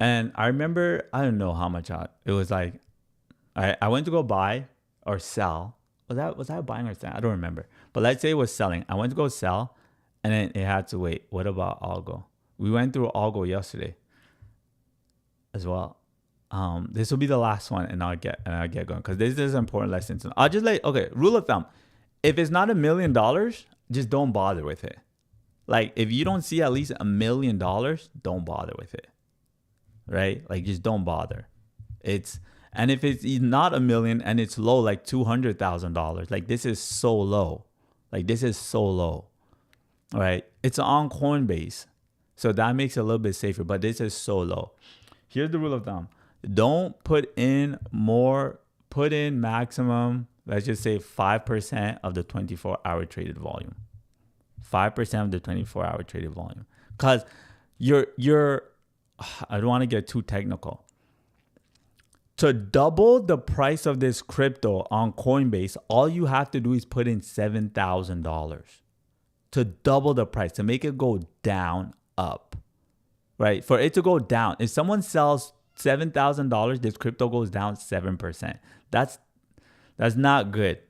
and I remember, I don't know how much it was like, I went to go buy or sell. Was that buying or selling? I don't remember. But let's say it was selling. I went to go sell. And then it had to wait. What about Algo? We went through Algo yesterday as well. This will be the last one, and I'll get going because this is an important lesson. So I'll just okay, rule of thumb. If it's not $1 million, just don't bother with it. Like, if you don't see at least $1 million, don't bother with it. Right? Like, just don't bother. And if it's not $1 million and it's low, like $200,000, like, this is so low. Like, this is so low. Right? It's on Coinbase. So that makes it a little bit safer, but this is so low. Here's the rule of thumb. Don't put in maximum, let's just say 5% of the 24-hour traded volume. 5% of the 24-hour traded volume. Because I don't want to get too technical. To double the price of this crypto on Coinbase, all you have to do is put in $7,000. To double the price, to make it go down, up, right? For it to go down, if someone sells $7,000, this crypto goes down 7%. That's not good.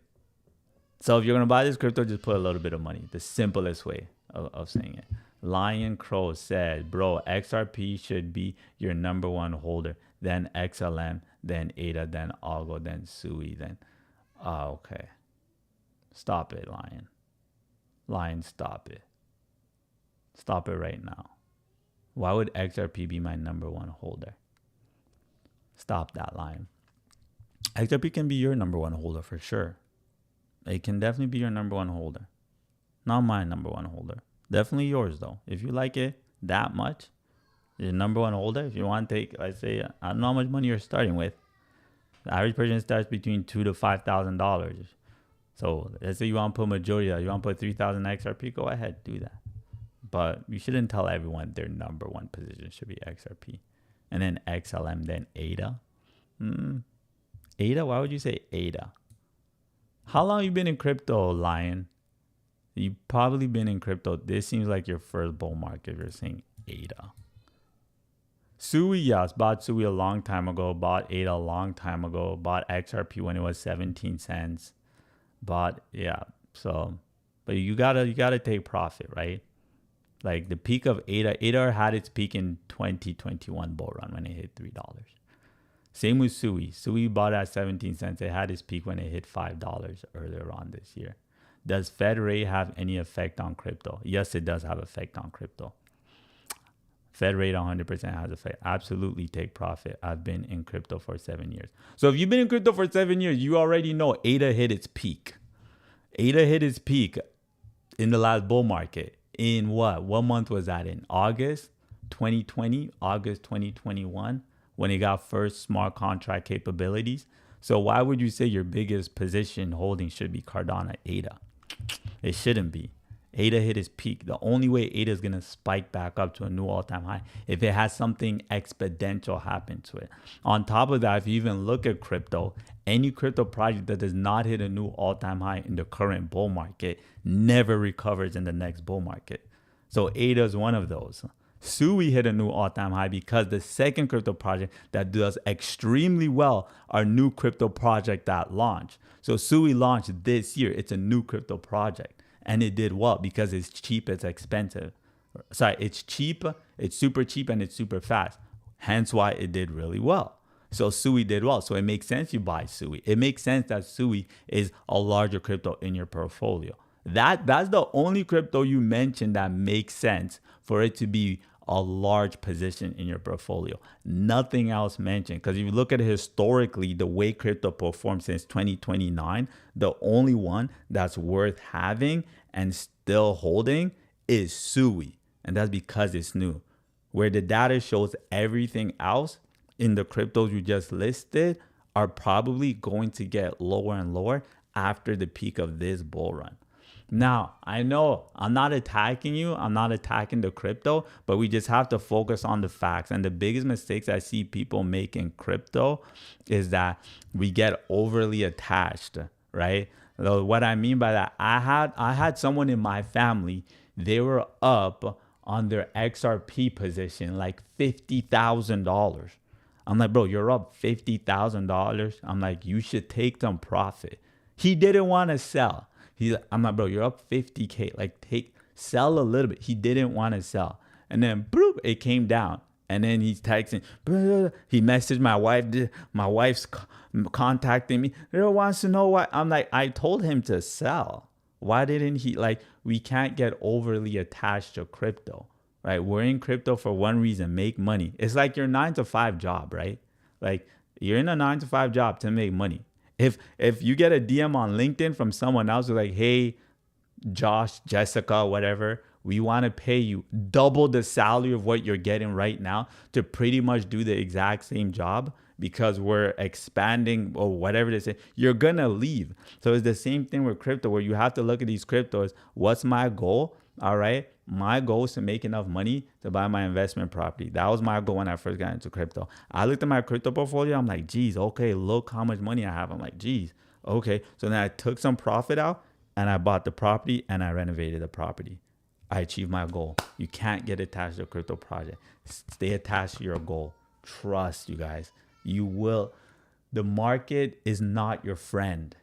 So if you're gonna buy this crypto, just put a little bit of money. The simplest way of saying it. Lion Crow said, bro, XRP should be your number one holder, then XLM, then ADA, then Algo, then SUI, then okay. Stop it, Lion. Lion, stop it. Stop it right now. Why would XRP be my number one holder? Stop that line. XRP can be your number one holder for sure. It can definitely be your number one holder. Not my number one holder. Definitely yours though. If you like it that much, your number one holder. If you want to take, let's say, I don't know how much money you're starting with. The average person starts between $2,000 to $5,000. So let's say you want to put majority of that. You want to put 3,000 XRP, go ahead, do that. But you shouldn't tell everyone their number one position should be XRP. And then XLM, then ADA. ADA? Why would you say ADA? How long you been in crypto, Lion? You've probably been in crypto. This seems like your first bull market if you're saying ADA. SUI, yes, bought SUI a long time ago, bought ADA a long time ago, bought XRP when it was 17 cents. But yeah, so, but you gotta take profit, right? Like the peak of ADA had its peak in 2021 bull run when it hit $3. Same with SUI. SUI bought at 17 cents. It had its peak when it hit $5 earlier on this year. Does Fed rate have any effect on crypto? Yes, it does have effect on crypto. Fed rate 100% has effect. Absolutely take profit. I've been in crypto for 7 years. So if you've been in crypto for 7 years, you already know ADA hit its peak. ADA hit its peak in the last bull market. In what? What month was that in? August 2020, August 2021, when it got first smart contract capabilities. So why would you say your biggest position holding should be Cardano ADA? It shouldn't be. ADA hit its peak. The only way ADA is going to spike back up to a new all-time high if it has something exponential happen to it. On top of that, if you even look at crypto, any crypto project that does not hit a new all-time high in the current bull market never recovers in the next bull market. So ADA is one of those. SUI hit a new all-time high because the second crypto project that does extremely well are new crypto project that launched. So SUI launched this year. It's a new crypto project. And it did well because it's cheap, it's expensive. Sorry, it's cheap, it's super cheap, and it's super fast. Hence why it did really well. So SUI did well. So it makes sense you buy SUI. It makes sense that SUI is a larger crypto in your portfolio. That's the only crypto you mentioned that makes sense for it to be a large position in your portfolio. Nothing else mentioned. Because if you look at it historically, the way crypto performed since 2029, the only one that's worth having and still holding is SUI. And that's because it's new. Where the data shows everything else in the cryptos you just listed are probably going to get lower and lower after the peak of this bull run. Now, I know I'm not attacking you. I'm not attacking the crypto, but we just have to focus on the facts. And the biggest mistakes I see people make in crypto is that we get overly attached, right? So what I mean by that, I had someone in my family, they were up on their XRP position like $50,000. I'm like, bro, you're up $50,000. I'm like, you should take some profit. He didn't want to sell. I'm like, bro, you're up 50K. Like, sell a little bit. He didn't want to sell. And then, boop, it came down. And then he's texting. He messaged my wife. My wife's contacting me. He wants to know why. I'm like, I told him to sell. Why didn't he? Like, we can't get overly attached to crypto, right? We're in crypto for one reason, make money. It's like your 9-to-5 job, right? Like, you're in a 9-to-5 job to make money. If you get a DM on LinkedIn from someone else who's like, hey, Josh, Jessica, whatever, we want to pay you double the salary of what you're getting right now to pretty much do the exact same job because we're expanding or whatever they say, you're going to leave. So it's the same thing with crypto where you have to look at these cryptos. What's my goal? All right. My goal is to make enough money to buy my investment property. That was my goal when I first got into crypto. I looked at my crypto portfolio. I'm like, geez, okay, look how much money I have. I'm like, geez, okay. So then I took some profit out and I bought the property and I renovated the property. I achieved my goal. You can't get attached to a crypto project. Stay attached to your goal. Trust, you guys. You will. The market is not your friend.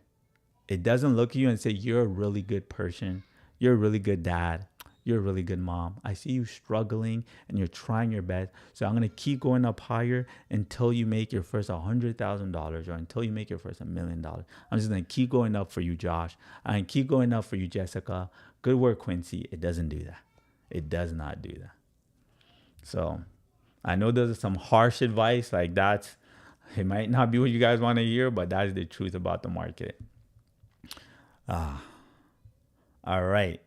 It doesn't look at you and say, you're a really good person. You're a really good dad. You're a really good mom. I see you struggling and you're trying your best. So I'm going to keep going up higher until you make your first $100,000 or until you make your first $1 million. I'm just going to keep going up for you, Josh. I'm going to keep going up for you, Jessica. Good work, Quincy. It doesn't do that. It does not do that. So I know there's some harsh advice like that. It might not be what you guys want to hear, but that is the truth about the market. All right.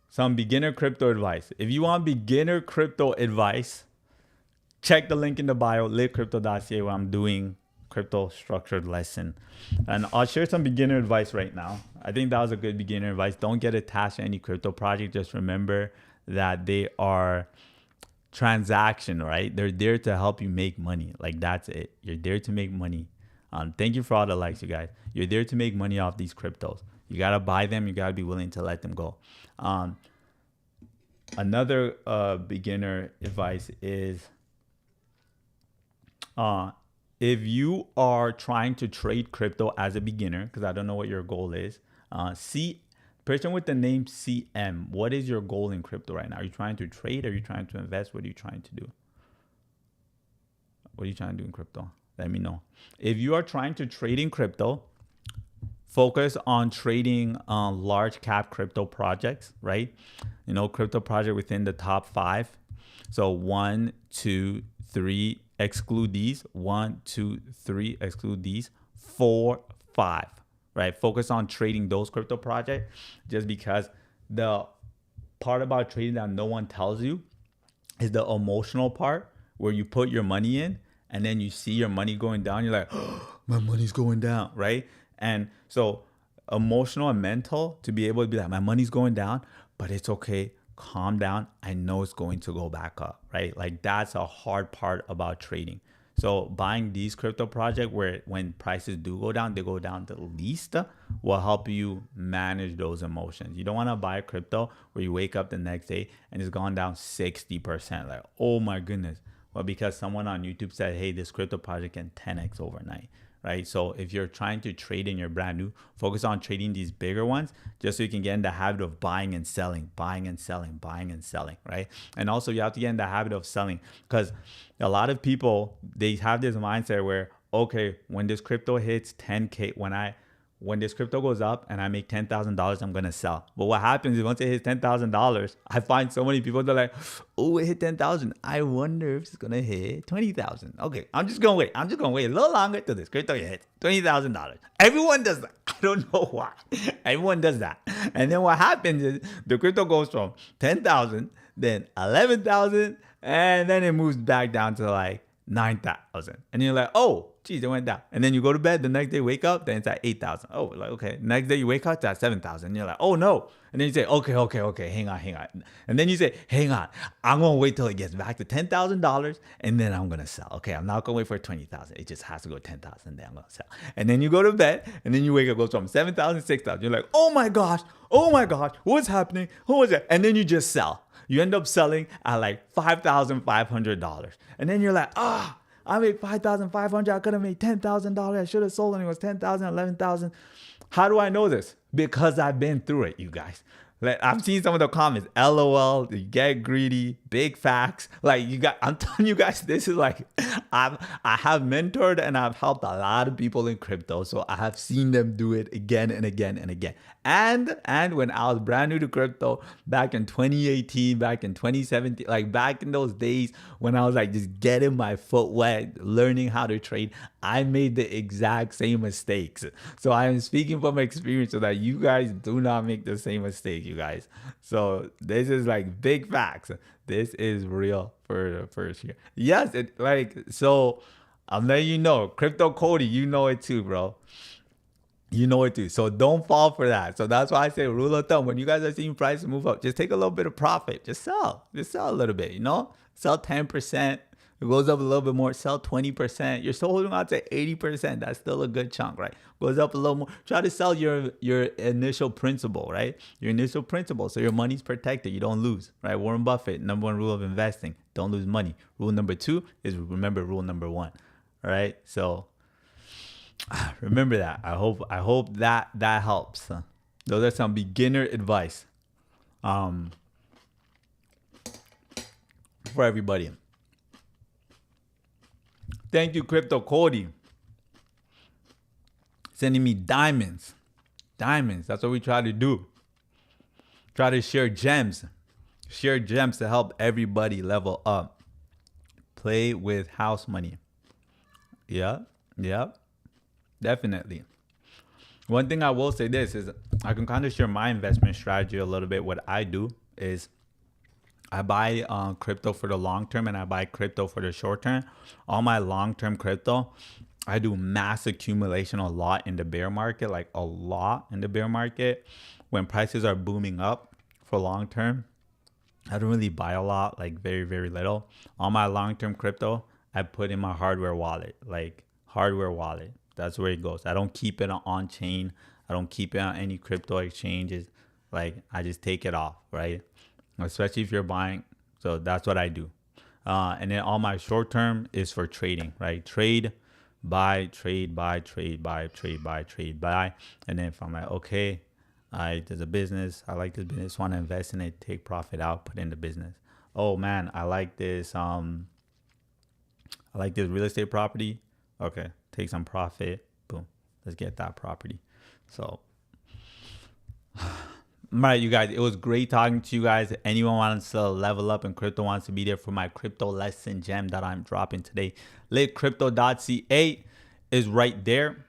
Some beginner crypto advice. If you want beginner crypto advice, check the link in the bio, litcrypto.ca, where I'm doing crypto structured lesson. And I'll share some beginner advice right now. I think that was a good beginner advice. Don't get attached to any crypto project. Just remember that they are transaction, right? They're there to help you make money. Like, that's it. You're there to make money. Thank you for all the likes, you guys. You're there to make money off these cryptos. You got to buy them. You got to be willing to let them go. Another beginner advice is if you are trying to trade crypto as a beginner, because I don't know what your goal is, person with the name CM, what is your goal in crypto right now? Are you trying to trade? Are you trying to invest? What are you trying to do? What are you trying to do in crypto? Let me know. If you are trying to trade in crypto, focus on trading large cap crypto projects, right? You know, crypto project within the top 5. So 1, 2, 3, exclude these. 1, 2, 3, exclude these. 4, 5, right? Focus on trading those crypto projects, just because the part about trading that no one tells you is the emotional part, where you put your money in and then you see your money going down. You're like, oh, my money's going down, right? And so emotional and mental, to be able to be like, my money's going down, but it's okay. Calm down. I know it's going to go back up, right? Like, that's a hard part about trading. So buying these crypto projects where when prices do go down, they go down the least, will help you manage those emotions. You don't want to buy a crypto where you wake up the next day and it's gone down 60%. Like, oh my goodness. Well, because someone on YouTube said, hey, this crypto project can 10x overnight, right? So if you're trying to trade and you're brand new, focus on trading these bigger ones, just so you can get in the habit of buying and selling, buying and selling, buying and selling, right? And also you have to get in the habit of selling, because a lot of people, they have this mindset where, okay, when this crypto hits 10K, when this crypto goes up and I make $10,000, I'm going to sell. But what happens is once it hits $10,000, I find so many people that are like, oh, it hit 10,000. I wonder if it's going to hit 20,000. Okay, I'm just going to wait. I'm just going to wait a little longer till this crypto hits $20,000. Everyone does that. I don't know why. Everyone does that. And then what happens is the crypto goes from 10,000, then 11,000, and then it moves back down to like 9,000. And you're like, oh, geez, it went down. And then you go to bed, the next day wake up, then it's at 8,000. Oh, like, okay. Next day you wake up, it's at 7,000. And you're like, oh no. And then you say, okay, hang on. And then you say, hang on, I'm going to wait till it gets back to $10,000 and then I'm going to sell. Okay, I'm not going to wait for 20,000. It just has to go 10,000, then I'm going to sell. And then you go to bed and then you wake up, goes from 7,000 to 6,000. You're like, oh my gosh, what's happening? Who was it? And then you just sell. You end up selling at like $5,500. And then you're like, I made $5,500. I could have made $10,000. I should have sold when it was $10,000, $11,000. How do I know this? Because I've been through it, you guys. Like, I've seen some of the comments. LOL, you get greedy, big facts. Like, I'm telling you guys, this is like, I have mentored and I've helped a lot of people in crypto. So I have seen them do it again and again and again. And when I was brand new to crypto back in 2018, back in 2017, like back in those days when I was like just getting my foot wet, learning how to trade, I made the exact same mistakes. So I am speaking from experience so that you guys do not make the same mistake, you guys. So this is like big facts. This is real for the first year. Yes, so I'm letting you know, Crypto Cody, you know it too, bro. You know it too. So don't fall for that. So that's why I say rule of thumb, when you guys are seeing prices move up, just take a little bit of profit. Just sell a little bit, you know? Sell 10%. It goes up a little bit more, sell 20%. You're still holding on to 80%. That's still a good chunk, right? Goes up a little more. Try to sell your initial principal, right? Your initial principal. So your money's protected. You don't lose, right? Warren Buffett, number 1 rule of investing, don't lose money. Rule number 2 is remember rule number 1, right? So remember that. I hope that helps. Those are some beginner advice for everybody. Thank you, Crypto Cody. Sending me diamonds. That's what we try to do. Try to share gems. Share gems to help everybody level up. Play with house money. Yeah, yeah, definitely. One thing I will say this is I can kind of share my investment strategy a little bit. What I do is I buy crypto for the long term and I buy crypto for the short term. All my long term crypto, I do mass accumulation a lot in the bear market, like a lot in the bear market. When prices are booming up for long term, I don't really buy a lot, like very, very little. All my long term crypto, I put in my hardware wallet, like hardware wallet. That's where it goes. I don't keep it on chain. I don't keep it on any crypto exchanges. Like I just take it off, right? Especially if you're buying. So that's what I do. And then all my short term is for trading, right? Trade, buy, trade, buy, trade, buy, trade, buy, trade, buy. And then if I'm like, okay, there's a business, I like this business, want to invest in it, take profit out, put in the business. Oh man, I like this. I like this real estate property. Okay, take some profit. Boom, let's get that property. So. All right, you guys, it was great talking to you guys. Anyone wants to level up in crypto, wants to be there for my crypto lesson gem that I'm dropping today, litcrypto.ca is right there.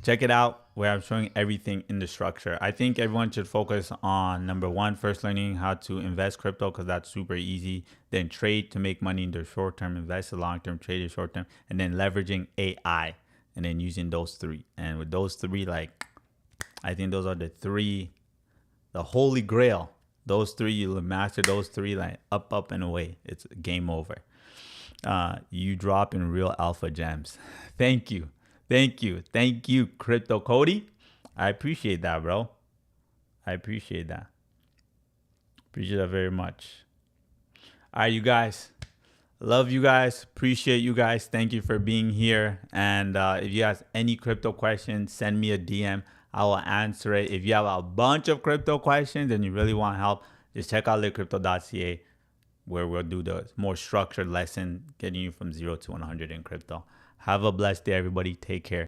Check it out where I'm showing everything in the structure. I think everyone should focus on number one, first learning how to invest crypto because that's super easy. Then trade to make money in the short term, invest the long term, trade the short term, and then leveraging AI and then using those three. And with those three, like I think those are the holy grail. Those three, you master those three, like up and away. It's game over. You drop in real alpha gems. Thank you. Crypto Cody. I appreciate that, bro. I appreciate that. Appreciate that very much. All right, you guys. Love you guys. Appreciate you guys. Thank you for being here. And if you have any crypto questions, send me a DM. I will answer it. If you have a bunch of crypto questions and you really want help, just check out litcrypto.ca where we'll do the more structured lesson getting you from 0 to 100 in crypto. Have a blessed day, everybody. Take care.